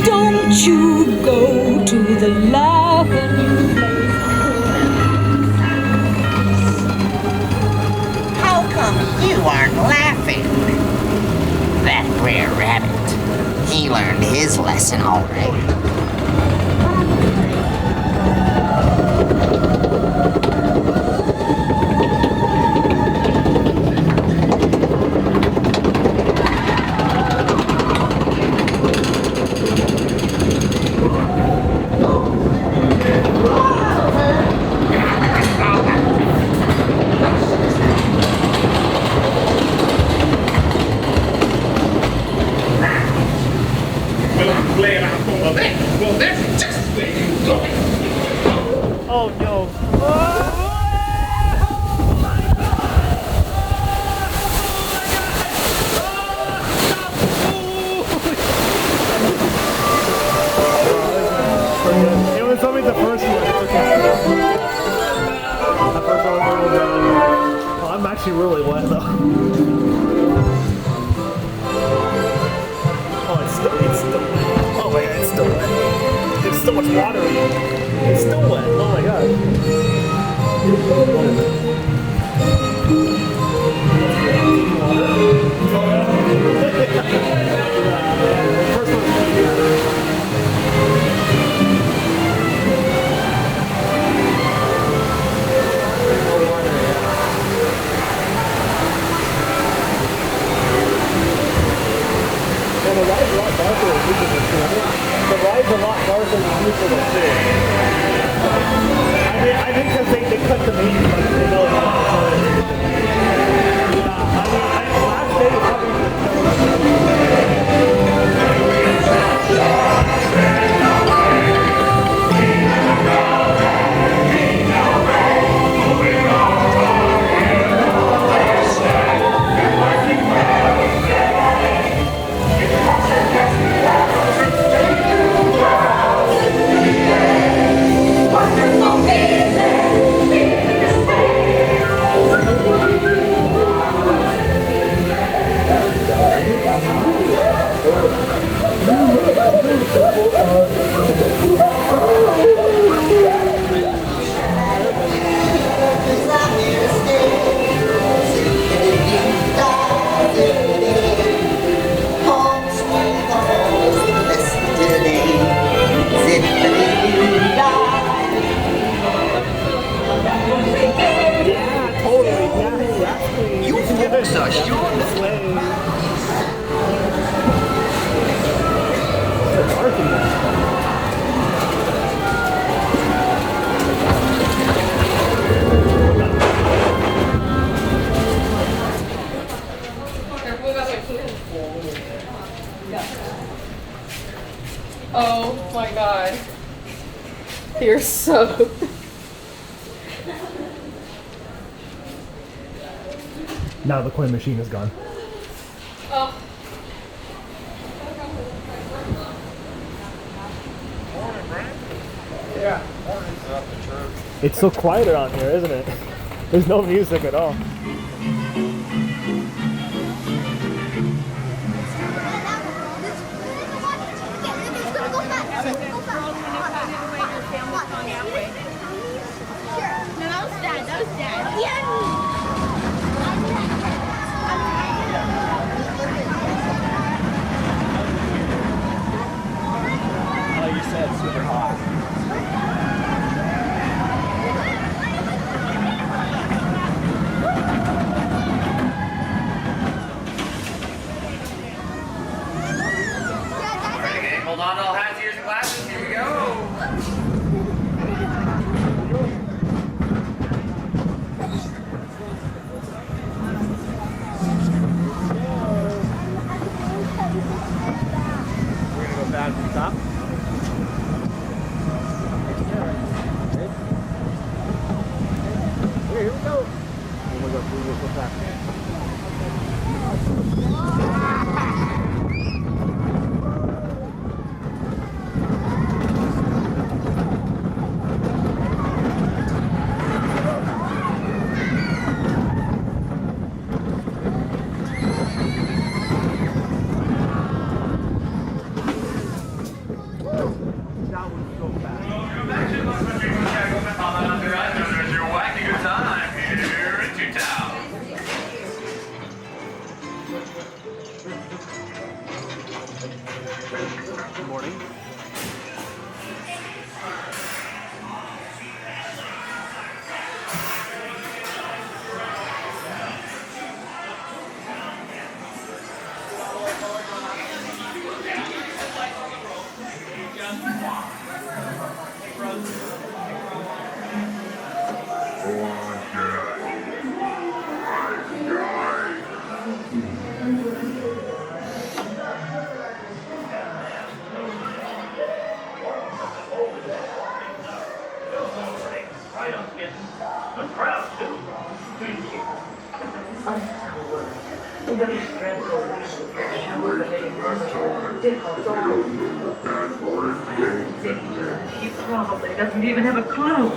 Don't you go to the laughing place. How come you aren't laughing? food. That rare rabbit, he learned his lesson already. Well, that's just where you go. Oh no. It was only the first one. The first one was a little down. Oh, I'm actually really wet though. Oh, it's still oh my god, it's still wet. There's so much water in it. It's still wet. Oh my god. First one. The ride's a lot darker than usual too. The ride's a lot darker than usual too. I think because they cut the meat, but they know it's not. Last day Oh my god. You're so... Now the coin machine is gone. Oh. Yeah. It's so quiet around here, isn't it? There's no music at all. Hold on to all hats, ears, and glasses. Here we go. We're gonna go back to the top. Here we go. Oh my god, we'll go back. right up, kid. I'm proud too. He probably doesn't even have a clue.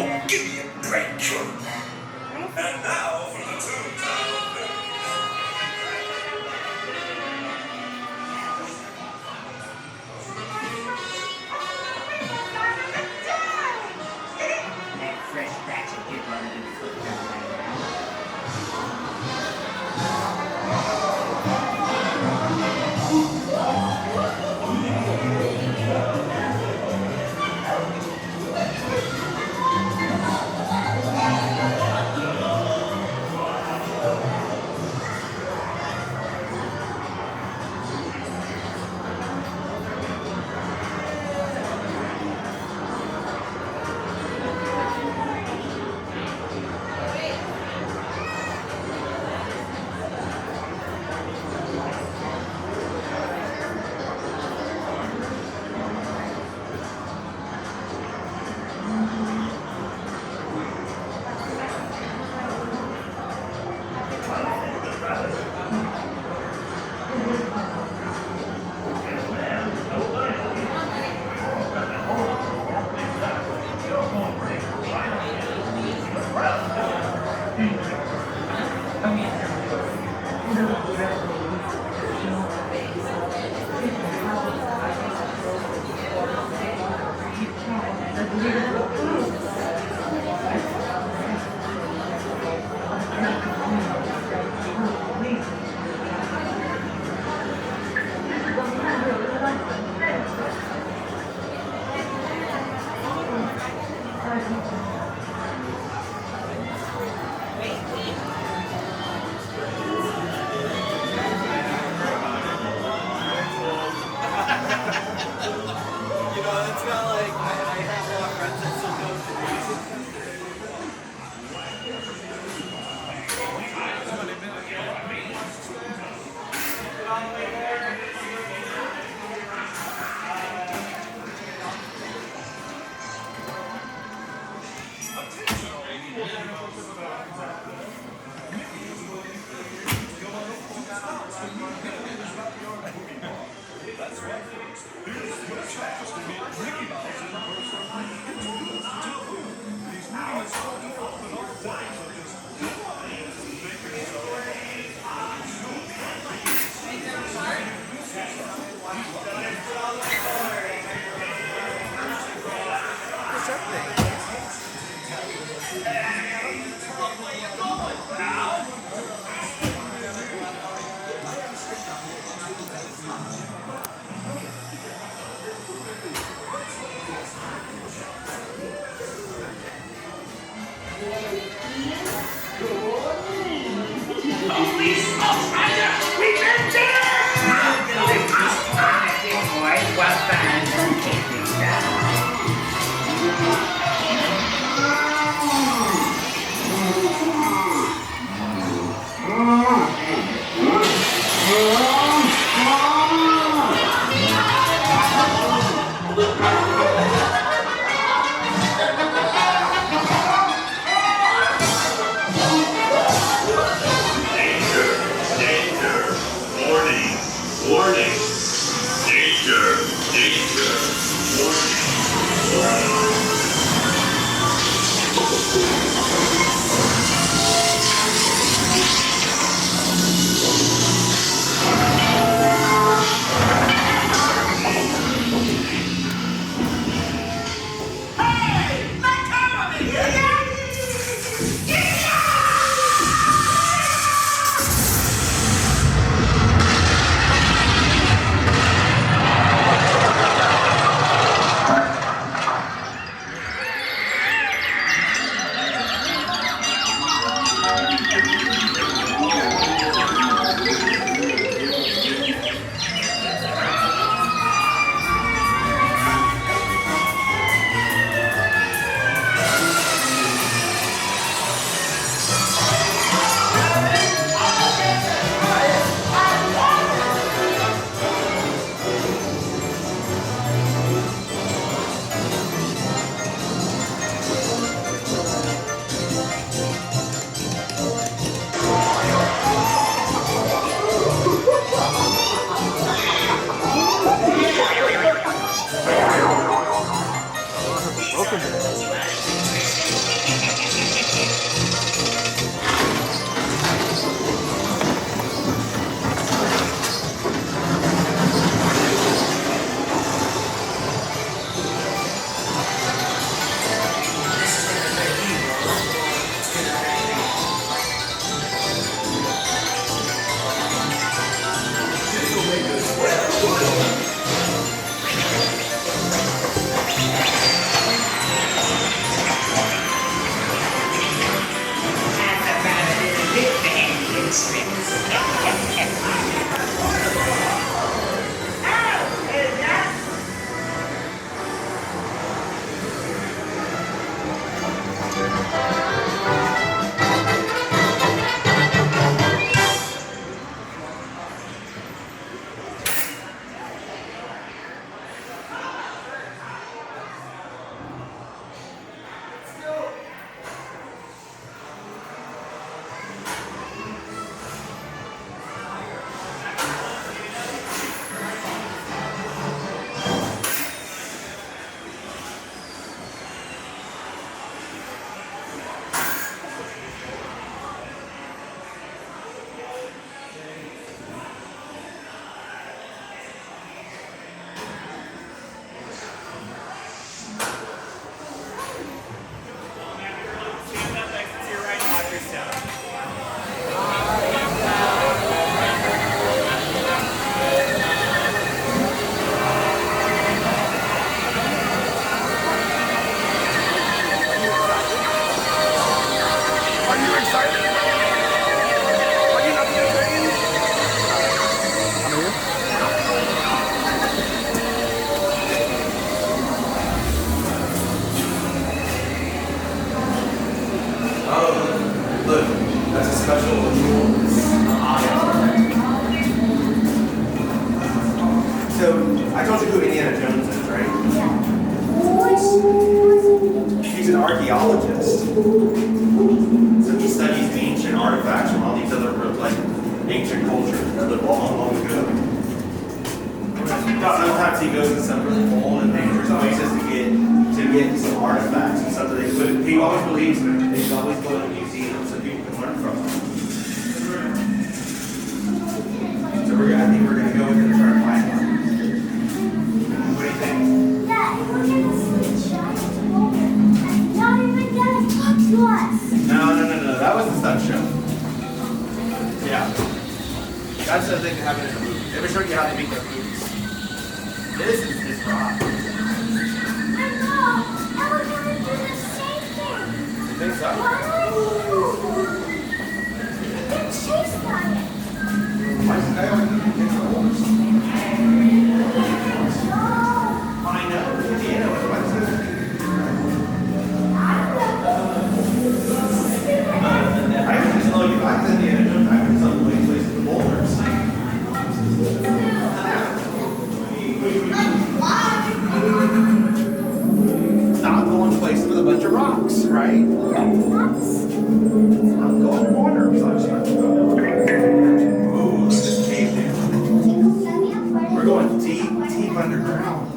Oh, give me a break. And now for the Toon Town. That fresh batch of people are going to cook them right special So, I told you who Indiana Jones is, right? Yeah. He's an archaeologist. So he studies ancient artifacts from all these other like ancient cultures that lived long ago. Sometimes he goes to some really old and dangerous places to get some artifacts and stuff that they put. He always believes they should always go to a museum so people can learn from them. So I think we're gonna go in and try to find one. What do you think? Yeah, we're gonna see giant woman. Not even gonna talk to us. No. That was the stunt show. Yeah. That's the thing that happened in the movie. Let me show you how they make their movies. This is just rock. I know. And we're gonna do the same thing. You think so? Get chased by it. Why is the guy always getting chased by wolves? I know. Indiana, why is this? I just know you like Indiana Jones. I can some place with the boulders. Not going places with a bunch of rocks, right? Not going water. Ooh, this cave in. We're going deep underground.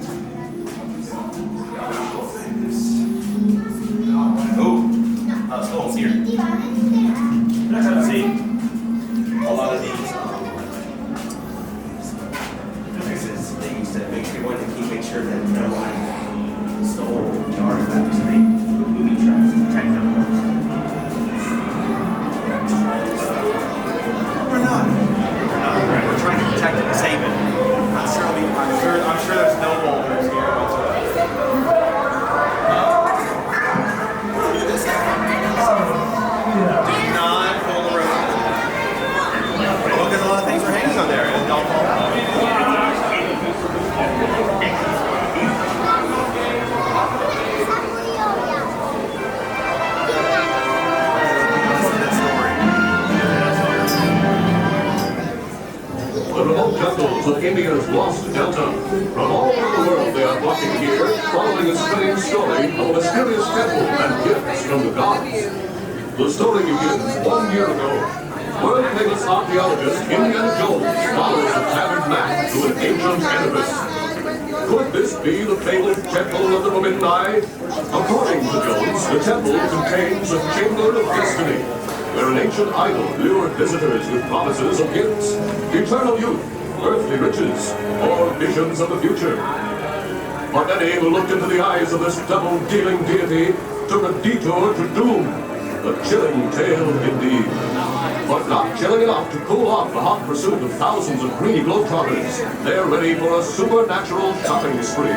Oh, here. You're not going to see a lot of these places. They used to make sure to make sure that no one stole the artifacts. They booby traps to protect them. We're not. We're trying to protect it and save it. I'm sure there's no boulders here whatsoever. Look at this guy. Do not pull the rope. Look, there's a lot of things are hanging on there. And don't fall out. The remote jungles of India's lost delta. From all over the world they are flocking here, following a strange story of a mysterious temple and gifts from the gods. The story begins 1 year ago. World-famous archaeologist Indiana Jones follows a tattered map to an ancient edifice. Could this be the fabled Temple of the Forbidden Eye? According to Jones, the temple contains a chamber of destiny, where an ancient idol lured visitors with promises of gifts, eternal youth, earthly riches, or visions of the future. But many who looked into the eyes of this double-dealing deity took a detour to doom. A chilling tale indeed. But not chilling enough to cool off the hot pursuit of thousands of greedy globetrotters. They're ready for a supernatural shopping spree.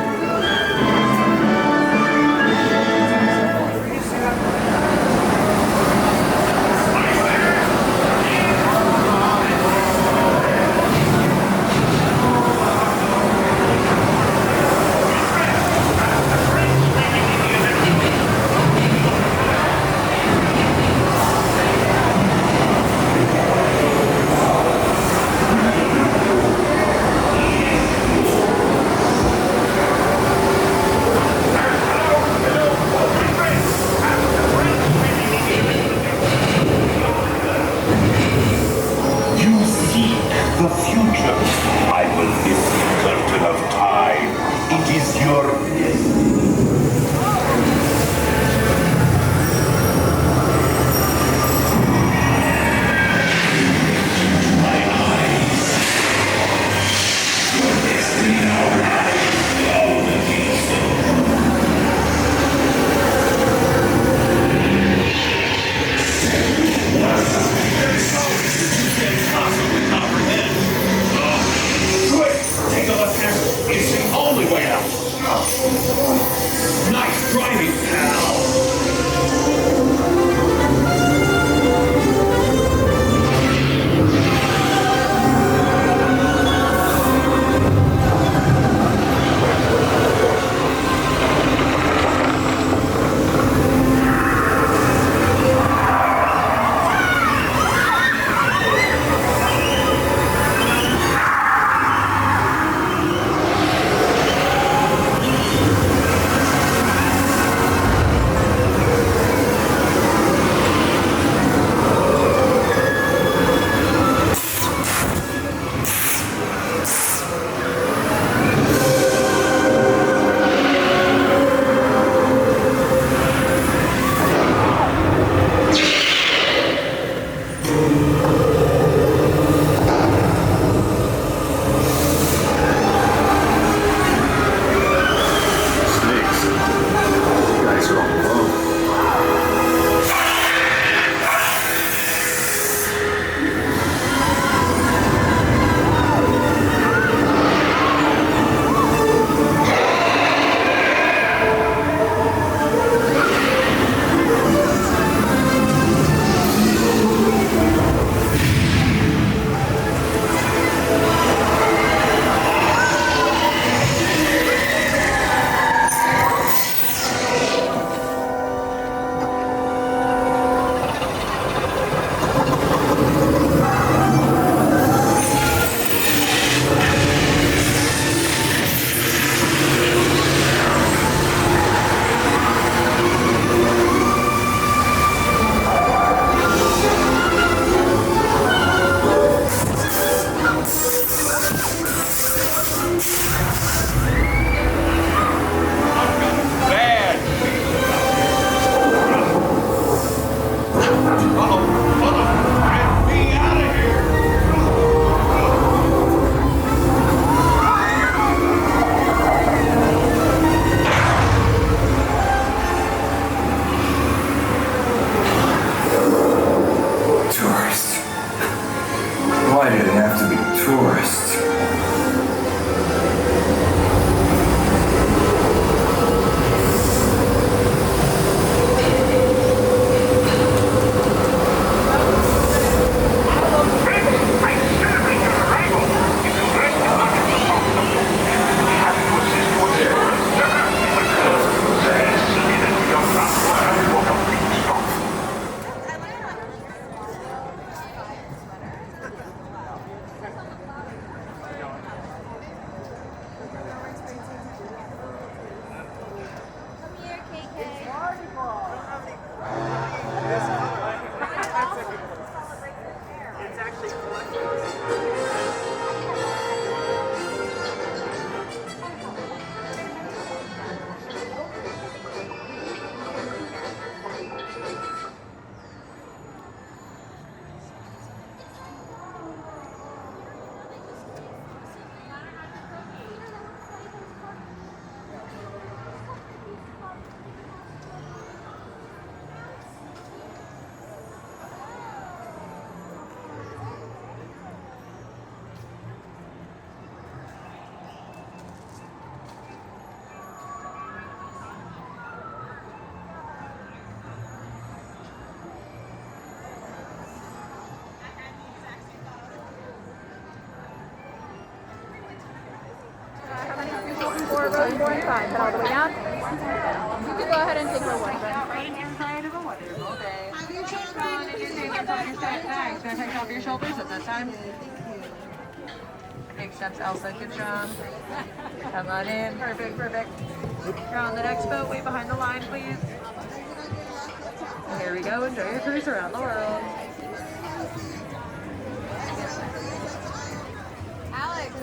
start rows 4 and 5, but all the way down. You can go ahead and take row 1. Inside of a wonderful day. Ron, if you're taking off your set bags, gonna take off your shoulders at this time. Accepts Elsa Kitron. Come on in. Perfect, perfect. You're on the next boat. Wait behind the line, please. Here we go. Enjoy your cruise around the world. Alex.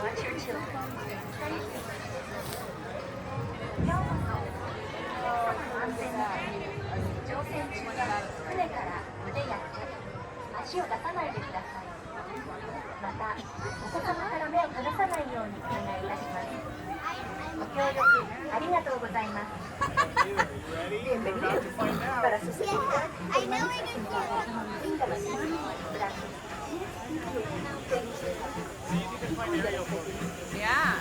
Watch your children. Para su seguridad, Yeah.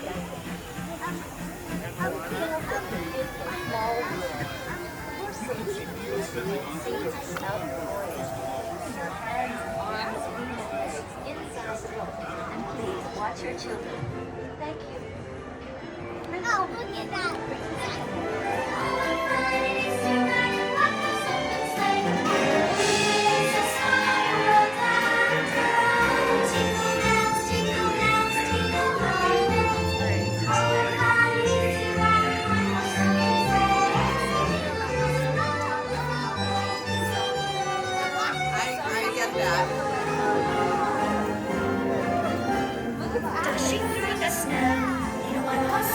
Watch your children. Thank you. Oh, look at I get that. Dashing through the snow in one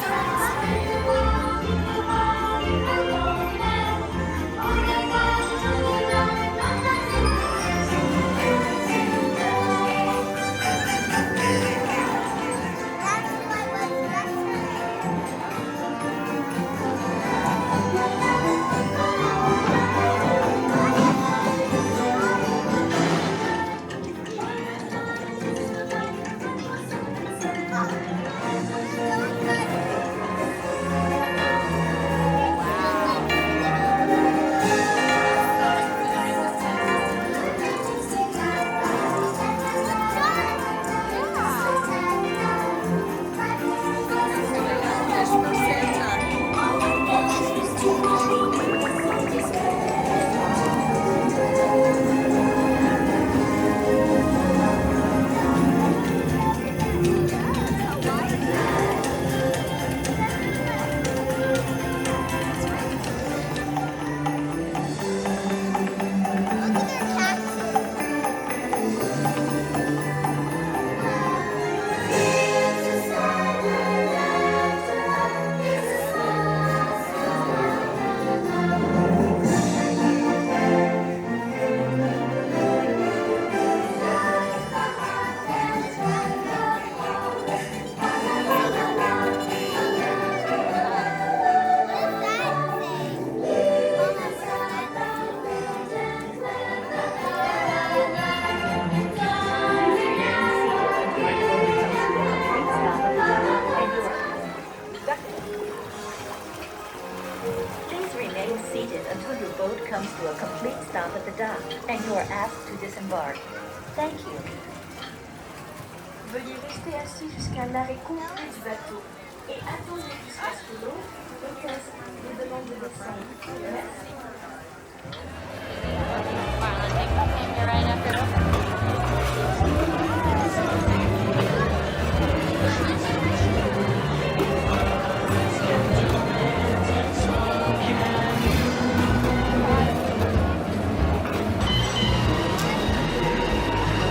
Veuillez rester assis jusqu'à l'arrêt complet du bateau et attendez jusqu'à ce que l'eau au cas où vous demande de descendre. Merci.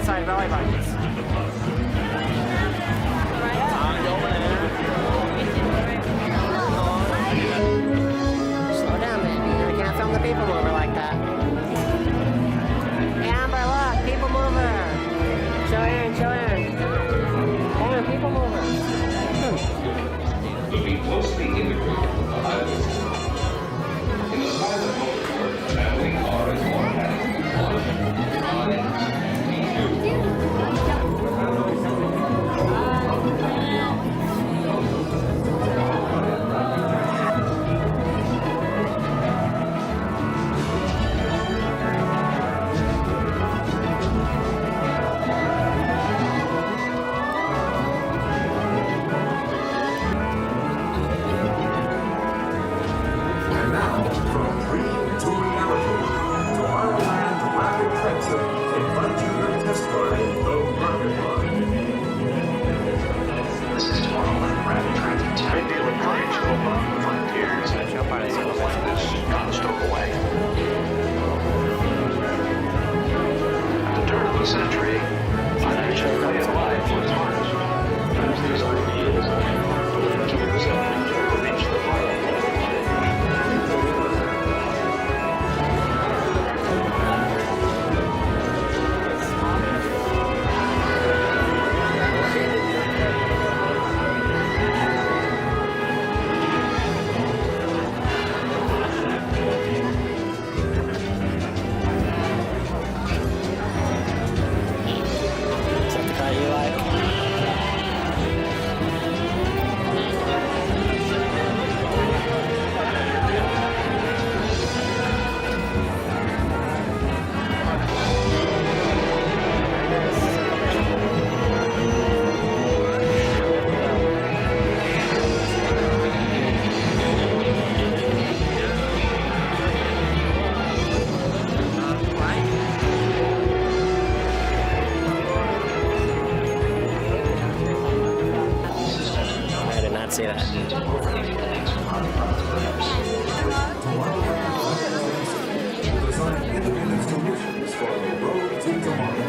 Inside belly buttons. Slow down, man. You can't film the people mover like that. Amber, look, people mover. Show in, show in. Oh, people mover. To be closely integrated with the highway system. In the pilot mode, traveling car is more panic. invite you to test ride the Rocket Ride. This is Tomorrowland Rapid Transit. Great deal of courage to open up the frontiers and the land is not stowed away. At the turn of the century, financial way of life was harnessed. As these ideas are volunteers helping to reach the final See that. Design independent solutions for the road to tomorrow.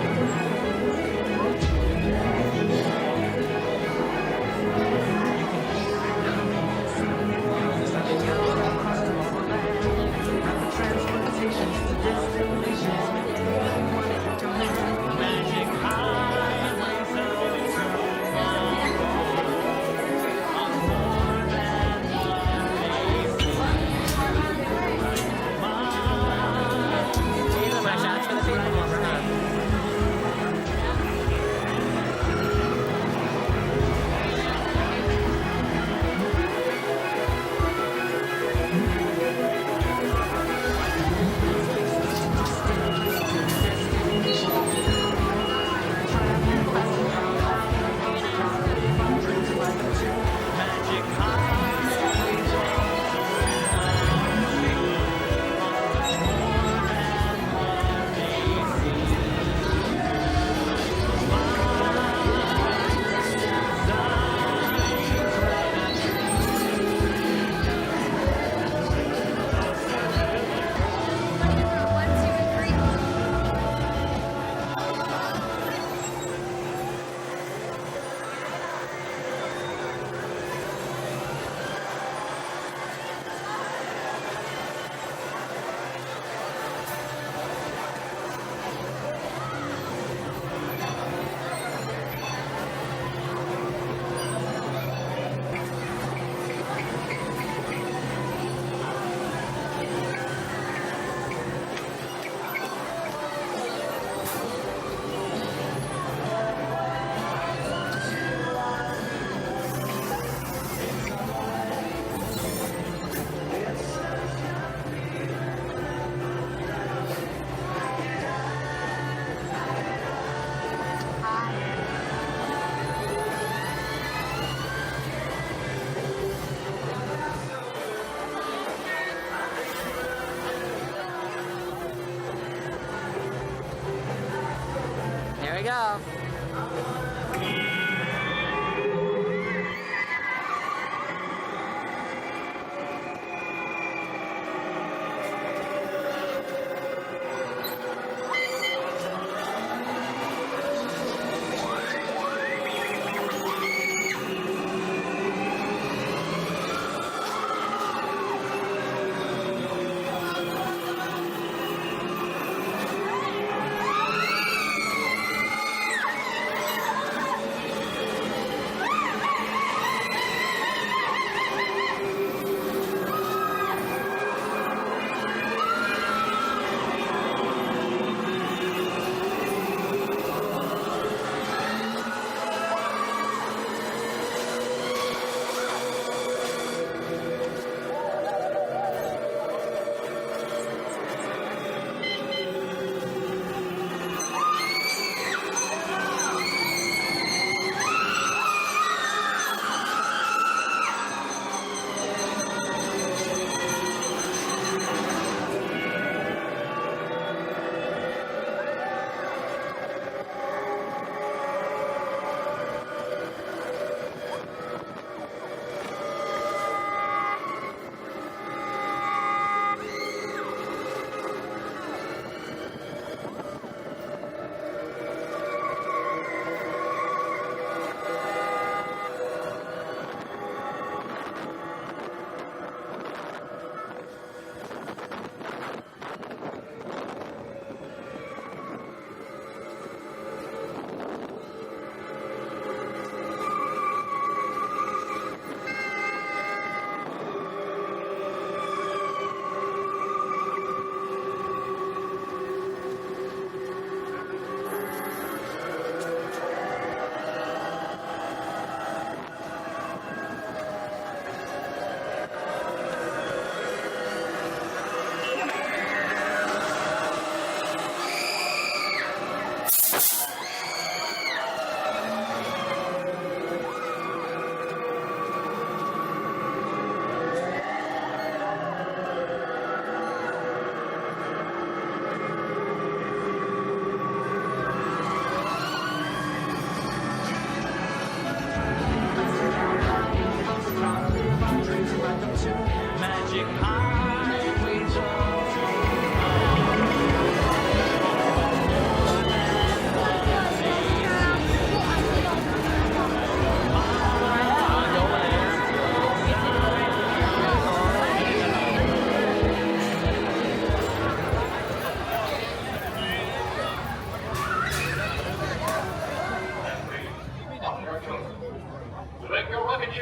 Here we go.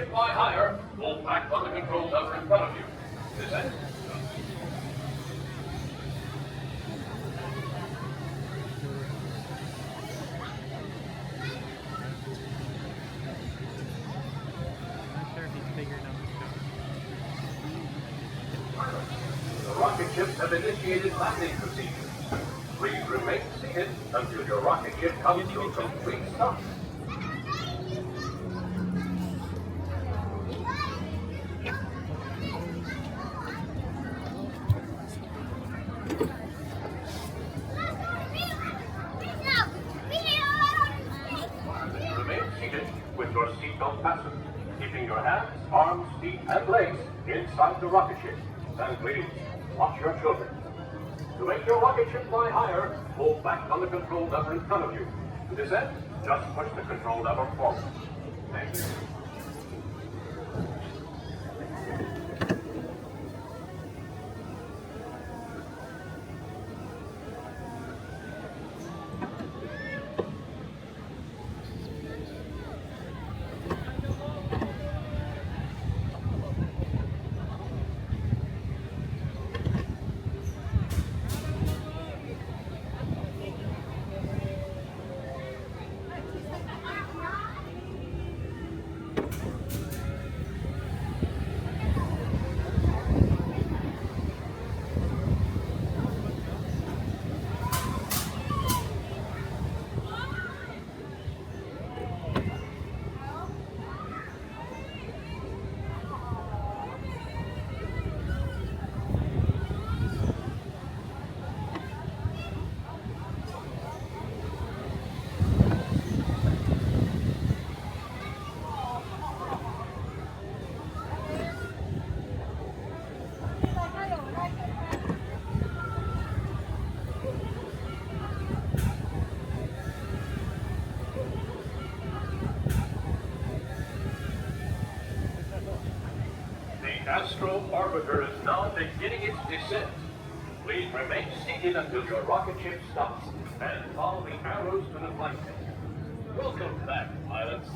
ship fly higher, hold back on the control lever in front of you. Descent. The rocket ships have initiated landing procedures. Please remain seated until your rocket ship comes to a complete stop. Remain seated with your seatbelt fastened, keeping your hands, arms, feet, and legs inside the rocket ship. And please, watch your children. To make your rocket ship fly higher, hold back on the control lever in front of you. To descend, just push the control lever forward. Thank you. Astro Orbitor is now beginning its descent. Please remain seated until your rocket ship stops and follow the arrows to the flight deck. Welcome back, pilots.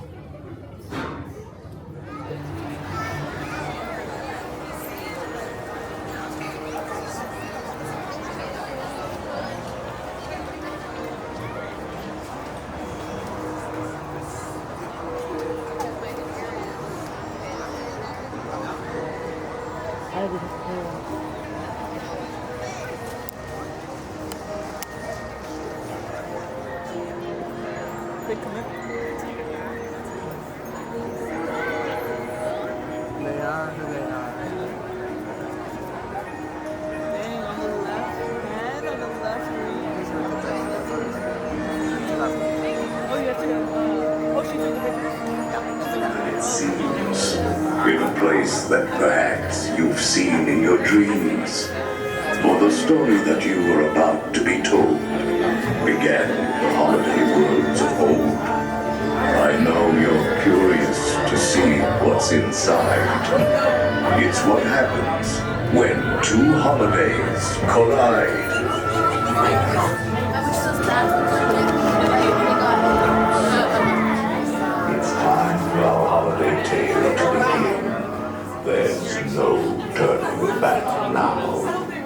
In a place that perhaps you've seen in your dreams. For the story that you were about to be told began in the holiday worlds of old. I know you're curious to see what's inside. It's what happens when two holidays collide. It's time for our holiday tale to begin. There's no turning back now.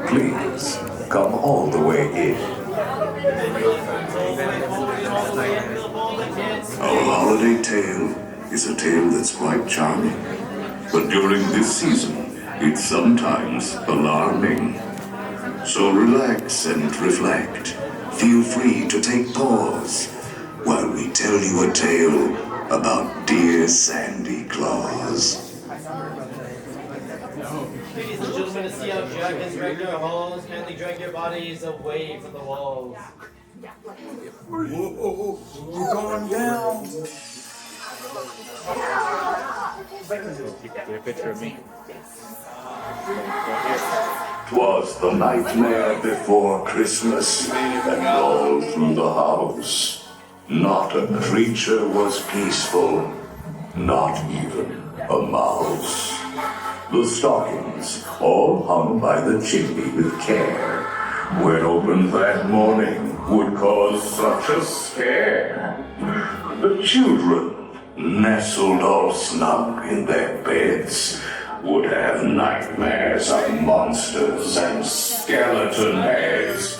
Please, come all the way in. Our holiday tale is a tale that's quite charming. But during this season, it's sometimes alarming. So relax and reflect. Feel free to take pause while we tell you a tale about dear Sandy Claus. Ladies and gentlemen, to see how Jack has dragged your halls, kindly drag your bodies away from the walls. Whoa, we're going down. Get a picture of me. 'Twas the nightmare before Christmas, and all through the house. Not a creature was peaceful, not even a mouse. The stockings, all hung by the chimney with care, when opened that morning, would cause such a scare. The children, nestled all snug in their beds, would have nightmares of monsters and skeleton heads.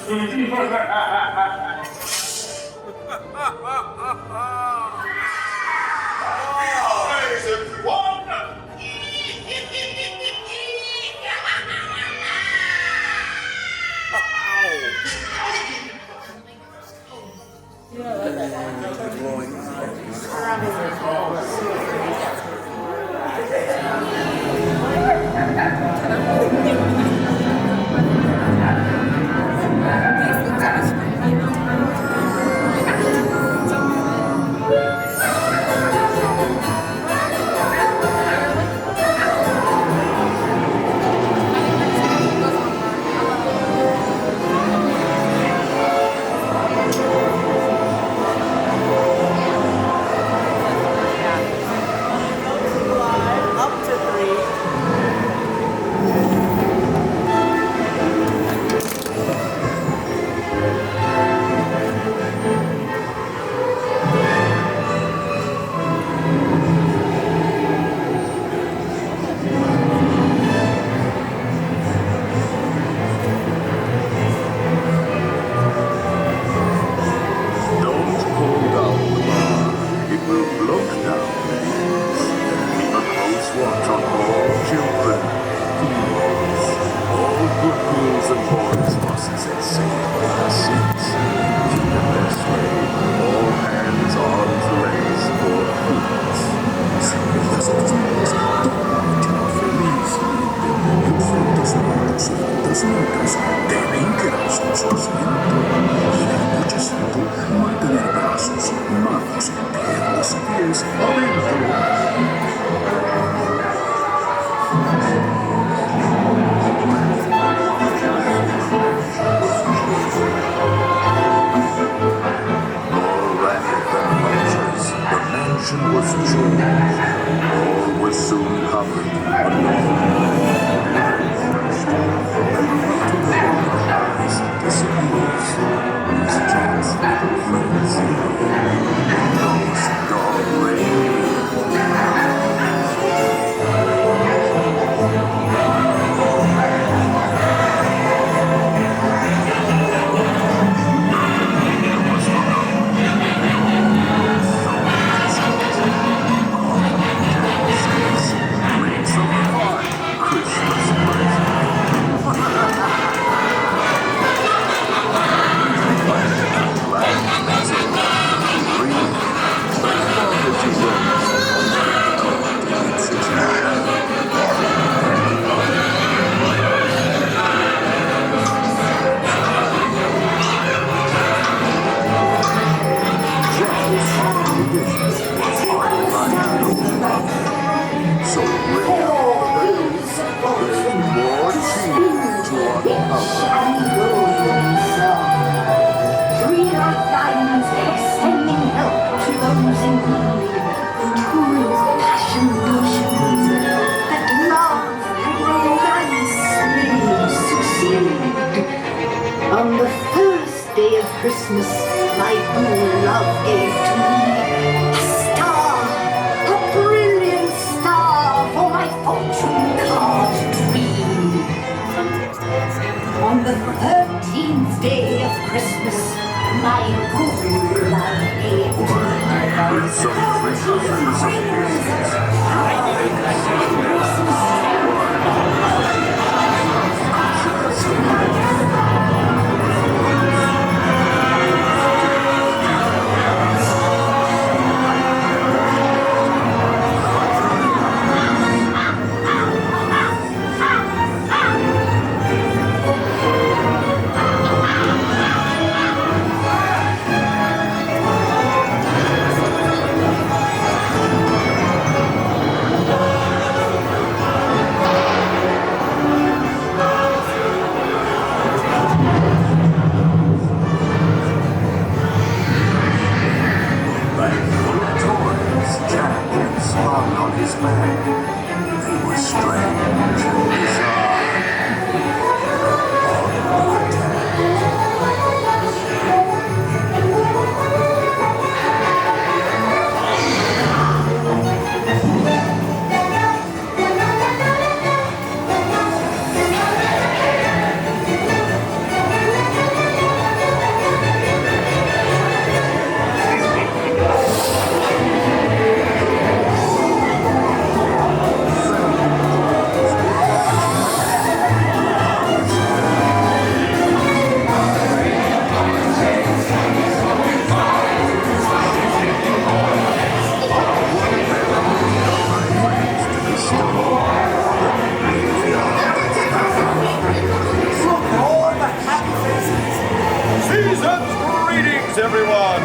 Greetings, everyone!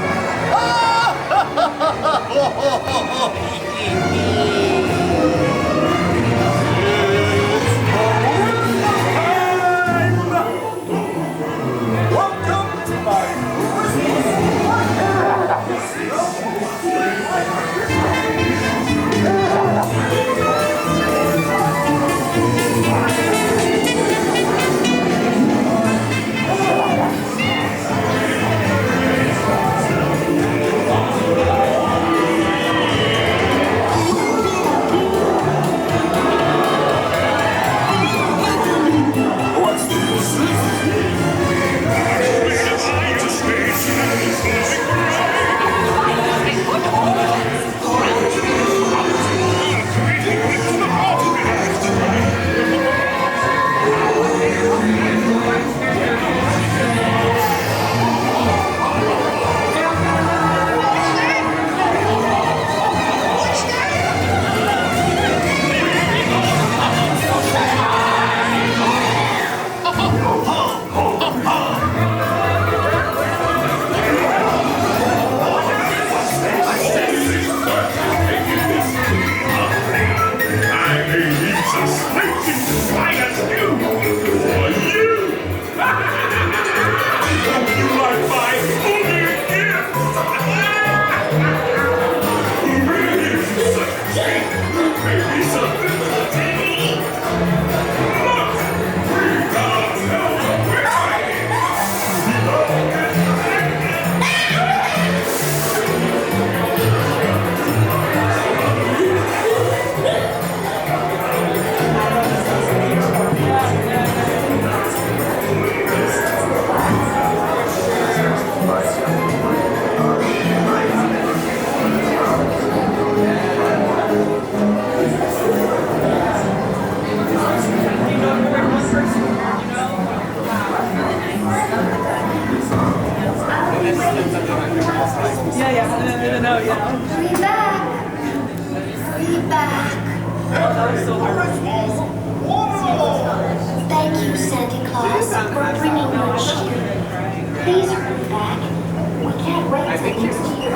Welcome to my Thank you, Santa Claus, for bringing your cheer. Please hurry back. We can't wait till next year.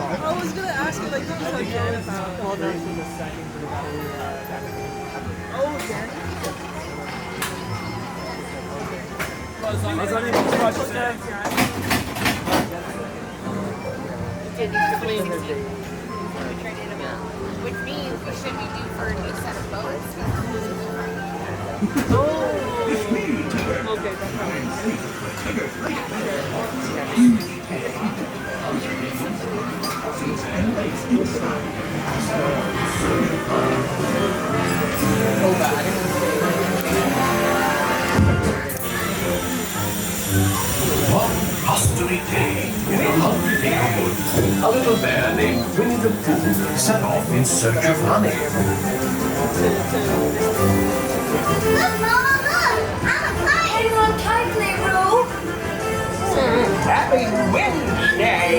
I was gonna ask you, like, something again about... Hold on for the second for the battery. Oh, Danny? Which means we should be due for a new set of boats. Okay, that's One blustery day in a lovely neighborhood, a little bear named Winnie the Pooh set off in search of honey. Look, Mama, look! I'm a kite! Hang on tightly, Roo! Happy Wednesday!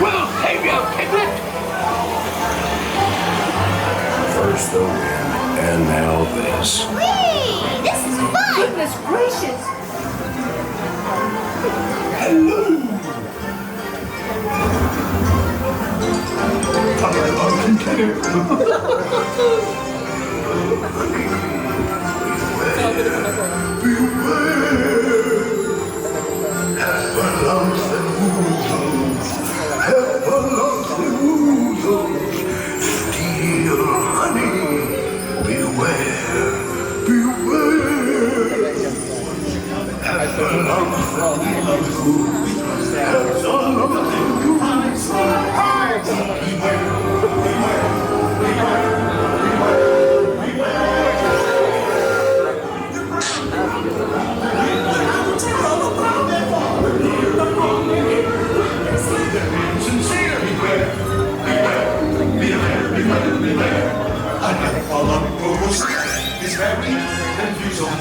We'll save you, Piglet! First the wind, and now this. Whee! This is fun! Goodness gracious! Hello! Steal honey, beware, beware. Totally there. I never followed rules. It's very confusing.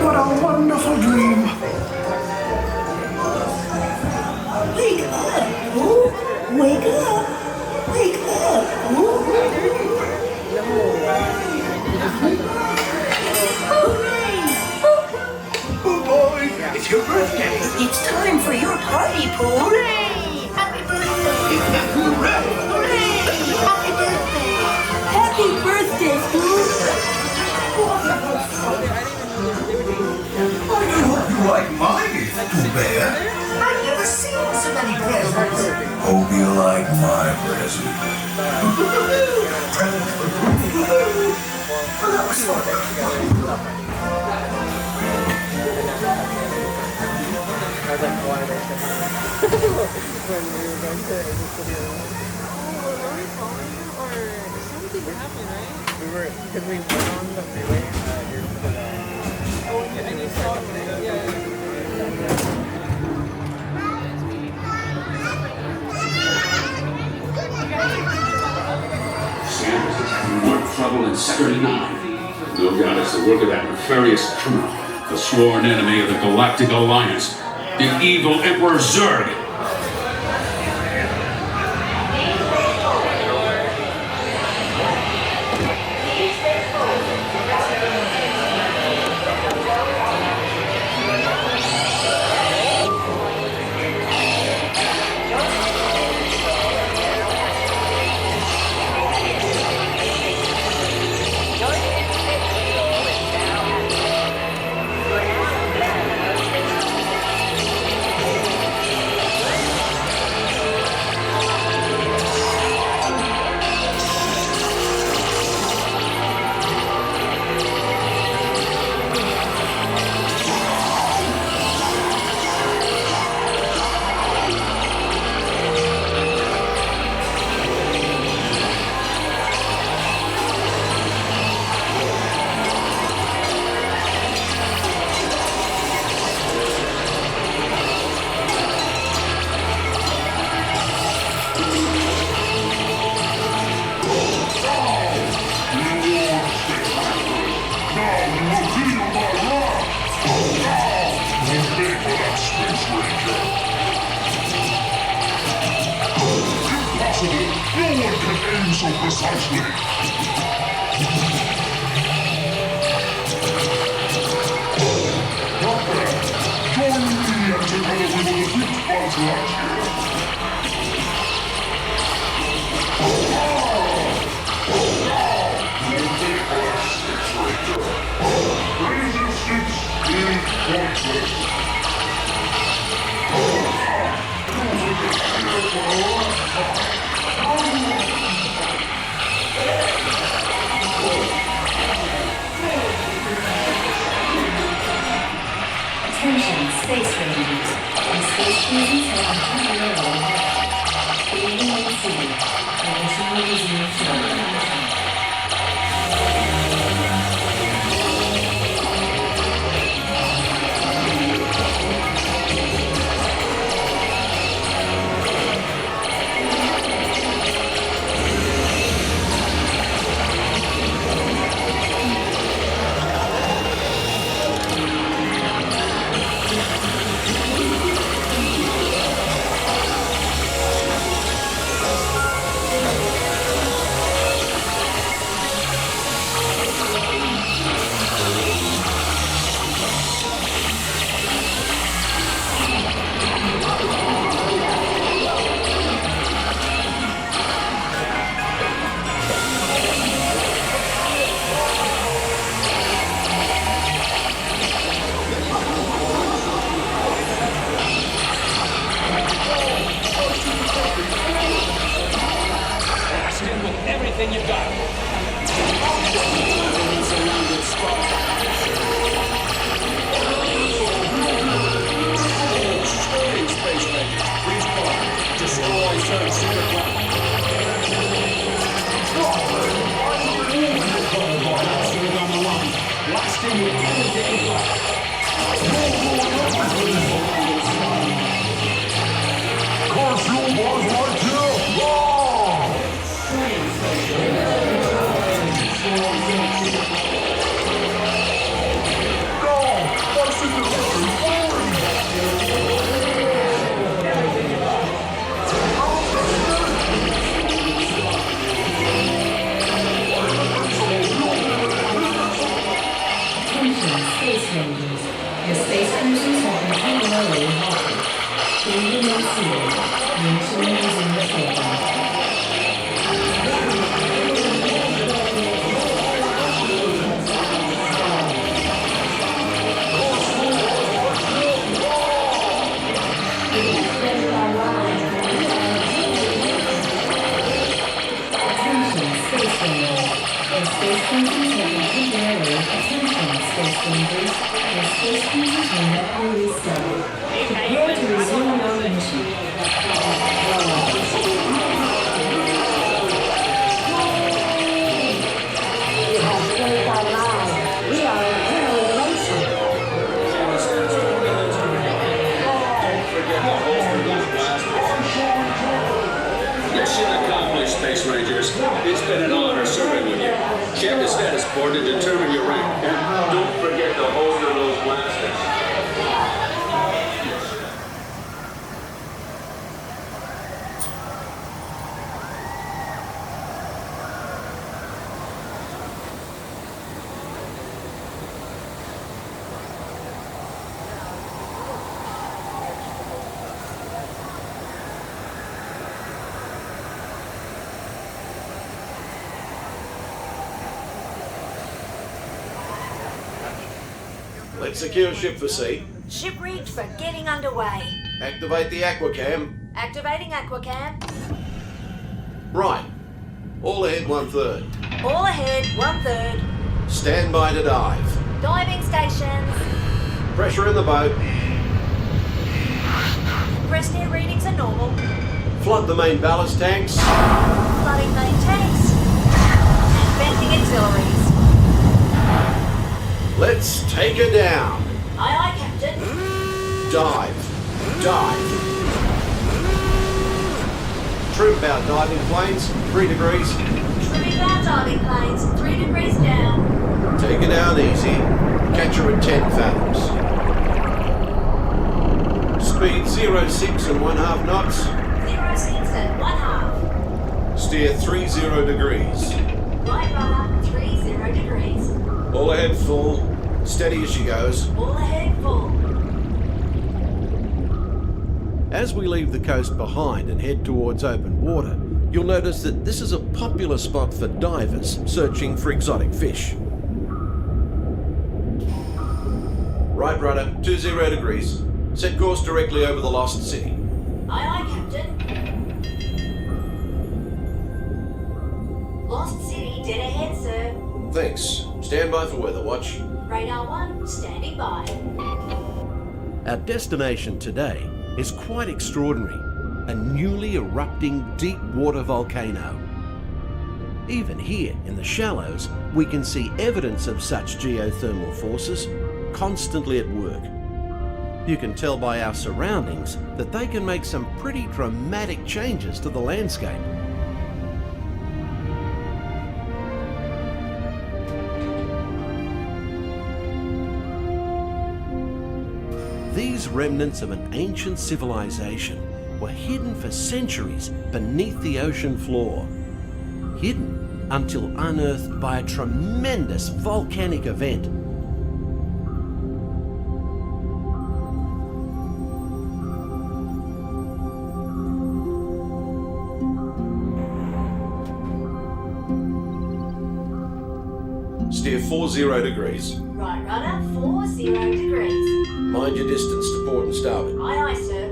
What a wonderful dream! Wake up, Pooh! Wake up! Wake up, Pooh! Oh boy, it's your birthday! It's time for your party, Pooh! Hooray! Happy birthday! Hooray! Hooray! Happy birthday! Happy birthday, Pooh! I hope you like my gift, Pooh Bear. I've never seen so many presents. Hope you like my present. That was fun. Because we went on the freeway and you saw Santa's having more trouble in Sector 9. No doubt it's the work of that nefarious criminal, the sworn enemy of the Galactic Alliance, the evil Emperor Zurg. So precisely. Doctor, join me and together we will defeat Buzz Lightyear. Resistance is pointless. Attention, Space Rangers. The Space Cruisers have completely arrived. Leaving the city. Additional resume shortly. everything you've got. Space Rangers, please destroy certain secret weapons. Space Rangers. Your space cruisers have been temporarily halted. Please remain seated. The mission will resume shortly. Space cruisers have been temporarily attention, Space Rangers. Your space cruisers will now be restarted. Prepare to resume your mission. You have saved our lives. We are eternally grateful. Mission accomplished, Space Rangers. It's been an honor serving with you. Check the status board to determine your rank. And don't forget to hold your those blasters. Let's secure ship for sea. Ship reach for getting underway. Activate the aquacam. Activating aquacam. Right. All ahead 1/3. All ahead 1/3. Stand by to dive. Diving stations. Pressure in the boat. Compressed air readings are normal. Flood the main ballast tanks. Flooding main tanks. And venting auxiliaries. Let's take her down. Aye, aye, Captain. Dive. Dive. Trim bow diving planes, 3 degrees. Trimming bow diving planes, 3 degrees down. Take her down easy. Catch her at 10 fathoms. Speed 06 and 1/2 knots. 06 and 1/2. Steer 30 degrees. Right rudder, 30 degrees. All ahead full. Steady as she goes. All ahead full. As we leave the coast behind and head towards open water, you'll notice that this is a popular spot for divers searching for exotic fish. Right rudder, 20 degrees. Set course directly over the lost city. Aye, aye, Captain. Lost City, dead ahead, sir. Thanks. Stand by for weather watch. Radar 1, standing by. Our destination today is quite extraordinary. A newly erupting deep water volcano. Even here in the shallows, we can see evidence of such geothermal forces constantly at work. You can tell by our surroundings that they can make some pretty dramatic changes to the landscape. These remnants of an ancient civilization were hidden for centuries beneath the ocean floor. Hidden until unearthed by a tremendous volcanic event. Steer 40 degrees. Right rudder, 40 degrees. Mind your distance to port and starboard. Aye, aye, sir.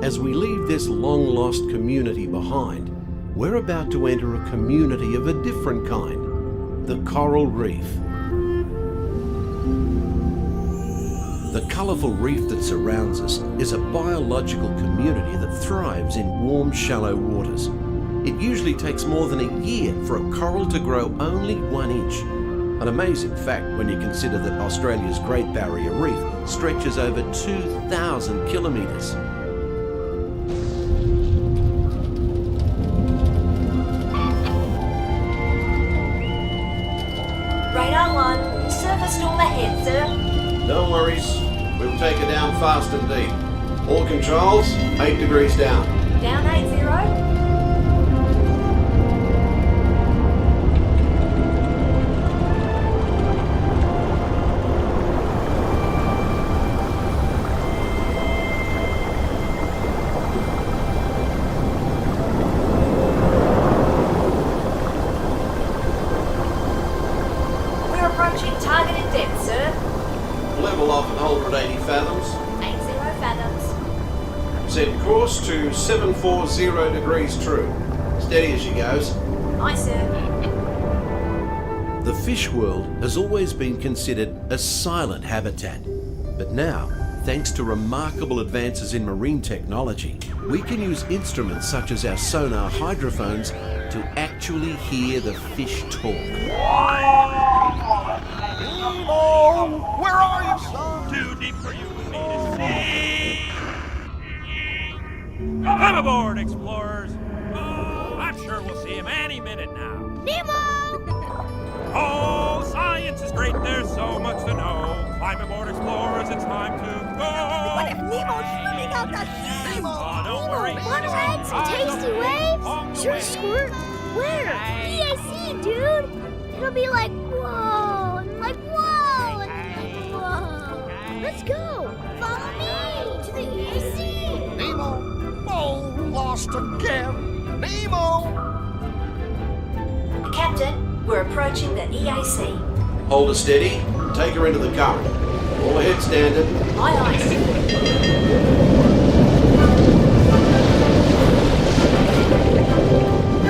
As we leave this long-lost community behind, we're about to enter a community of a different kind, the coral reef. The colourful reef that surrounds us is a biological community that thrives in warm, shallow waters. It usually takes more than a year for a coral to grow only 1 inch. An amazing fact when you consider that Australia's Great Barrier Reef stretches over 2,000 kilometres. Radar 1, surface storm ahead, sir. No worries, we'll take her down fast and deep. All controls, 8 degrees down. Down 80. We're approaching targeted depth, sir. Level off at 180 fathoms. 80 fathoms. Set course to 740 degrees true. Steady as she goes. Aye, sir. The fish world has always been considered a silent habitat. But now, thanks to remarkable advances in marine technology, we can use instruments such as our sonar hydrophones to actually hear the fish talk. Nemo! Where are you, son? Too deep for you and me to see. Come aboard, explorers. Oh, I'm sure we'll see him any minute now. Nemo! Oh, science is great. There's so much to know. Climb aboard, explorers. It's time to go. What if Nemo's swimming out the sea? Oh, don't worry. Wanna ride some tasty waves? Sure, squirt. Where? EAC, dude. It'll be like whoa, and like whoa, and like whoa. Let's go. Follow me to the EAC. Nemo! Oh, lost again. Nemo! Captain, we're approaching the EAC. Hold her steady, take her into the current. All ahead standard. Aye, aye, sir.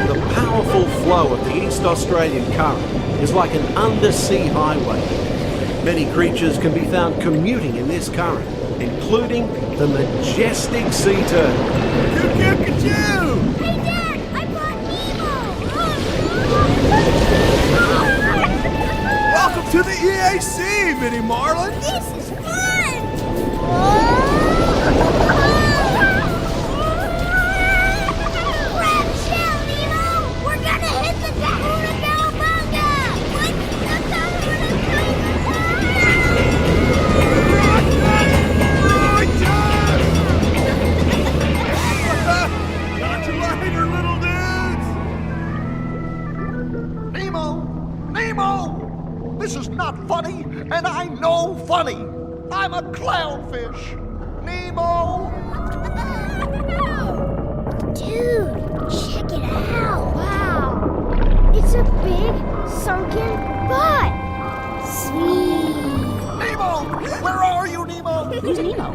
The powerful flow of the East Australian current is like an undersea highway. Many creatures can be found commuting in this current, including the majestic sea turtle. Hey, Dad, I brought Nemo. Welcome to the EAC, Minnie Marlin. This is fun. Grab shell, Nemo. We're gonna hit the Kahuna Cowabunga. What's the Got you later, little dudes! Nemo! Nemo! This is not funny, and I know funny. I'm a clownfish. Nemo! Dude, check it out. Wow. It's a big sunken butt. Sweet. Nemo! Where are you, Nemo? Who's Nemo?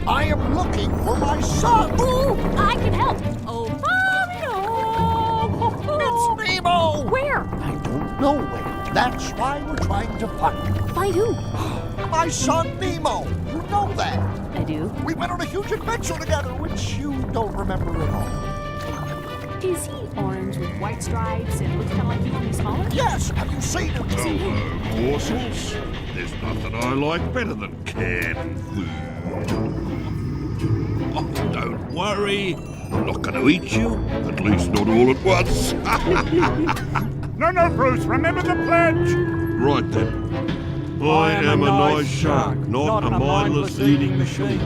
I am looking for my son. Ooh, I can help. Oh, It's Nemo! Where? I don't know where. That's why we're trying to find him. Find who? My son Nemo. You know that. I do. We went on a huge adventure together, which you don't remember at all. Is he orange with white stripes and looks kind of like he's only smaller? Yes, have you seen him? Hello, morsels. There's nothing I like better than canned food. Oh, don't worry. I'm not going to eat you. At least not all at once. No, Bruce, remember the pledge. Right then. I am a nice shark, not a mindless eating machine.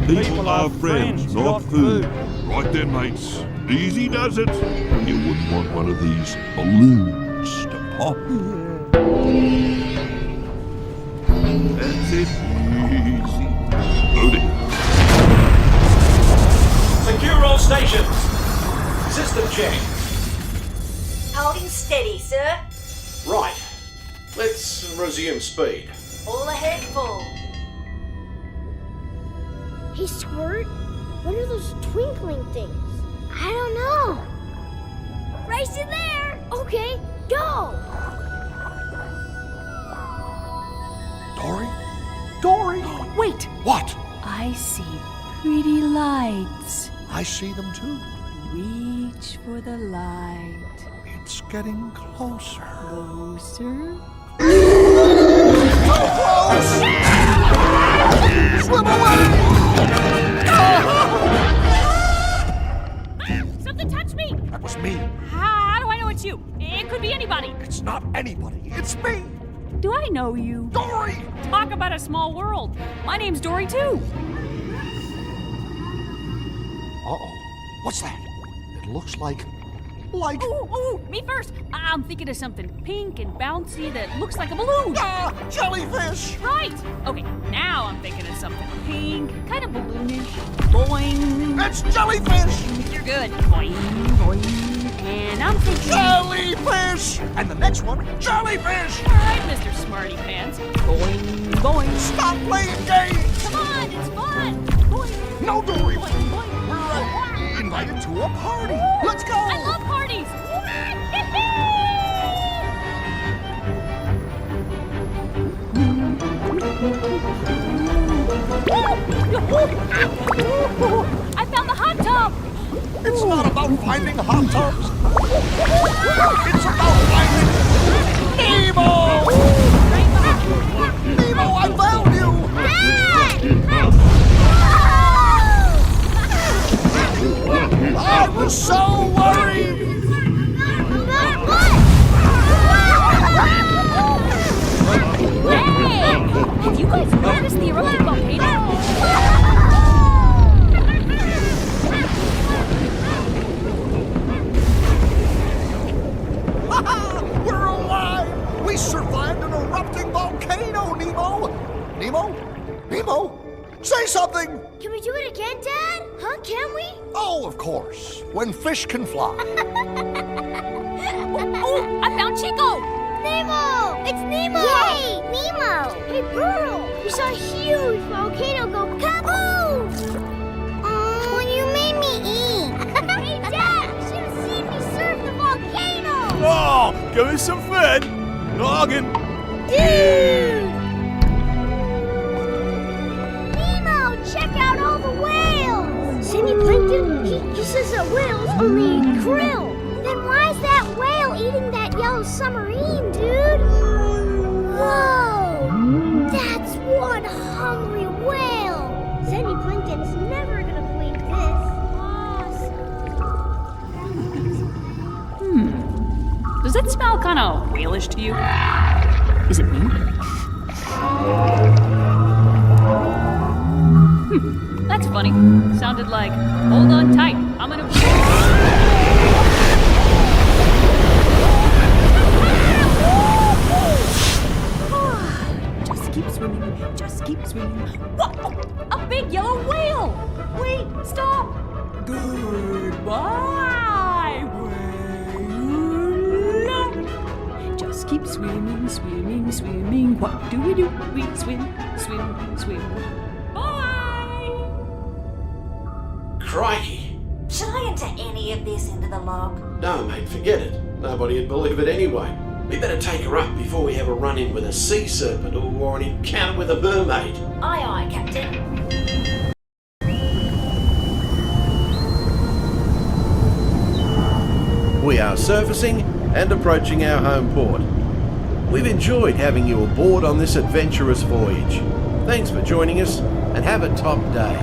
People are friends, not food. Right then, mates. Easy does it. You wouldn't want one of these balloons to pop. That's it. Easy. Loading. Secure all stations. System check. Holding steady, sir. Right. Let's resume speed. All ahead full. Hey, Squirt, what are those twinkling things? I don't know. Race in there. Okay, go. Dory? Wait. What? I see pretty lights. I see them too. Reach for the light. It's getting closer. Closer. No! close! Swim away! Something touched me! That was me. How do I know it's you? It could be anybody. It's not anybody. It's me. Do I know you? Dory! Talk about a small world. My name's Dory, too. Uh-oh. What's that? It looks like... Ooh, me first. I'm thinking of something pink and bouncy that looks like a balloon. Ah, jellyfish! Right. Okay, now I'm thinking of something pink, kind of balloonish. Boing. It's jellyfish! You're good. Boing, boing. And I'm thinking... Jellyfish! And the next one, jellyfish! All right, Mr. Smarty Pants. Boing, boing. Stop playing games! Come on, it's fun. Boing. No, Dory. Boing, boing. We're invited to a party. Let's go! I love parties. I found the hot tub. It's not about finding hot tubs. It's about finding Nemo! Nemo, I found you! I was so worried! Hey! Have you guys noticed the erupting volcano? We're alive! We survived an erupting volcano, Nemo! Nemo? Say something! Can we do it again, Dad? Huh? Can we? Oh, of course. When fish can fly. Oh, I found Chico! Nemo! It's Nemo! Yay! Nemo! Hey, Pearl! We saw a huge volcano go kaboom! Oh, you made me eat! Hey, Dad! You should have seen me surf the volcano! Oh, give me some food! Noggin! Dude! Nemo, check out all the whales! Sammy Plankton, he says that whales only eat krill. Then why is that whale eating that yellow submarine, dude? Whoa! That's one hungry whale! Sammy Plankton's never gonna believe this. Awesome. Does it smell kind of whalish to you? Is it me? That's funny. Sounded like, hold on tight, I'm gonna... Just keep swimming. Whoa! A big yellow whale! Wait, stop! Goodbye, whale! Just keep swimming, swimming, swimming. What do? We swim, swim, swim. Bye! Crikey. Shall I enter any of this into the log? No, mate, forget it. Nobody would believe it anyway. We better take her up before we have a run-in with a sea serpent or an encounter with a mermaid. Aye, aye, Captain. We are surfacing and approaching our home port. We've enjoyed having you aboard on this adventurous voyage. Thanks for joining us and have a top day.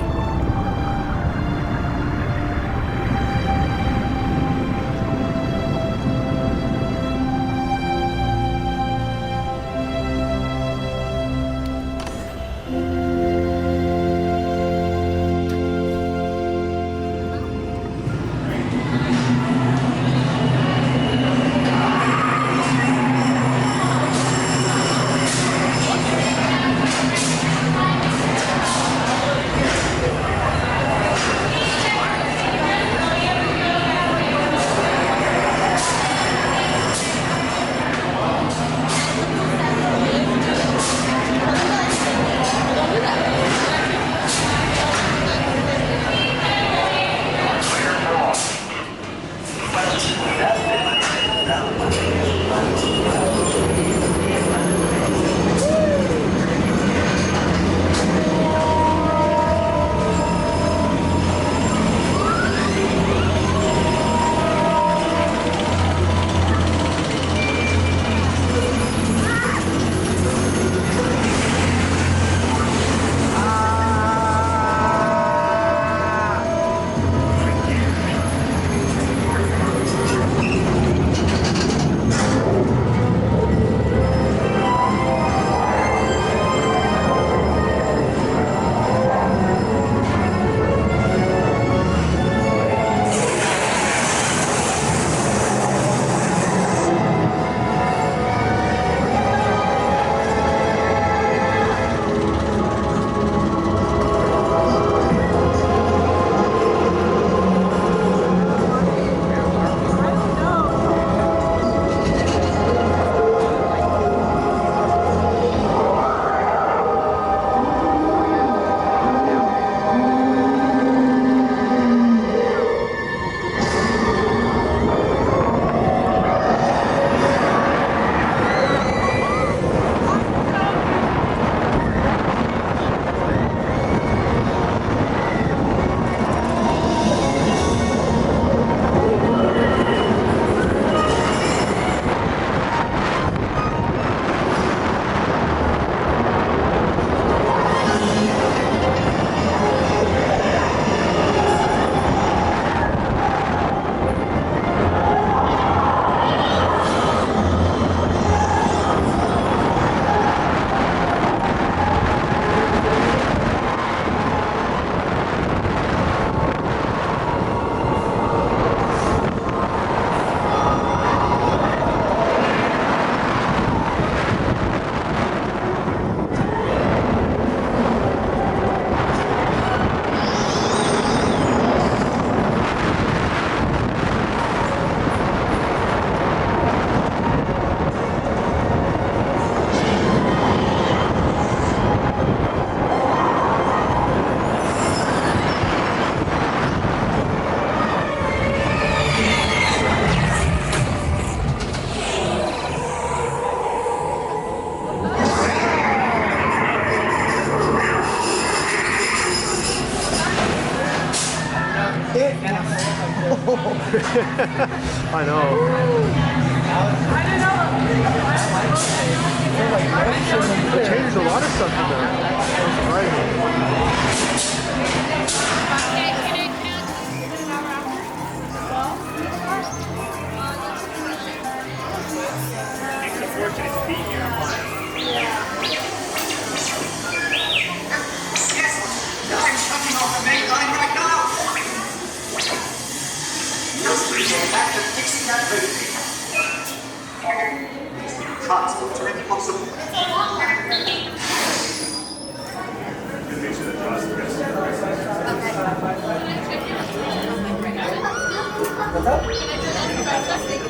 I know. They changed a lot of stuff in there. That's surprising. It's a fortune to be here. Yes, I'm shutting off the main line right now. Just get back to fixing that building. Transport to impossible.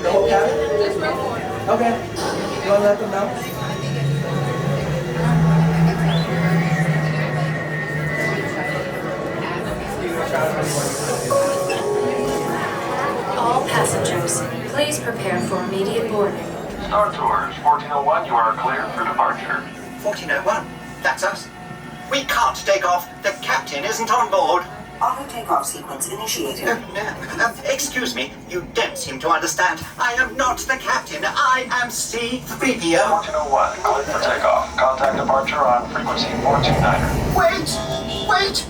The whole cabin? Okay. You want to let them know? All passengers, please prepare for immediate boarding. Star Tours, 1401, you are cleared for departure. 1401, that's us. We can't take off. The captain isn't on board. Auto takeoff sequence initiated. Excuse me, you don't seem to understand. I am not the captain. I am C-3PO. 1401, cleared for takeoff. Contact departure on frequency 429er. Wait!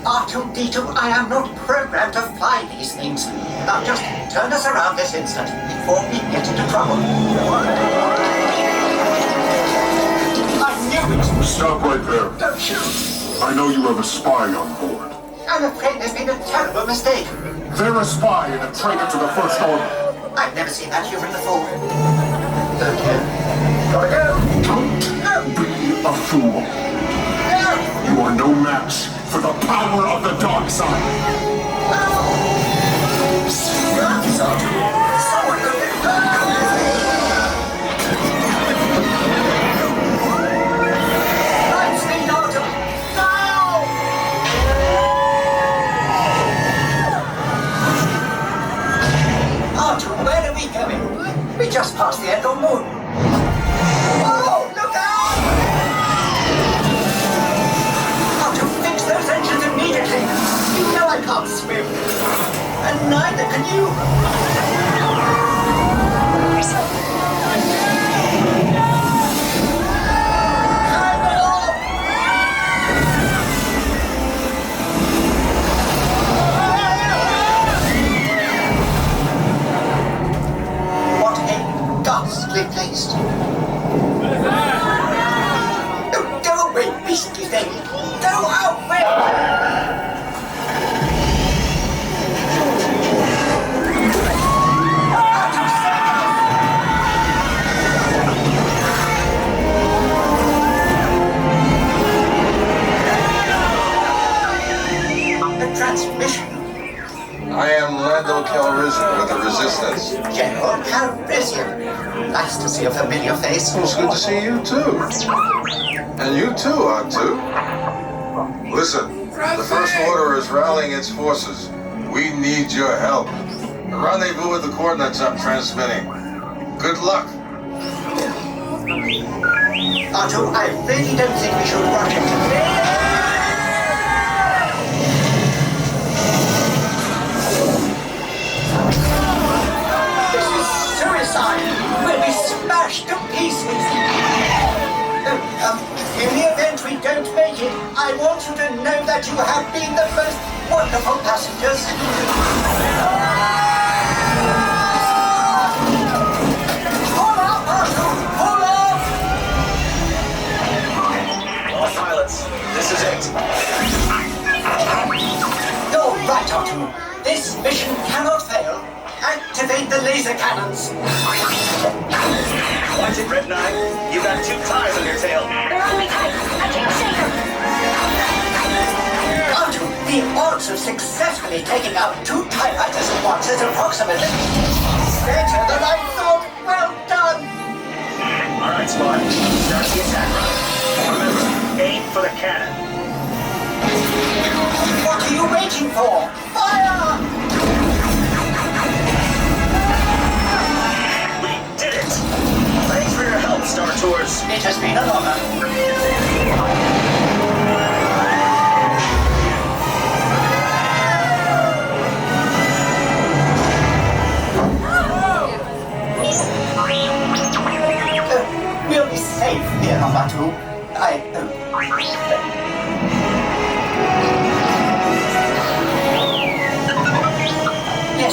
R2-D2, I am not programmed to fly these things. Now just turn us around this instant before we get into trouble. I knew it! Stop right there. Don't shoot! I know you have a spy on board. I'm afraid there's been a terrible mistake. They're a spy and a traitor to the First Order. I've never seen that human before. Okay. Gotta go! Don't be a fool. You are no match for the power of the dark side. Someone could be... Light speed, Autumn! Now! Autumn, where are we going? We just passed the end of moon. Oh, look out! Autumn, fix those engines immediately. You know I can't swim. And neither can you. What a ghastly place. Go away, beastly thing. Go away! Transmission. I am Lando Calrissian with the Resistance. General Calrissian. Nice to see a familiar face. Well, it's good to see you too. And you too, R2. Listen, the First Order is rallying its forces. We need your help. Rendezvous with the coordinates I'm transmitting. Good luck. R2, I really don't think we should rush into this. We'll be smashed to pieces. In the event we don't make it, I want you to know that you have been the most wonderful passengers. Pull up, Arthur! Pull up! All pilots, this is it. You're right, Arthur. This mission cannot fail. Activate the laser cannons! Watch it, Red 9. You got 2 ties on your tail. They're on me tight! I can't shake them! Artu, the odds of successfully taking out 2 TIE fighters at once is approximately better than I thought. Well done! Alright, Spawn. Start the attack run. Remember, aim for the cannon. What are you waiting for? Fire! Did it! Thanks for your help, Star Tours. It has been an honor.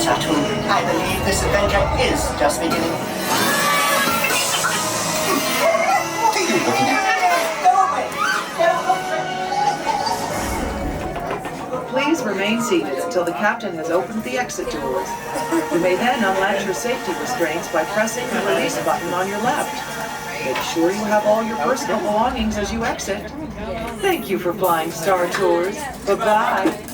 answer, Toon. I believe this adventure is just beginning. What are you looking at? Please remain seated until the captain has opened the exit doors. You may then unlatch your safety restraints by pressing the release button on your left. Make sure you have all your personal belongings as you exit. Thank you for flying Star Tours. Bye-bye.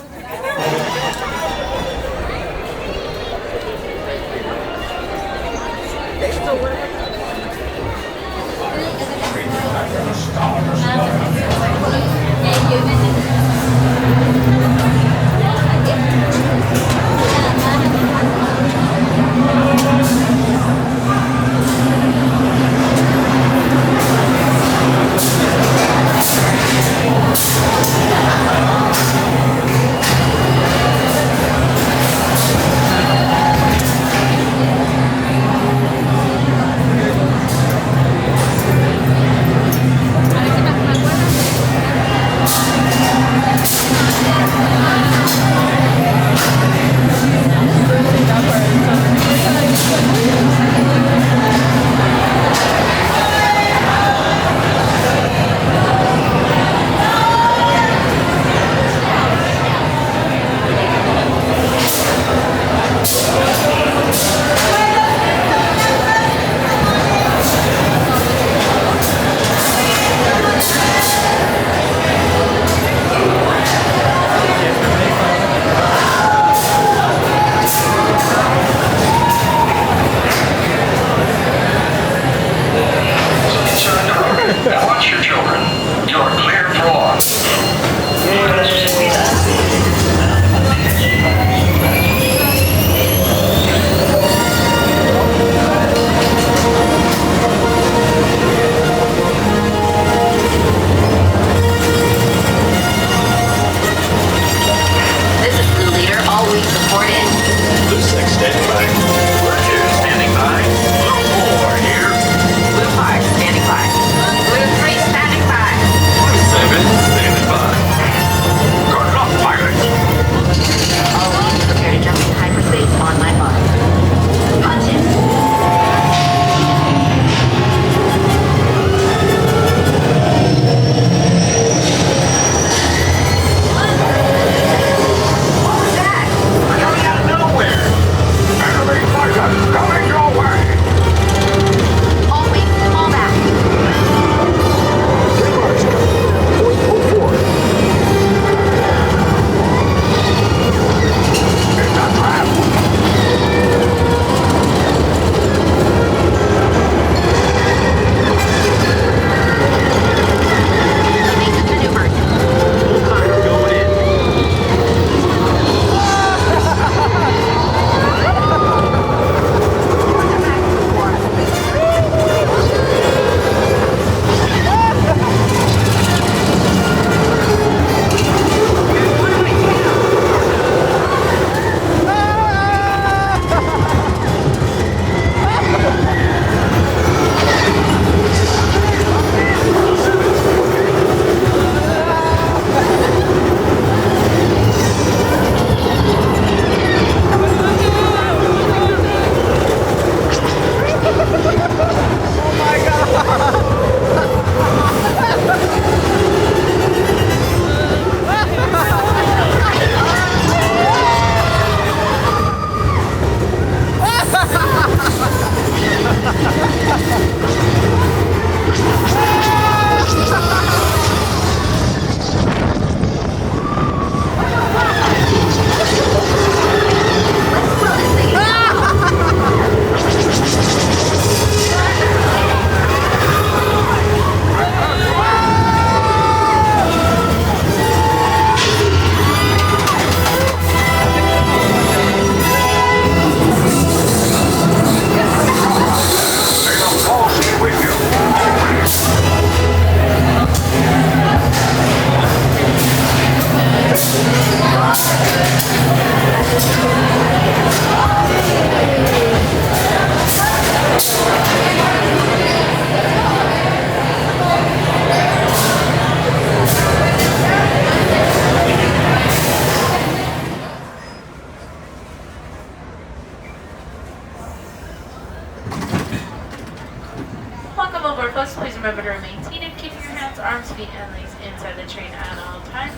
PeopleMover folks, please remember to remain seated, keeping your hands, arms, feet, and legs inside the train at all times.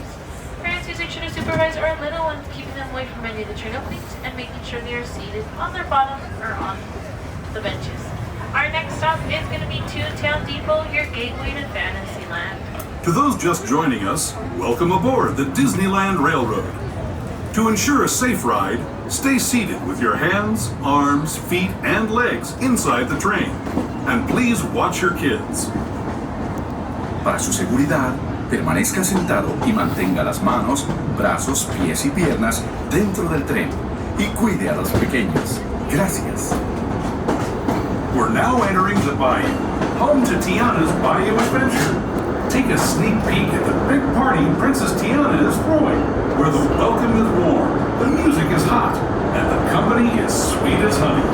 Parents using should supervise our little ones, keeping them away from any of the train openings and making sure they are seated on their bottom or on the benches. Our next stop is going to be Toontown Depot, your gateway to Fantasyland. To those just joining us, welcome aboard the Disneyland Railroad. To ensure a safe ride, stay seated with your hands, arms, feet, and legs inside the train. And please watch your kids. Para su seguridad, permanezca sentado y mantenga las manos, brazos, pies y piernas dentro del tren. Y cuide a los pequeños. Gracias. We're now entering the Bayou, home to Tiana's Bayou Adventure. Take a sneak peek at the big party Princess Tiana is throwing, where the welcome is warm, the music is hot, and the company is sweet as honey.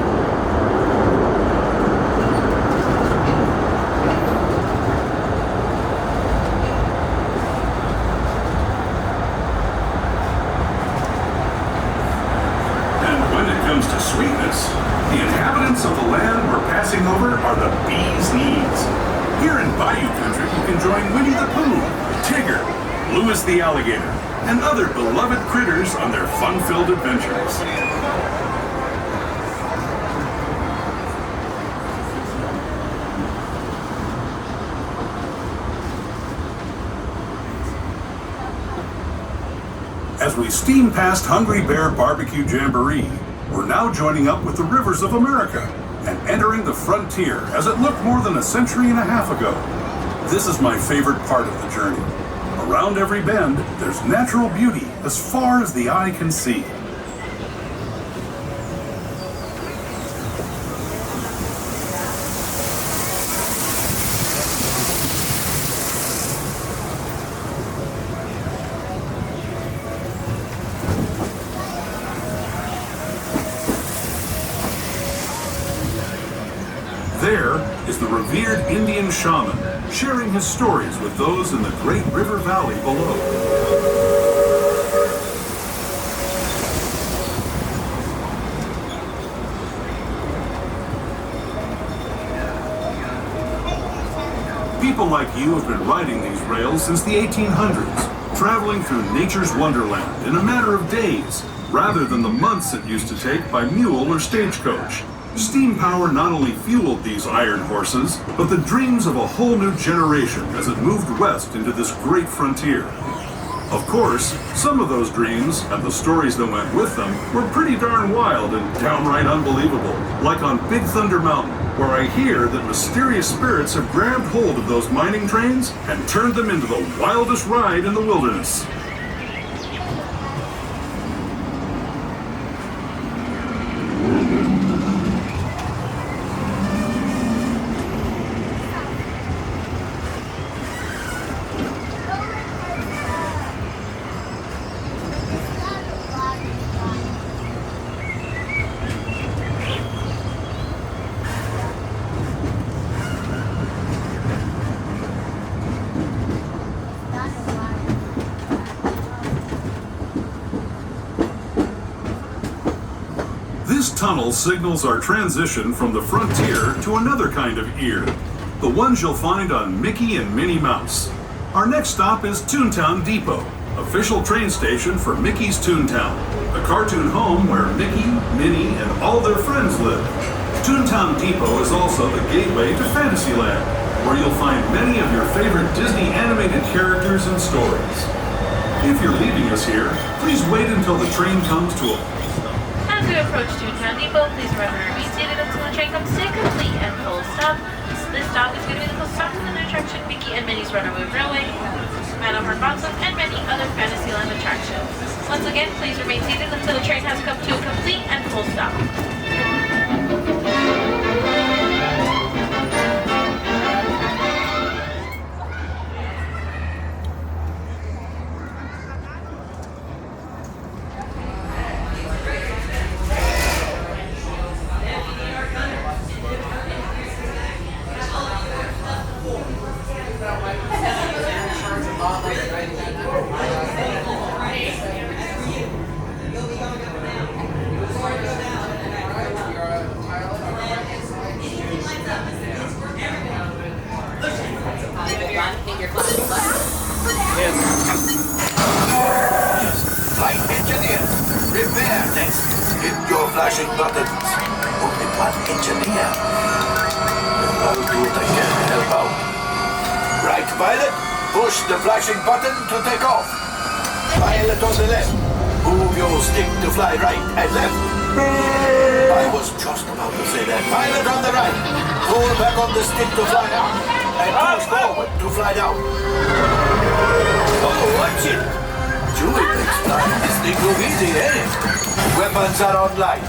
And when it comes to sweetness, the inhabitants of the land we're passing over are the bee's knees. Here in Bayou Country, you can join Winnie the Pooh, Tigger, Louis the Alligator, and other beloved critters on their fun-filled adventures. As we steam past Hungry Bear Barbecue Jamboree, we're now joining up with the rivers of America and entering the frontier as it looked more than a century and a half ago. This is my favorite part of the journey. Around every bend, there's natural beauty as far as the eye can see. There is the revered Indian shaman, sharing his stories with those in the great river valley below. People like you have been riding these rails since the 1800s, traveling through nature's wonderland in a matter of days, rather than the months it used to take by mule or stagecoach. Steam power not only fueled these iron horses, but the dreams of a whole new generation as it moved west into this great frontier. Of course, some of those dreams, and the stories that went with them, were pretty darn wild and downright unbelievable, like on Big Thunder Mountain, where I hear that mysterious spirits have grabbed hold of those mining trains and turned them into the wildest ride in the wilderness. This tunnel signals our transition from the frontier to another kind of ear, the ones you'll find on Mickey and Minnie Mouse. Our next stop is Toontown Depot, official train station for Mickey's Toontown, the cartoon home where Mickey, Minnie, and all their friends live. Toontown Depot is also the gateway to Fantasyland, where you'll find many of your favorite Disney animated characters and stories. If you're leaving us here, please wait until the train comes to a As we approach Toontown Depot, please remember to remain seated until the train comes to a complete and full stop. This stop is going to be the full stop for the new attraction Mickey and Minnie's Runaway Railway, Matterhorn Bobsleds, and many other Fantasyland attractions. Once again, please remain seated until the train has come to a complete and full stop. flashing buttons. Only one engineer. I'll do what I can to help out. Right, pilot. Push the flashing button to take off. Pilot on the left. Move your stick to fly right and left. I was just about to say that. Pilot on the right. Pull back on the stick to fly up. And push forward to fly down. Oh, watch it. Chewie makes flying this thing look easy, eh? Weapons are online.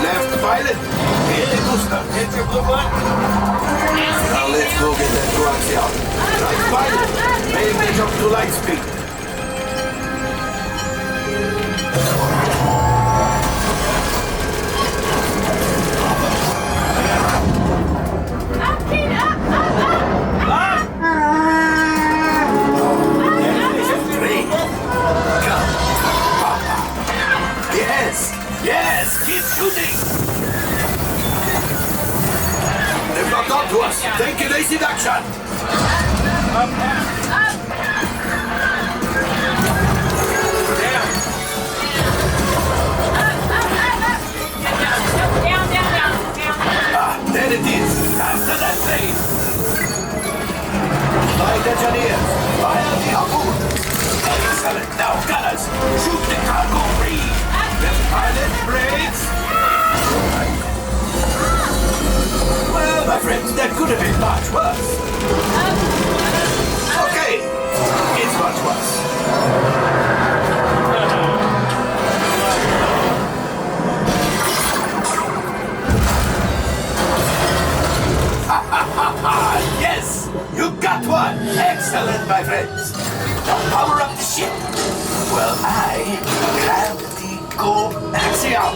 Left pilot. Hit the booster. Hit your blue one. Now let's go get that coaxial. Right pilot. Make the jump to light speed. Yes, keep shooting! They've not got to us. Take evasive action! There it is! After that train! Flight engineers, fire the harpoon! Excellent! Now, gunners, shoot the cargo free! Left pilot, brakes! Well, my friends, that could have been much worse. Okay, it's much worse. Yes, you got one. Excellent, my friends. Now power up the ship. Well, I grab the coaxial.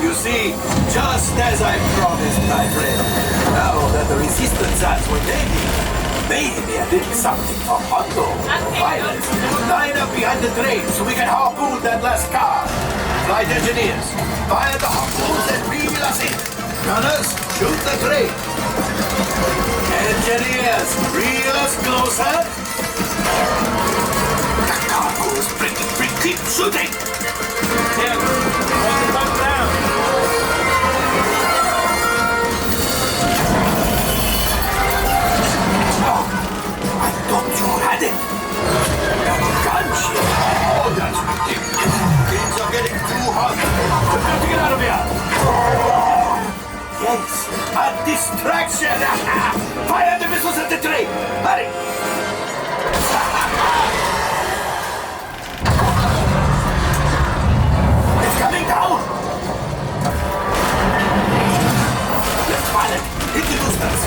You see, just as I promised, my friend. Now that the resistance has what they need, maybe a little something for Hondo. Pilots, line up behind the train so we can harpoon that last car. Flight engineers, fire the harpoons and reel us in. Gunners, shoot the train. Engineers, reel us closer. The cargo's breaking free. Keep shooting. Tim, hold the button down. Oh, I thought you had it. Gunship. Oh, that's ridiculous. Things are getting too hot. We've got to get out of here. Yes, a distraction! Fire the missiles at the train! Hurry! It's coming down! Left pilot, hit the boosters!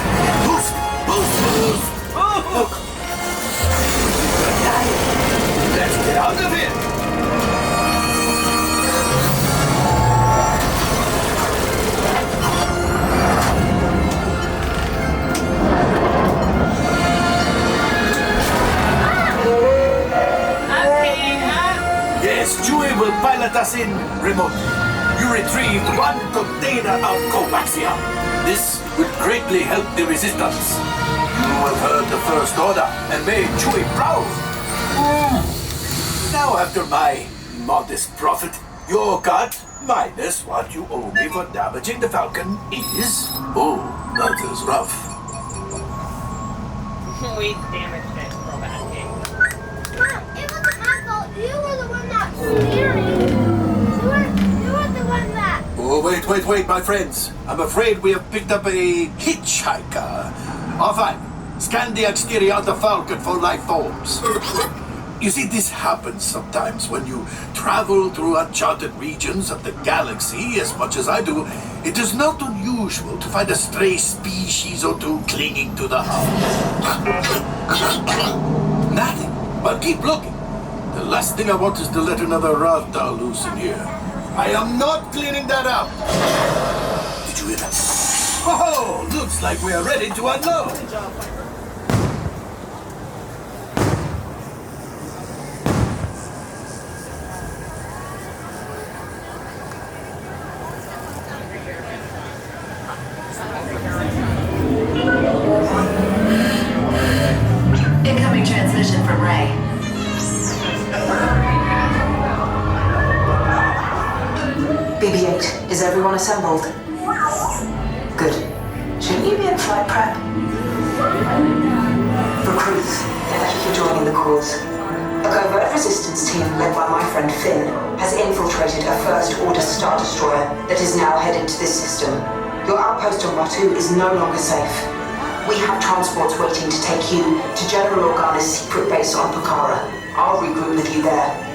Boost! Boost! Boost! Oh! Let's get out of here! Yes, Chewie will pilot us in remotely. You retrieved one container of coaxium. This will greatly help the resistance. You have heard the First Order and made Chewie proud. Now, after my modest profit, your cut minus what you owe me for damaging the Falcon is... Oh, that is rough. We damaged it, robot king. Mom, it wasn't my fault. You were the one that was steering. You were the one that... Oh, wait, my friends. I'm afraid we have picked up a hitchhiker. Oh, fine. Scan the exterior of the Falcon for life forms. You see, this happens sometimes when you travel through uncharted regions of the galaxy as much as I do. It is not unusual to find a stray species or two clinging to the hull. Nothing, but keep looking. The last thing I want is to let another Ragdoll loose in here. I am not cleaning that up. Did you hear that? Oh, looks like we are ready to unload. Incoming transmission from Ray. BB-8, is everyone assembled? Good. Shouldn't you be in flight prep? Recruits, thank you for joining the cause. A covert resistance team led by my friend Finn has infiltrated a First Order Star Destroyer that is now headed to this system. Your outpost on Batu is no longer safe. We have transports waiting to take you to General Organa's secret base on Pucara. I'll regroup with you there.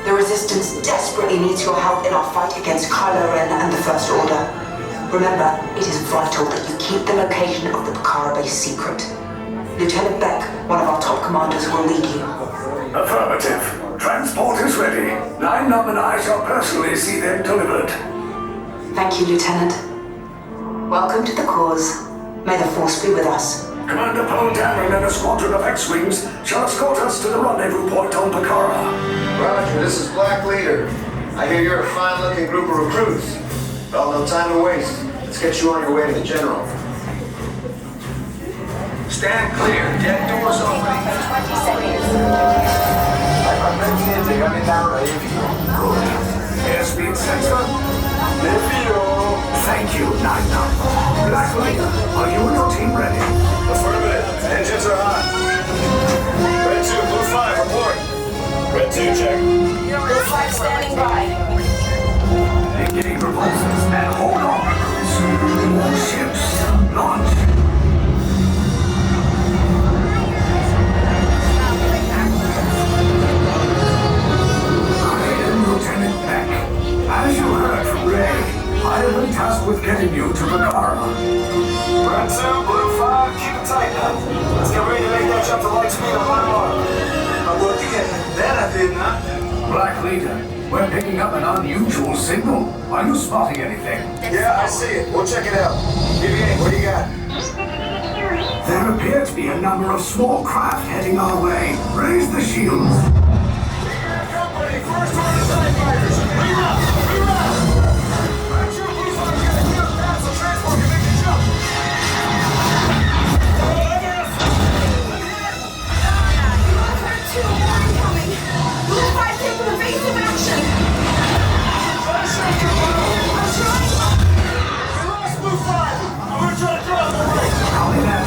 The Resistance desperately needs your help in our fight against Kylo Ren and the First Order. Remember, it is vital that you keep the location of the Pucara base secret. Lieutenant Beck, one of our top commanders, will lead you. Affirmative. Transport is ready. Line Num and I shall personally see them delivered. Thank you, Lieutenant. Welcome to the cause. May the Force be with us. Commander Poe Dameron and a squadron of X-Wings shall escort us to the rendezvous point on Pucara. Roger, this is Black Leader. I hear you're a fine-looking group of recruits. Well, no time to waste. Let's get you on your way to the General. Stand clear. Dead doors opening in 20 seconds. Good. Airspeed sensor. Thank you, Nine Num. Black Leader, are you and your team ready? Affirmative. Engines are hot. Red 2, Blue 5, report. Red 2, check. Blue 5 standing by. Engaging repulsors and hold on, recruits. All ships, launch. I am Lieutenant Beck. As you heard from Ray, I have been tasked with getting you to Pucara. Red 2, Blue 5, keep it tight now. Let's get ready to make that jump to light speed on my mark. I'm working it. Then I did not. Black Leader, we're picking up an unusual signal. Are you spotting anything? Yeah, I see it. We'll check it out. BB-8, what do you got? There appear to be a number of small craft heading our way. Raise the shields. Company, First Order TIE Fighters. Reroute! Red 2, Blue 5, get a clear path so transport can make the jump. Blue 5 taking evasive action! Try to save your Blue. I'm trying. We lost Blue 5. I'm gonna try to throw out the right. Copy that.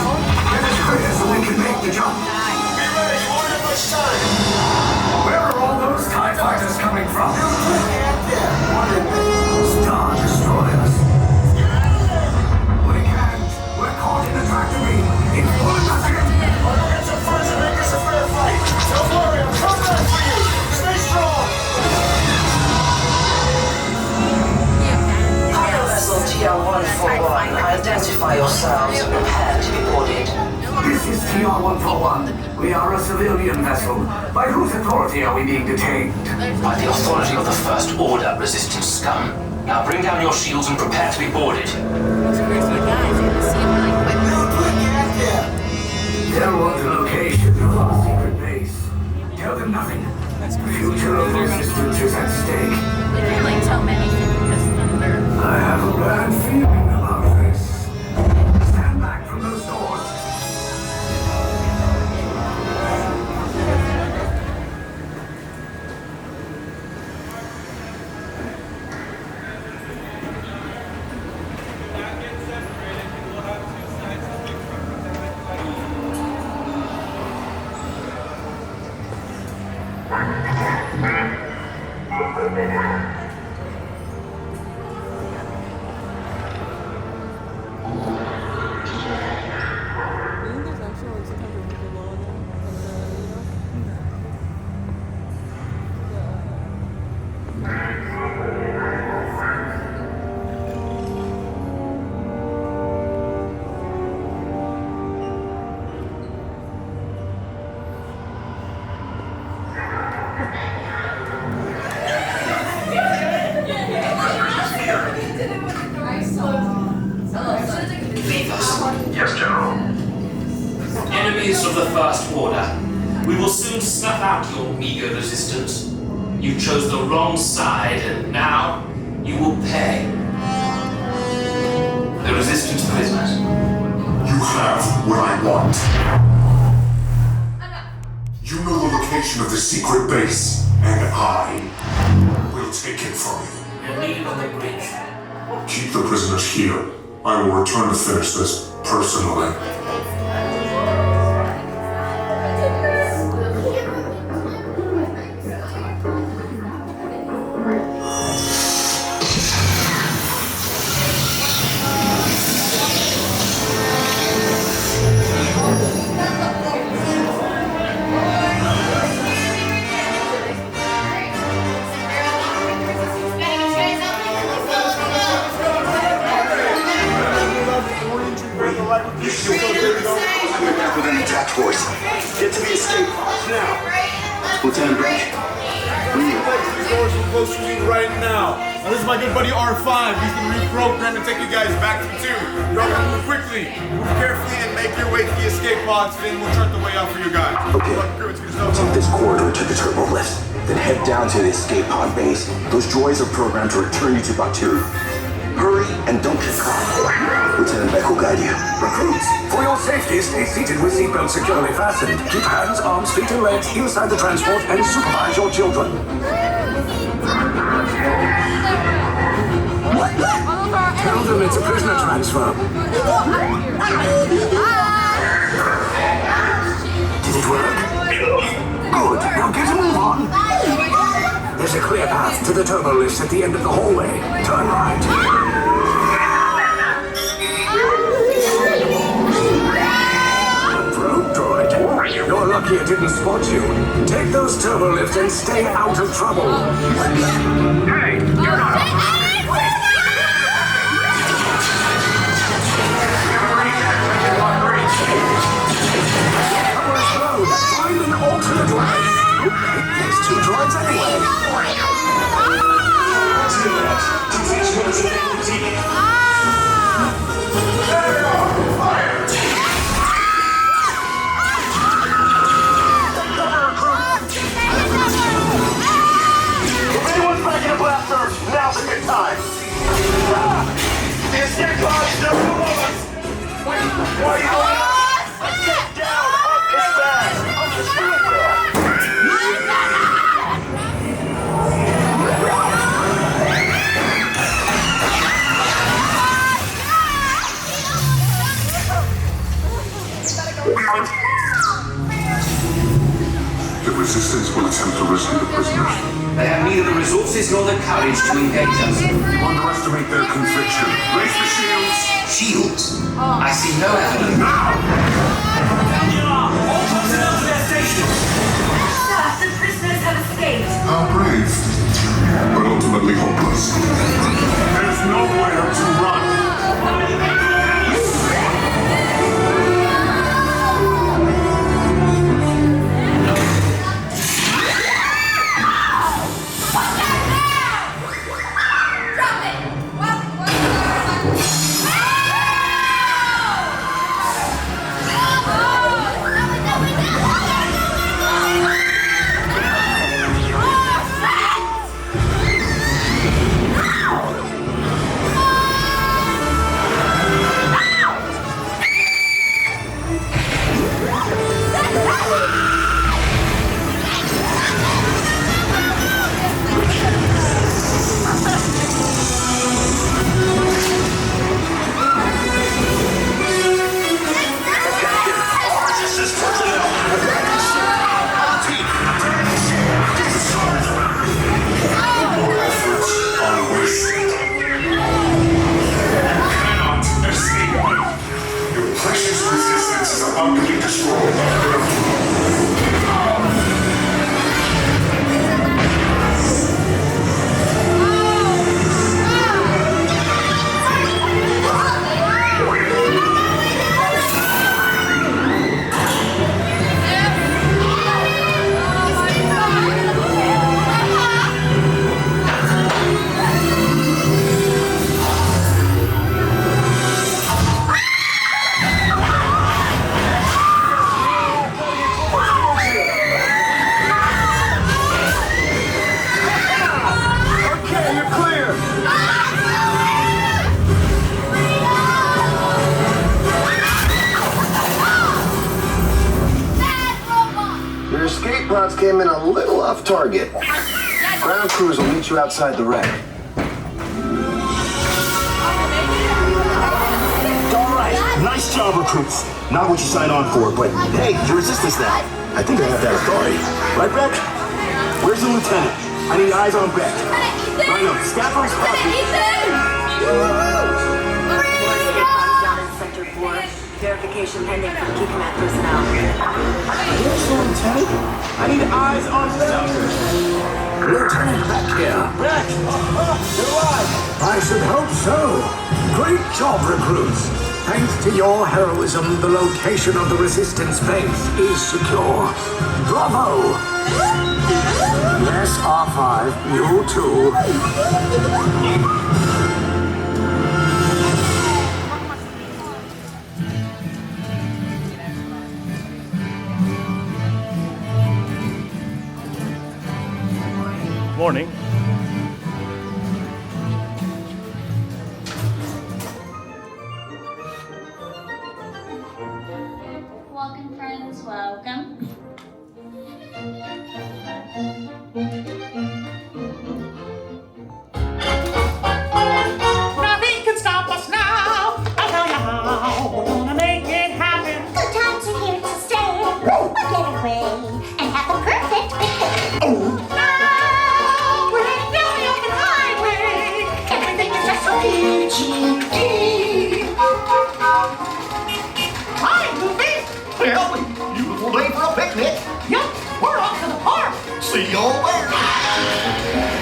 Get us clear so we can make the jump. Be ready. You won't have much time. Where are all those TIE fighters coming from? Star Destroyers. We can't. We're caught in a tractory. It's pulling us in. I'll go get some friends and make this a fair fight. Don't worry, I'm coming back for you. Stay strong. Cargo vessel TR-141, identify yourselves and prepare to be boarded. This is TR-141. We are a civilian vessel. By whose authority are we being detained? By the authority of the First Order Resistance scum. Now bring down your shields and prepare to be boarded. Tell what the location of our secret base. Tell them nothing. Future of resistance is at stake. I have a bad feeling about this. Stand back from those doors. Yes, General. Enemies of the First Order, we will soon snuff out your meager resistance. You chose the wrong side, and now you will pay. The resistance prisoners. You have what I want. You know the location of the secret base, and I will take it from you. and leave it on the bridge. Keep the prisoners here. I will return to finish this personally. Within the task force. Get to the escape pods now. Lieutenant Brink, These doors are close to me right now. Now this is my good buddy R5. He's gonna reprogram and take you guys back to the tube. Y'all gotta move quickly. Move carefully and make your way to the escape pods. Then we'll chart the way out for you guys. Okay. Take this corridor to the turbo lift. Then head down to the escape pod base. Those droids are programmed to return you to Batuu. Hurry and don't get caught. Lieutenant Beck will guide you. Recruits, for your safety, stay seated with seatbelts securely fastened. Keep hands, arms, feet, and legs inside the transport and supervise your children. Tell them it's a prisoner transfer. Did it work? Good. Now get a move on. There's a clear path to the turbo lifts at the end of the hallway. Turn right. You're lucky it didn't spot you. Take those turbo lifts and stay out of trouble. Hey, you're not Find an alternate route. There's two droids anyway. Now's a good time. The escape pod is just below us. Wait, what are you doing? Get down off his back. Understood there. The resistance will attempt to rescue the prisoners. They have neither the resources nor the courage to engage us. Underestimate their conviction. Raise the shields. Shields? I see no evidence. Now! All personnel to their stations! Sir, the prisoners have escaped. How brave, but ultimately hopeless. There's nowhere to run. Came in a little off target. Ground crews will meet you outside the wreck. Nice job, recruits. Not what you signed on for, but hey, your resistance now. I think I have that authority. Right, Beck? Where's the lieutenant? I need eyes on Beck. Rhino, Scaffold's Sector 4. Verification pending from Key Command personnel. Where's the lieutenant? I need eyes on Beck. Lieutenant Beck here. Beck! You're alive! I should hope so. Great job, recruits. Thanks to your heroism, the location of the Resistance base is secure. Bravo! Yes, R5, you too. Morning. Welcome, friends. Welcome. Nothing can stop us now. I'll tell you how. We're gonna make it happen. Good times are here to stay. We'll get away and have a perfect picnic. Now we're heading down the open highway. Everything is just so peachy. Hi, Goofy. Well, beautiful day for a picnic. Yep, we're off to the park. See y'all later.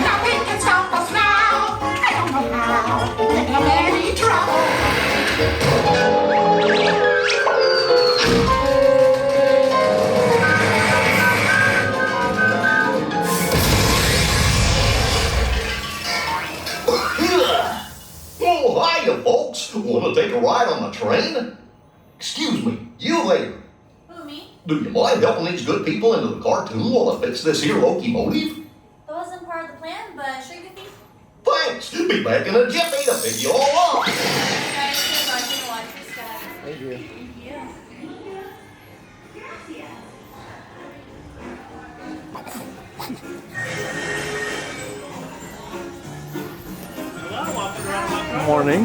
Nothing can stop us now. I don't know how. We can have any trouble. Oh, hiya, folks. Want to take a ride on the train? Excuse me, you there. Who, me? Do you mind helping these good people into the cartoon while I fix this here locomotive? That wasn't part of the plan, but sure you can think. Thanks. Be back in a jiffy to pick you all up. Guys, so I can watch this guy. Thank you. Yeah. Morning.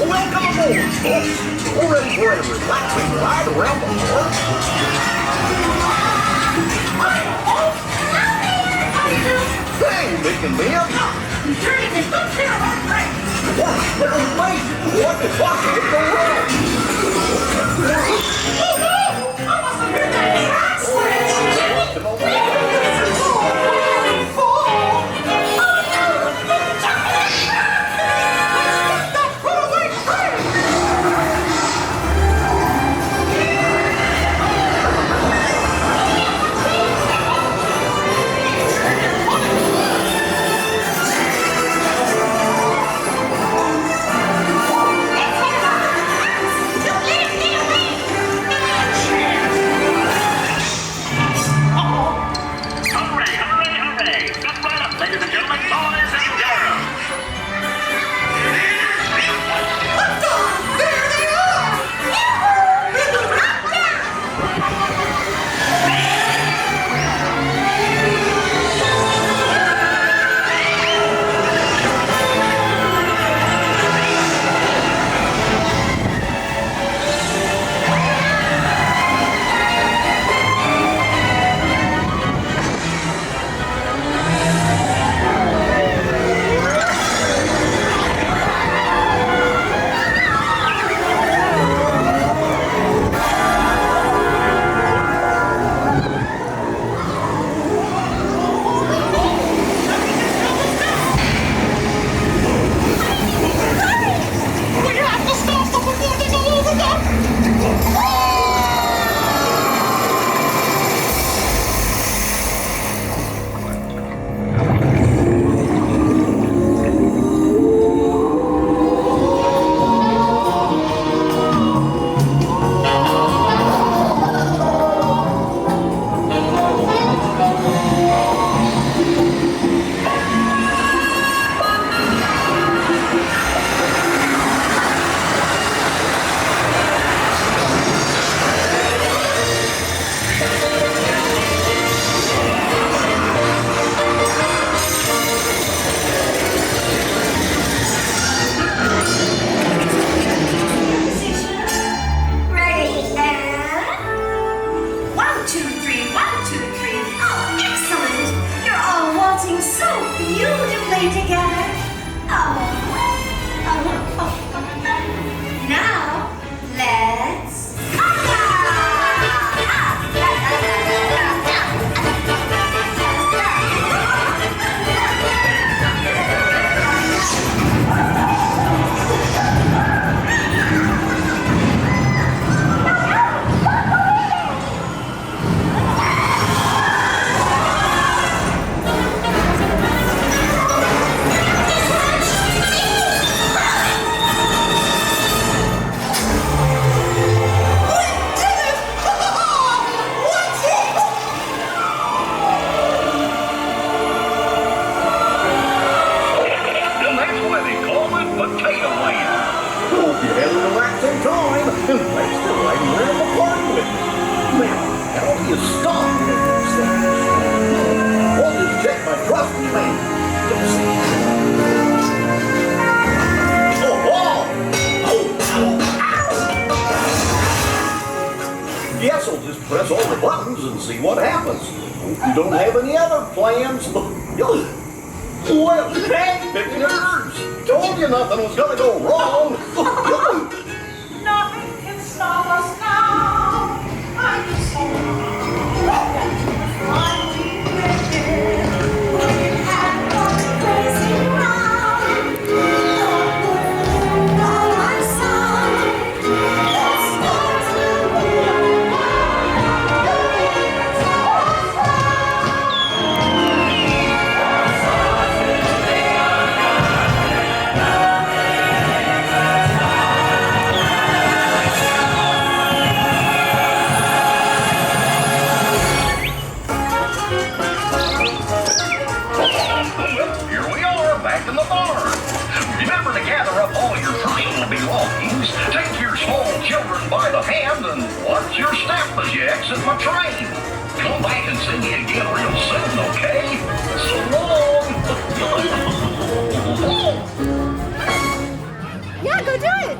Welcome aboard, folks. We're ready for a relaxing ride around the park. Hey, Mick and Mia. What? They're late. What the fuck is going on? Oh no! I must have heard that waltzing so beautifully together. Now, let's... Guess I'll just press all the buttons and see what happens. Hope you don't have any other plans. Well, hey, picking nerves. Told you nothing was gonna go wrong. Nothing can stop us now. I'm so take your small children by the hand and watch your step as you exit my train. Come back and see me again real soon, okay? So long! Yeah, go do it!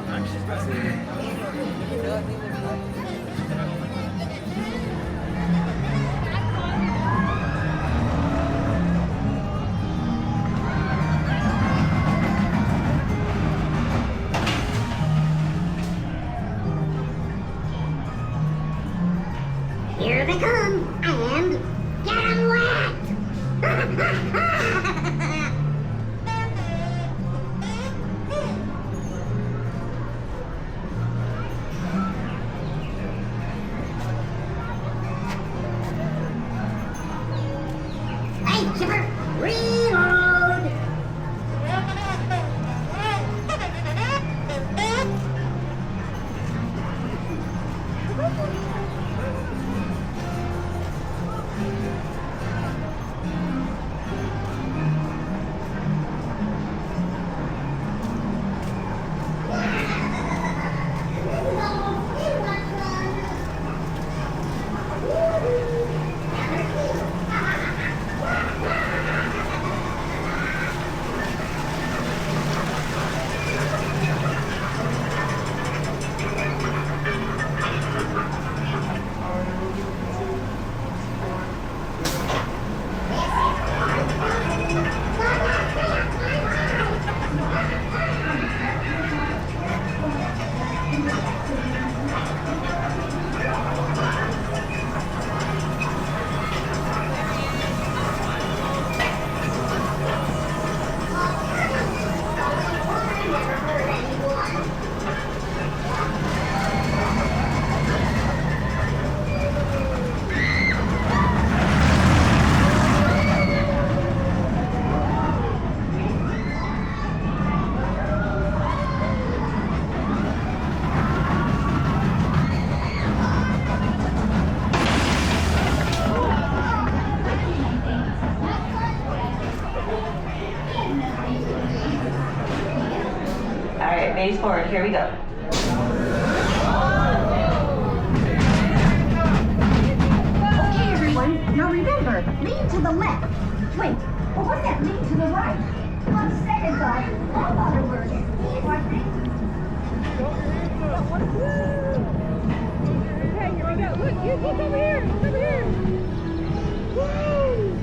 Here they come, and get 'em wet! Hey, Chipper, reload! Face forward, here we go. Okay, everyone. Now remember, lean to the left. Wait, well, what's that lean to the right? On second thought, that ought to work. What? Okay, here we go. Look, you look over here. Look over here. Woo!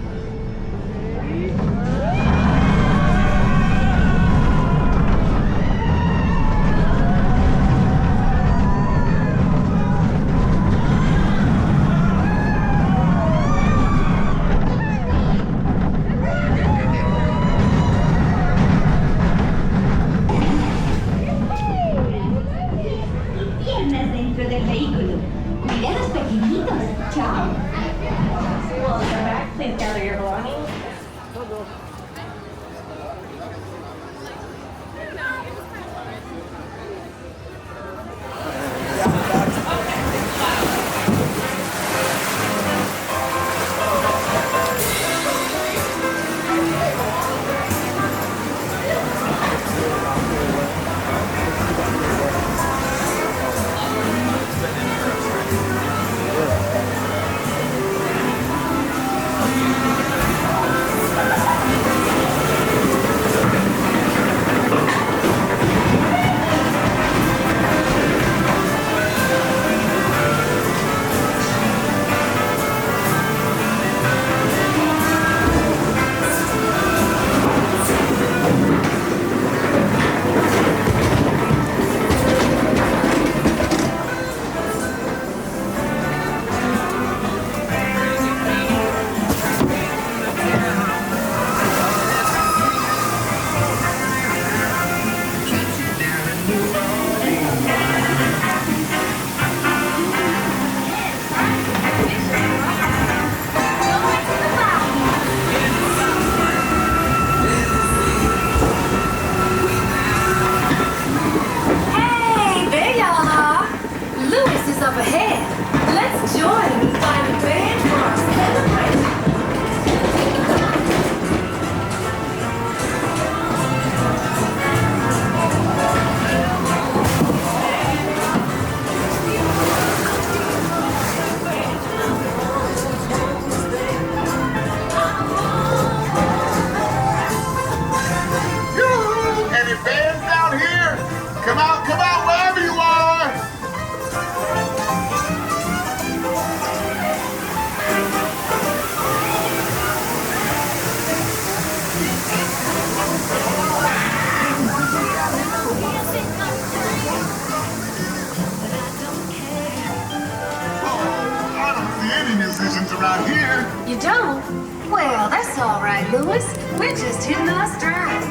around here. You don't? Well, that's all right, Louis. We're just hitting our stride.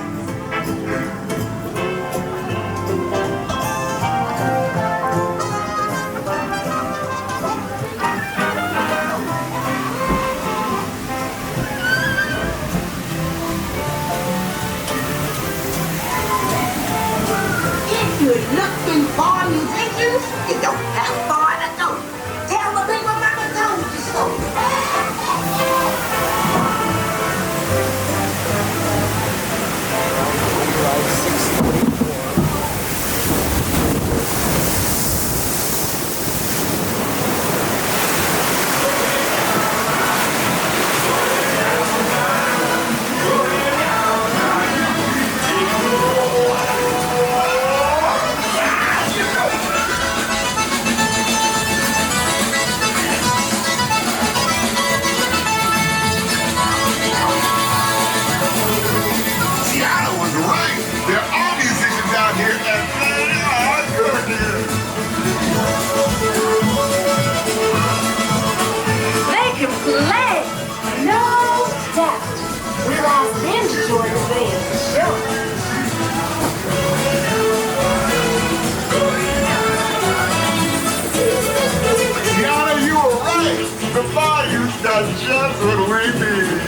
If you're looking for musicians, you don't have far to go. Tell the people Mama told you so. Seattle was right. There are musicians out here, and they are good. They can play, no doubt. We'll ask them to join the band for sure. Seattle, you were right. The bayou's got just what we need.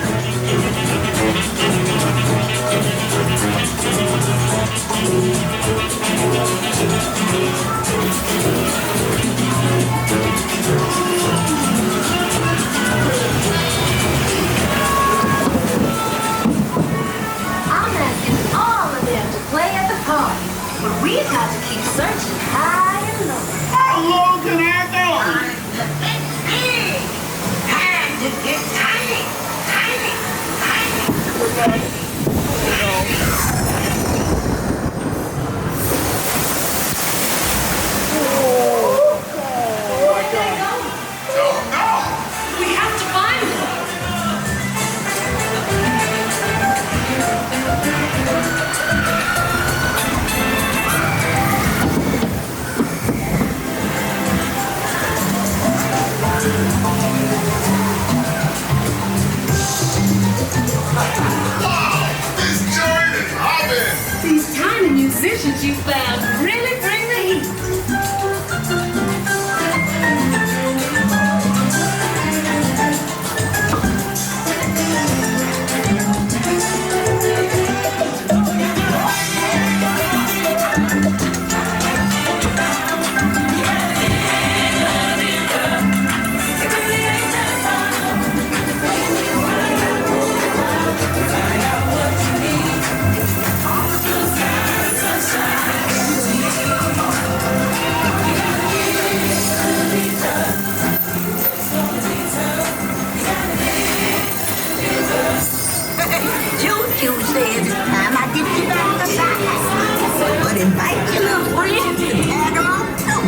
I'm asking all of them to play at the party, but we've got to keep searching high and low. How low can I go? Time to get tiny, tiny, tiny. We have to find them. Wow, this joint is hopping. These tiny musicians you found really bring the heat. Choo-choo says it's time I did you back the side. But invite your little friends to tag along too.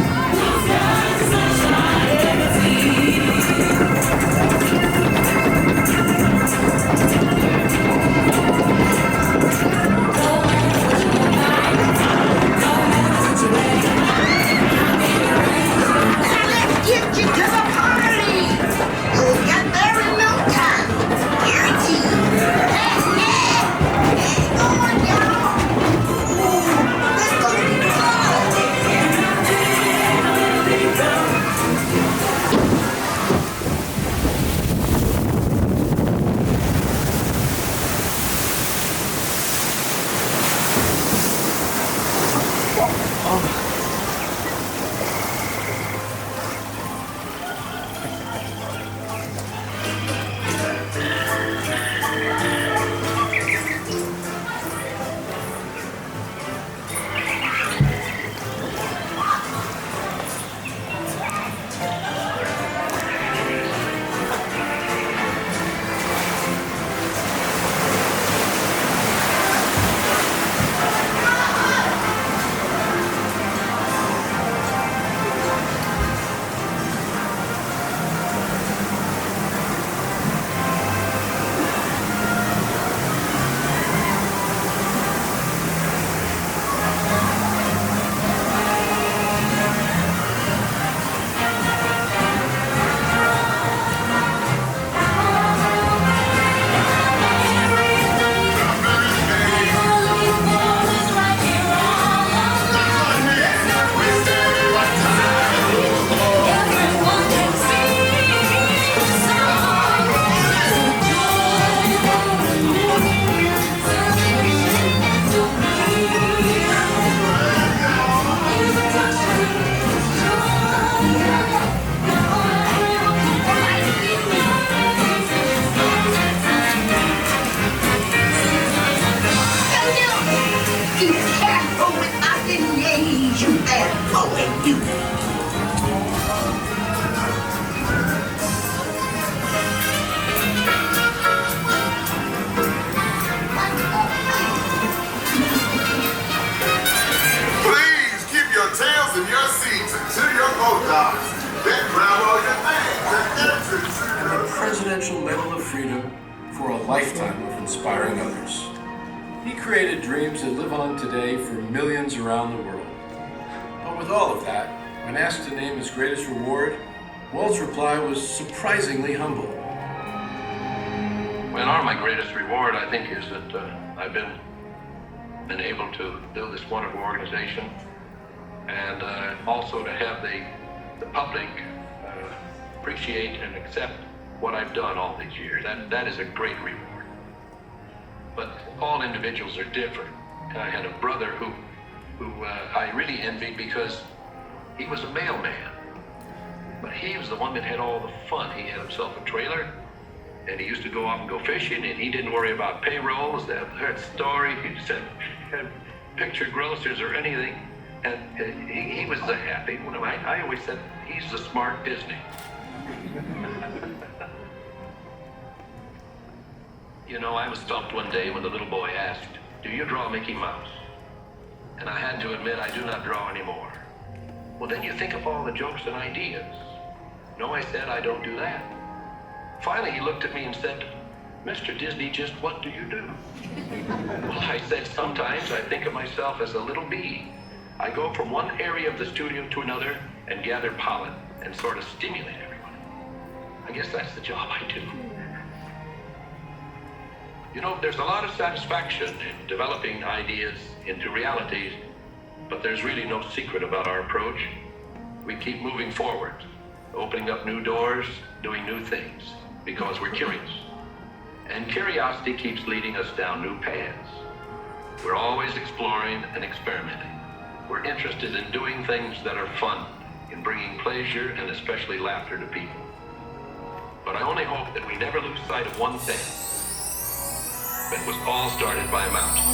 Now let's get you to the party. You'll get there in no time. Guaranteed. Hey, going, y'all. This gonna be fun. lifetime of inspiring others. He created dreams that live on today for millions around the world. But with all of that, when asked to name his greatest reward, Walt's reply was surprisingly humble. Well, my greatest reward, I think, is that I've been able to build this wonderful organization, and also to have the public appreciate and accept what I've done all these years. That is a great reward. But all individuals are different. And I had a brother who I really envied because he was a mailman. But he was the one that had all the fun. He had himself a trailer, and he used to go off and go fishing, and he didn't worry about payrolls, that story, he said, picture grocers or anything. And he was the happy one. I always said, he's the smart Disney. You know, I was stumped one day when the little boy asked, "Do you draw Mickey Mouse?" And I had to admit I do not draw anymore. Well, then you think of all the jokes and ideas. No, I said, I don't do that. Finally, he looked at me and said, "Mr. Disney, just what do you do?" Well, I said, sometimes I think of myself as a little bee. I go from one area of the studio to another and gather pollen and sort of stimulate everyone. I guess that's the job I do. You know, there's a lot of satisfaction in developing ideas into realities, but there's really no secret about our approach. We keep moving forward, opening up new doors, doing new things, because we're curious. And curiosity keeps leading us down new paths. We're always exploring and experimenting. We're interested in doing things that are fun, in bringing pleasure and especially laughter to people. But I only hope that we never lose sight of one thing. It was all started by a mountain.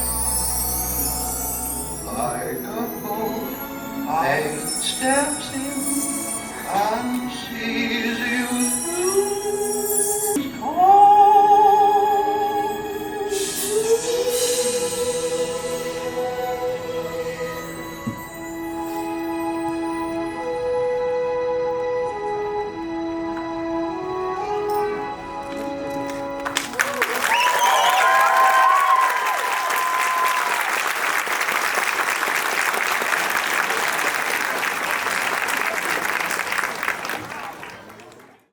Like a boat, I steps in and sees you